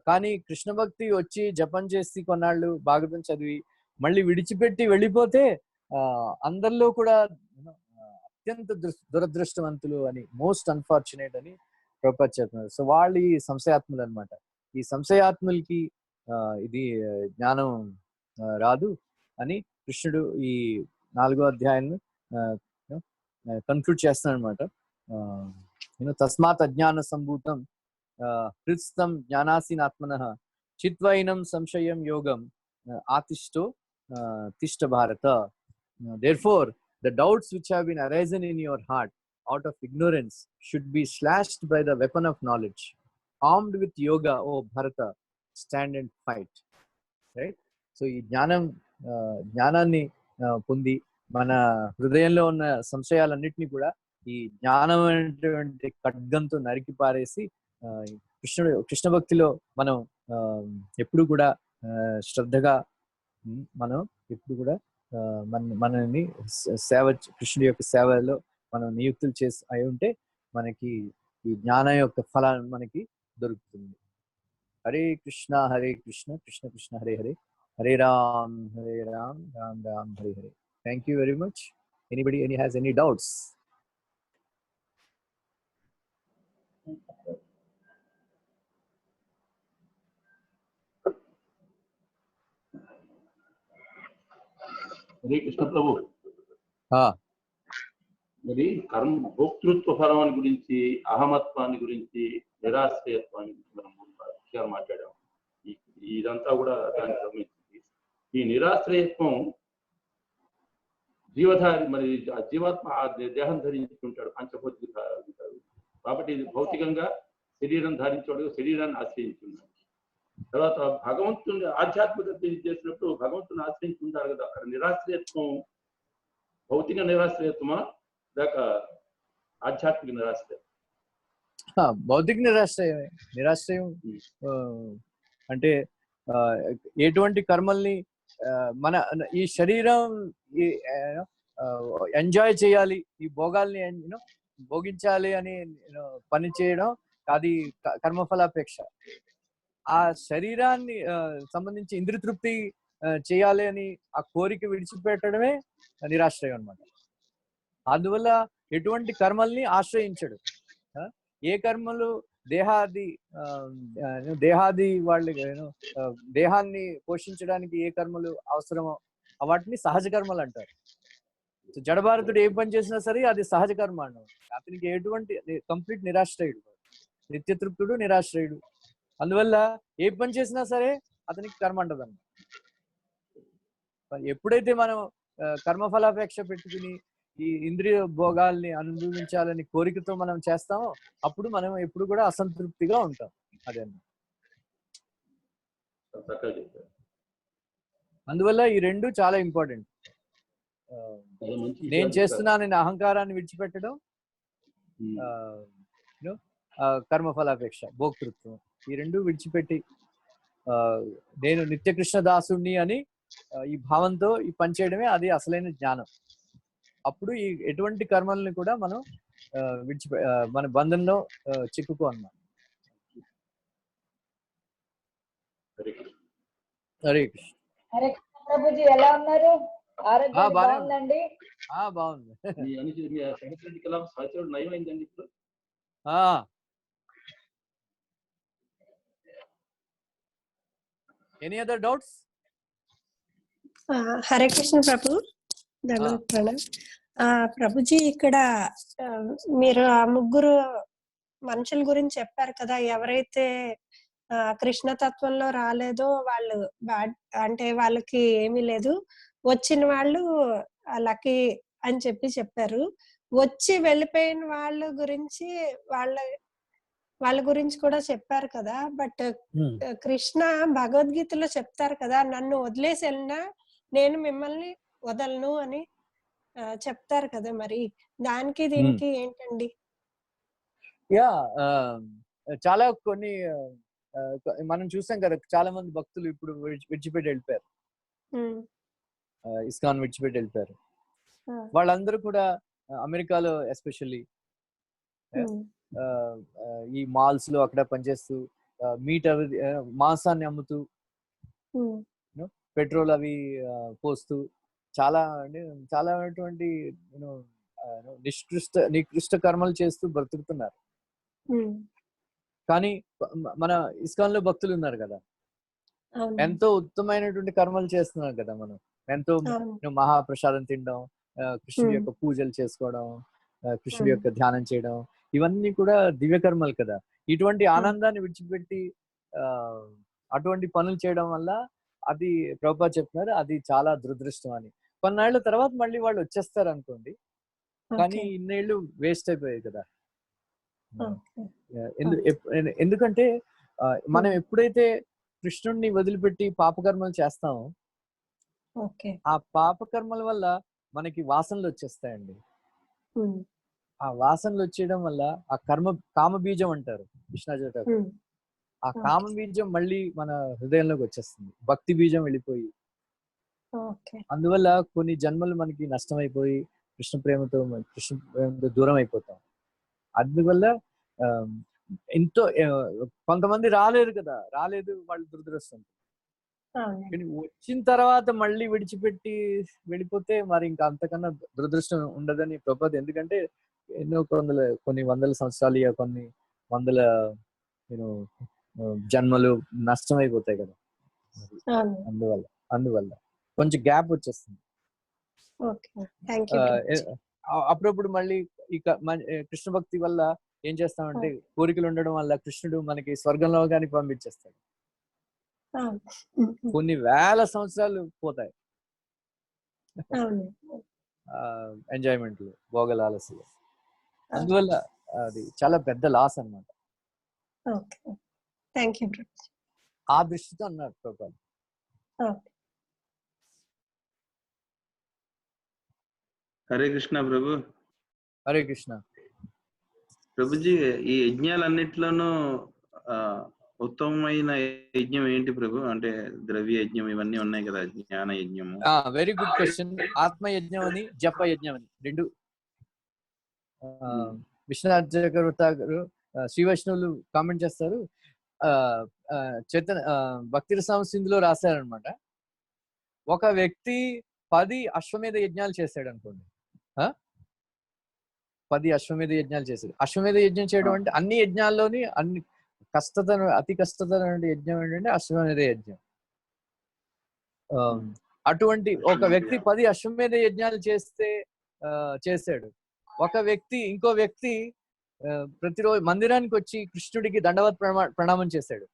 కానీ కృష్ణ భక్తి వచ్చి జపం చేసి కొన్నాళ్ళు భాగవతం చదివి మళ్ళీ విడిచిపెట్టి వెళ్ళిపోతే అందరిలో కూడా అత్యంత దురదృష్టవంతులు అని, మోస్ట్ అన్ఫార్చునేట్ అని ప్రభుపాద చెప్తున్నారు. సో వాళ్ళు ఈ సంశయాత్ములు అనమాట. ఈ సంశయాత్ములకి ఇది జ్ఞానం రాదు అని కృష్ణుడు ఈ 4వ అధ్యాయాన్ని కన్క్లూడ్ చేస్తున్నాడు అనమాట. తస్మాత్ అజ్ఞాన సంభూతం హృత్స్థం జ్ఞానాసీనాత్మనః చిత్వైనం సంశయం యోగం ఆతిష్టో తిష్ట భారత. Therefore, the doubts which have been arisen in your heart out of ignorance should be slashed by the weapon of knowledge. Armed with yoga, O Bharata, stand and fight. Right? So, ఈ జ్ఞానాన్ని పొంది మన హృదయంలో ఉన్న సంశయాలన్నింటినీ కూడా ఈ జ్ఞానమైనటువంటి ఖడ్గంతో నరికి పారేసి కృష్ణ భక్తిలో మనం ఎప్పుడు కూడా శ్రద్ధగా మనం ఎప్పుడు కూడా మనని కృష్ణుడి యొక్క సేవలో మనం నియుక్తులు చేసి అయి ఉంటే మనకి ఈ జ్ఞానం యొక్క ఫలాన్ని మనకి దొరుకుతుంది. Hare Krishna Krishna Krishna Hare Hare, Hare Ram Ram Ram Hare Hare. Thank you very much. Anybody has any doubts? Hare Krishna Prabhu. మరి కర్మ భోక్తృత్వ ఫలాన్ని గురించి, అహమత్వాన్ని గురించి, నిరాశ్రయత్వాన్ని గురించి మనం 3 విషయాలు మాట్లాడాం. ఇదంతా కూడా దానికి సంబంధించింది. ఈ నిరాశ్రయత్వం జీవధారి, మరి జీవాత్మ దేహం ధరించుకుంటాడు, పంచభౌతిక ఉంటాడు కాబట్టి ఇది భౌతికంగా శరీరం ధారించాడు, శరీరాన్ని ఆశ్రయించున్నాడు. తర్వాత భగవంతుని ఆధ్యాత్మిక చేసినప్పుడు భగవంతుని ఆశ్రయించి ఉంటారు కదా, అక్కడ నిరాశ్రయత్వం భౌతిక నిరాశ్రయత్వమా లేక ఆధ్యాత్మిక నిరాశ్రయం? భౌతిక నిరాశ్రయం అంటే ఎటువంటి కర్మల్ని మన ఈ శరీరం ఎంజాయ్ చేయాలి, ఈ భోగాల్ని భోగించాలి అని పని చేయడం అది కర్మఫలాపేక్ష. ఆ శరీరాన్ని సంబంధించి ఇంద్రియ తృప్తి చేయాలి అని ఆ కోరిక విడిచిపెట్టడమే నిరాశ్రయం అన్నమాట. అందువల్ల ఎటువంటి కర్మల్ని ఆశ్రయించడు. ఏ కర్మలు దేహాది వాళ్ళు దేహాన్ని పోషించడానికి ఏ కర్మలు అవసరమో వాటిని సహజ కర్మలు అంటారు. జడభారతుడు ఏ పని చేసినా సరే అది సహజ కర్మ అన్నమాట. అతనికి ఎటువంటి కంప్లీట్ నిరాశ్రయుడు, నిత్యతృప్తుడు, నిరాశ్రయుడు. అందువల్ల ఏ పని చేసినా సరే అతనికి కర్మ అంటది అన్నమాట. ఎప్పుడైతే మనం కర్మఫలాపేక్ష పెట్టుకుని ఈ ఇంద్రియ భోగాల్ని అనుభవించాలని కోరికతో మనం చేస్తామో అప్పుడు మనం ఎప్పుడు కూడా అసంతృప్తిగా ఉంటాం. అదే అందువల్ల ఈ రెండు చాలా ఇంపార్టెంట్. నేను చేస్తున్నానని అహంకారాన్ని విడిచిపెట్టడం, కర్మఫలాపేక్ష భోక్తృత్వం, ఈ రెండు విడిచిపెట్టి నేను నిత్యకృష్ణ దాసుణ్ణి అని ఈ భావంతో ఈ పని చేయడమే అది అసలైన జ్ఞానం. అప్పుడు ఈ ఎటువంటి కర్మల్ని కూడా మనం మన బంధంలో చిక్కుకో అన్నమాట. హరే కృష్ణ. హరే కృష్ణ ప్రభుజీ, ఎలా ఉన్నారు? ఆరోగ్యం బాగుందండి? బాగుంది. నయమైందండి ఇప్పుడు. Any other doubts? Hare Krishna Prabhu. Prabhuji, ఇక్కడ మీరు ఆ ముగ్గురు మనుషుల గురించి చెప్పారు కదా, ఎవరైతే కృష్ణతత్వంలో రాలేదో వాళ్ళు అంటే వాళ్ళకి ఏమీ లేదు, వచ్చిన వాళ్ళు లక్కీ అని చెప్పారు. వచ్చి వెళ్ళిపోయిన వాళ్ళ గురించి కూడా చెప్పారు కదా. బట్ కృష్ణ భగవద్గీతలో చెప్తారు కదా, నన్ను వదిలేసి వెళ్ళినా నేను మిమ్మల్ని వదలను అని చెప్తారు కదా. మరి దానికి దీనికి ఏంటండి? చాలా కొన్ని మనం చూసాం కదా, చాలా మంది భక్తులు ఇప్పుడు విడిచిపెట్టి వెళ్ళిపోయారు, ఇస్కాన్ విడిచిపెట్టి వెళ్ళిపోయారు. వాళ్ళందరూ కూడా అమెరికాలో ఎస్పెషల్లీ ఈ మాల్స్ లో అక్కడ పనిచేస్తూ మీట్ అవి మాంసాన్ని అమ్ముతూ పెట్రోల్ అవి పోస్తూ చాలా అటువంటి నికృష్ట కర్మలు చేస్తూ బ్రతుకుతున్నారు. కానీ మన ఇస్కాన్ లో భక్తులు ఉన్నారు కదా, ఎంతో ఉత్తమమైనటువంటి కర్మలు చేస్తున్నారు కదా. మనం ఎంతో మహాప్రసాదం తినడం, కృష్ణుడి యొక్క పూజలు చేసుకోవడం, కృష్ణుడి యొక్క ధ్యానం చేయడం, ఇవన్నీ కూడా దివ్య కర్మలు కదా. ఇటువంటి ఆనందాన్ని విడిచిపెట్టి అటువంటి పనులు చేయడం వల్ల అది ప్రభుపాద చెప్తున్నారు, అది చాలా దురదృష్టం అని. కొన్నాళ్ళ తర్వాత మళ్ళీ వాళ్ళు వచ్చేస్తారు అనుకోండి, కానీ ఇన్నేళ్ళు వేస్ట్ అయిపోయాయి కదా. ఎందుకంటే మనం ఎప్పుడైతే కృష్ణుడిని వదిలిపెట్టి పాపకర్మలు చేస్తామో ఆ పాపకర్మల వల్ల మనకి వాసనలు వచ్చేస్తాయండి. ఆ వాసనలు వచ్చేయడం వల్ల ఆ కామబీజం అంటారు కృష్ణాజట, ఆ కామబీజం మళ్ళీ మన హృదయంలోకి వచ్చేస్తుంది, భక్తి బీజం వెళ్ళిపోయి. అందువల్ల కొన్ని జన్మలు మనకి నష్టమైపోయి కృష్ణ ప్రేమతో దూరం అయిపోతాం. అందువల్ల ఎంతో కొంతమంది రాలేదు వాళ్ళు దురదృష్టం. కానీ వచ్చిన తర్వాత మళ్ళీ విడిచిపెట్టి వెళ్ళిపోతే మరి ఇంకా అంతకన్నా దురదృష్టం ఉండదని ప్రభుపాద. ఎందుకంటే కొన్ని వందల సంవత్సరాలు, కొన్ని వందల జన్మలు నష్టమైపోతాయి కదా. అందువల్ల కొంచెం గ్యాప్ వచ్చేస్తుంది. అప్పుడప్పుడు మళ్ళీ ఈ కృష్ణ భక్తి వల్ల ఏం చేస్తామంటే, కోరికలు ఉండడం వల్ల కృష్ణుడు మనకి స్వర్గంలో కానీ పంపించేస్తాడు. కొన్ని వేల సంవత్సరాలు పోతాయి ఎంజాయ్మెంట్లు, భోగలాలసలు. అందువల్ల అది చాలా పెద్ద లాస్ అన్నమాట. ఆ దృష్టితో అన్నారు ప్రభుపాద. హరే కృష్ణ ప్రభు. హరే కృష్ణ ప్రభుజీ. ఈ యజ్ఞాలన్నిట్లోనూ ఉత్తమమైన యజ్ఞం ఏంటి ప్రభు? అంటే ద్రవ్య యజ్ఞం ఇవన్నీ ఉన్నాయి కదా, జ్ఞాన యజ్ఞము. Very good question. ఆత్మ యజ్ఞం అని జప యజ్ఞం అని రెండు. విశ్వనాథ్ చక్రవర్తి గారు శ్రీ వైష్ణవులు కామెంట్ చేస్తారు. భక్తి రసామ సింధులో రాశారనమాట. ఒక వ్యక్తి 10 అశ్వమేధ యజ్ఞాలు చేశాడు అనుకోండి. 10 అశ్వమేధ యజ్ఞాలు చేశాడు. అశ్వమేధ యజ్ఞం చేయడం అంటే అన్ని యజ్ఞాల్లోని అన్ని అతి కష్టతరమైన యజ్ఞం ఏంటంటే అశ్వమేధ యజ్ఞం. అటువంటి ఒక వ్యక్తి 10 అశ్వమేధ యజ్ఞాలు చేశాడు. ఇంకో వ్యక్తి ప్రతిరోజు మందిరానికి వచ్చి కృష్ణుడికి దండవత్ ప్రణామం చేశాడు.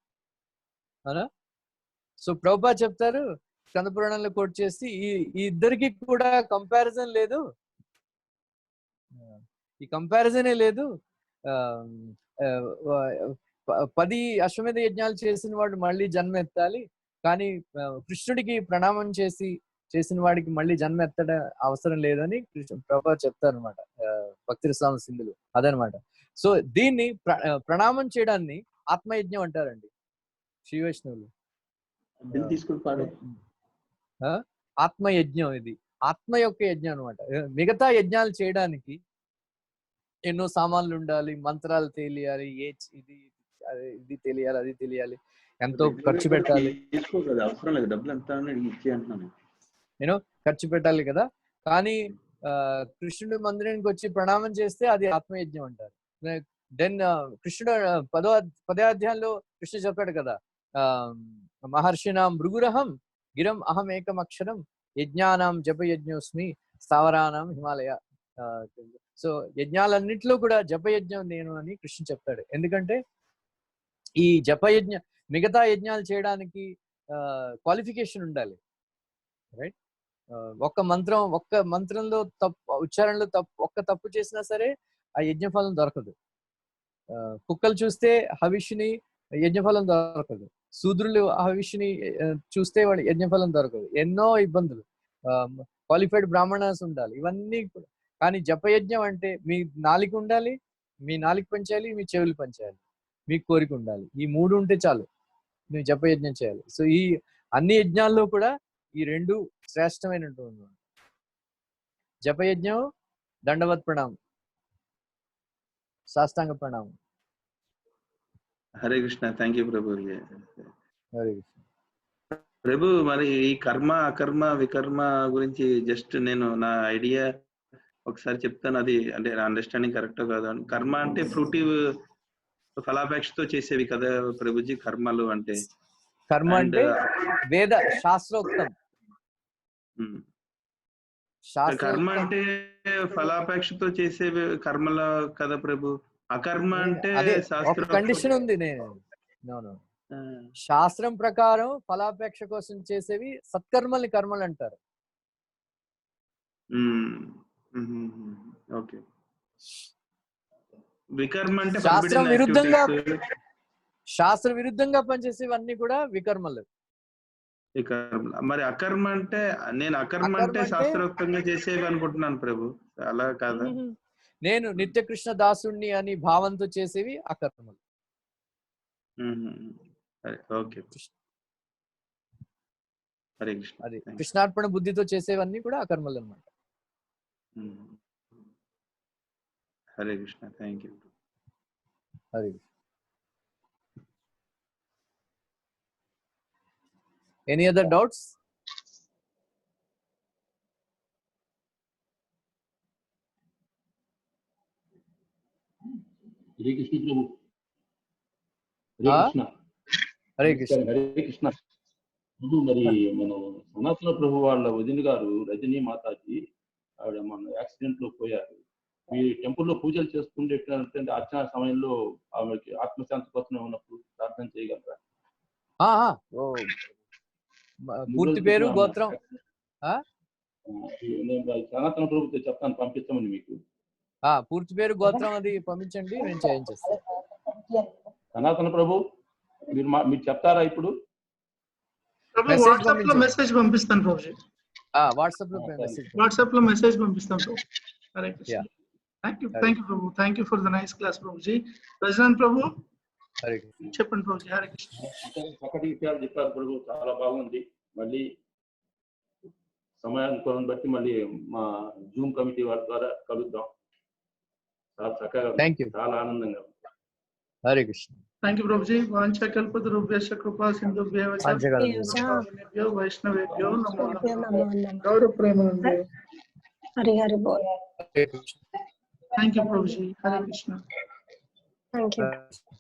అవునా? సో ప్రభుపాద చెప్తారు స్కంద పురాణంలో కోట్ చేసి, ఈ ఇద్దరికి కూడా కంపారిజన్ లేదు, ఈ కంపారిజనే లేదు. 10 అశ్వమేధ యజ్ఞాలు చేసిన వాడు మళ్ళీ జన్మ ఎత్తాలి, కానీ కృష్ణుడికి ప్రణామం చేసిన వాడికి మళ్ళీ జన్మ ఎత్తడం అవసరం లేదని ప్రభుపాద చెప్తారు అనమాట భక్తి రసామ సింధులు. అదనమాట. సో దీన్ని ప్రణామం చేయడాన్ని ఆత్మయజ్ఞం అంటారండి శ్రీ వైష్ణవులు. ఆత్మయజ్ఞం ఇది ఆత్మ యొక్క యజ్ఞం అనమాట. మిగతా యజ్ఞాలు చేయడానికి ఎన్నో సామాన్లు ఉండాలి, మంత్రాలు తెలియాలి, ఇది తెలియాలి, అది తెలియాలి, ఎంతో ఖర్చు పెట్టాలి, నేను ఖర్చు పెట్టాలి కదా. కానీ కృష్ణుడు మందిరానికి వచ్చి ప్రణామం చేస్తే అది ఆత్మయజ్ఞం అంటారు. దెన్ కృష్ణుడు 10వ అధ్యాయంలో కృష్ణుడు చెప్పాడు కదా, మహర్షినాం భృగురహం గిరం అహం ఏకం అక్షరం యజ్ఞానాం జపయజ్ఞోస్మి స్థావరానాం హిమాలయ. సో యజ్ఞాలన్నింటిలో కూడా జపయజ్ఞం నేను అని కృష్ణుడు చెప్తాడు. ఎందుకంటే ఈ జపయజ్ఞ మిగతా యజ్ఞాలు చేయడానికి క్వాలిఫికేషన్ ఉండాలి, రైట్? ఒక్క మంత్రంలో ఉచ్చారణలో ఒక్క తప్పు చేసినా సరే ఆ యజ్ఞఫలం దొరకదు. కుక్కలు చూస్తే హవిష్ని యజ్ఞఫలం దొరకదు, శూద్రులు హవిష్ని చూస్తే వాడి యజ్ఞఫలం దొరకదు. ఎన్నో ఇబ్బందులు, క్వాలిఫైడ్ బ్రాహ్మణాస్ ఉండాలి, ఇవన్నీ. కానీ జపయజ్ఞం అంటే మీ నాలిక ఉండాలి, మీ నాలిక పనిచేయాలి, మీ చెవులు పనిచేయాలి, మీకు కోరిక ఉండాలి. ఈ 3 ఉంటే చాలు, మీరు జపయజ్ఞం చేయాలి. సో ఈ అన్ని యజ్ఞాల్లో కూడా ఈ 2 శ్రేష్టమైనటువంటి జపయజ్ఞం, దండవత్ ప్రణామం, సాష్టాంగ ప్రణామం. హరే కృష్ణ. థ్యాంక్ యూ ప్రభు. హరే కృష్ణ. ప్రభు, మరి ఈ కర్మ అకర్మ వికర్మ గురించి జస్ట్ నేను నా ఐడియా ఒకసారి చెప్తాను. అది అంటే నా అండర్స్టాండింగ్ కరెక్ట్ కాదు. కర్మ అంటే ఫ్రూటివ్ ఫలాపేక్షతో చేసేవి కదా ప్రభుజీ కర్మలు అంటే? కర్మ అంటే వేద శాస్త్రోక్తం. కర్మ అంటే ఫలాపేక్షతో చేసేవి కర్మలు కదా ప్రభు. అకర్మ అంటే ఒక కండిషన్ ఉంది. శాస్త్రం ప్రకారం ఫలాపేక్ష కోసం చేసేవి సత్కర్మల్ని కర్మలు అంటారు. ఓకే. వికర్మ అంటే శాస్త్ర విరుద్ధంగా పనిచేసేవన్నీ కూడా వికర్మలు. మరి అకర్మ అంటే నేను అకర్మ అంటే శాస్త్రోక్తంగా చేసేవి అనుకుంటున్నాను ప్రభు, అలా కాదా? నేను నిత్యకృష్ణ దాసుణ్ణి అని భావంతో చేసేవి అకర్మలు. ఓకే. హరే కృష్ణ. అది కృష్ణార్పణ బుద్ధితో చేసేవన్నీ కూడా అకర్మలు అన్నమాట. Hare Krishna. Thank you. Hare Krishna. Any other doubts? Hare Krishna Prabhu. Hare Krishna. Hare Krishna. Hare Krishna Prabhu. మరి మన సనాతన ప్రభు వాళ్ళ వదిన గారు రజనీ మాతాజీ, ఆవిడ మన యాక్సిడెంట్ లో పోయారు. మీ టెంపుల్లో పూజలు చేసుకుంటే అర్చన సమయంలో ఆమెకి ఆత్మశాంతి కోసం ఉన్నప్పుడు ప్రార్థన చేయగలరా? పూర్తి పేరు గోత్రం సనాతన ప్రభుత్వం చెప్తాను, పంపిస్తామని మీకు. పూర్తి పేరు గోత్రం అది పంపించండి, నేను చేయించేస్తాను. సనాతన ప్రభు మీరు చెప్తారా ఇప్పుడు? వాట్సాప్ లో మెసేజ్ పంపిస్తాను ప్రభుజీ. వాట్సాప్ లో మెసేజ్ పంపిస్తాను Prabhu. Hare Krishna. Thank you Prabhu. Thank you for the nice class Prabhuji. ప్రజాన్ ప్రభు, హరే కృష్ణ. చెప్పండి ప్రభుజీ. హరే కృష్ణ. చక్కటి విషయాలు చెప్పారు ప్రభు, చాలా బాగుంది. మళ్ళీ సమయానుకూలం బట్టి మళ్ళీ మా జూమ్ కమిటీ వారి ద్వారా కలుద్దాం. చాలా చక్కగా ఉంది. Thank you. చాలా ఆనందంగా ఉంది. హరే కృష్ణ. Thank you Prabhuji. వాంఛకల్పతరుభ్యశ్చ కృపా సింధుభ్యేవచ పతితానాం వైష్ణవేభ్యో నమో నమః. గౌరవ ప్రేమానందే. హరి హరి బోల్. Hare Krishna. Thank you Prabhuji. Hare Krishna. Thank you.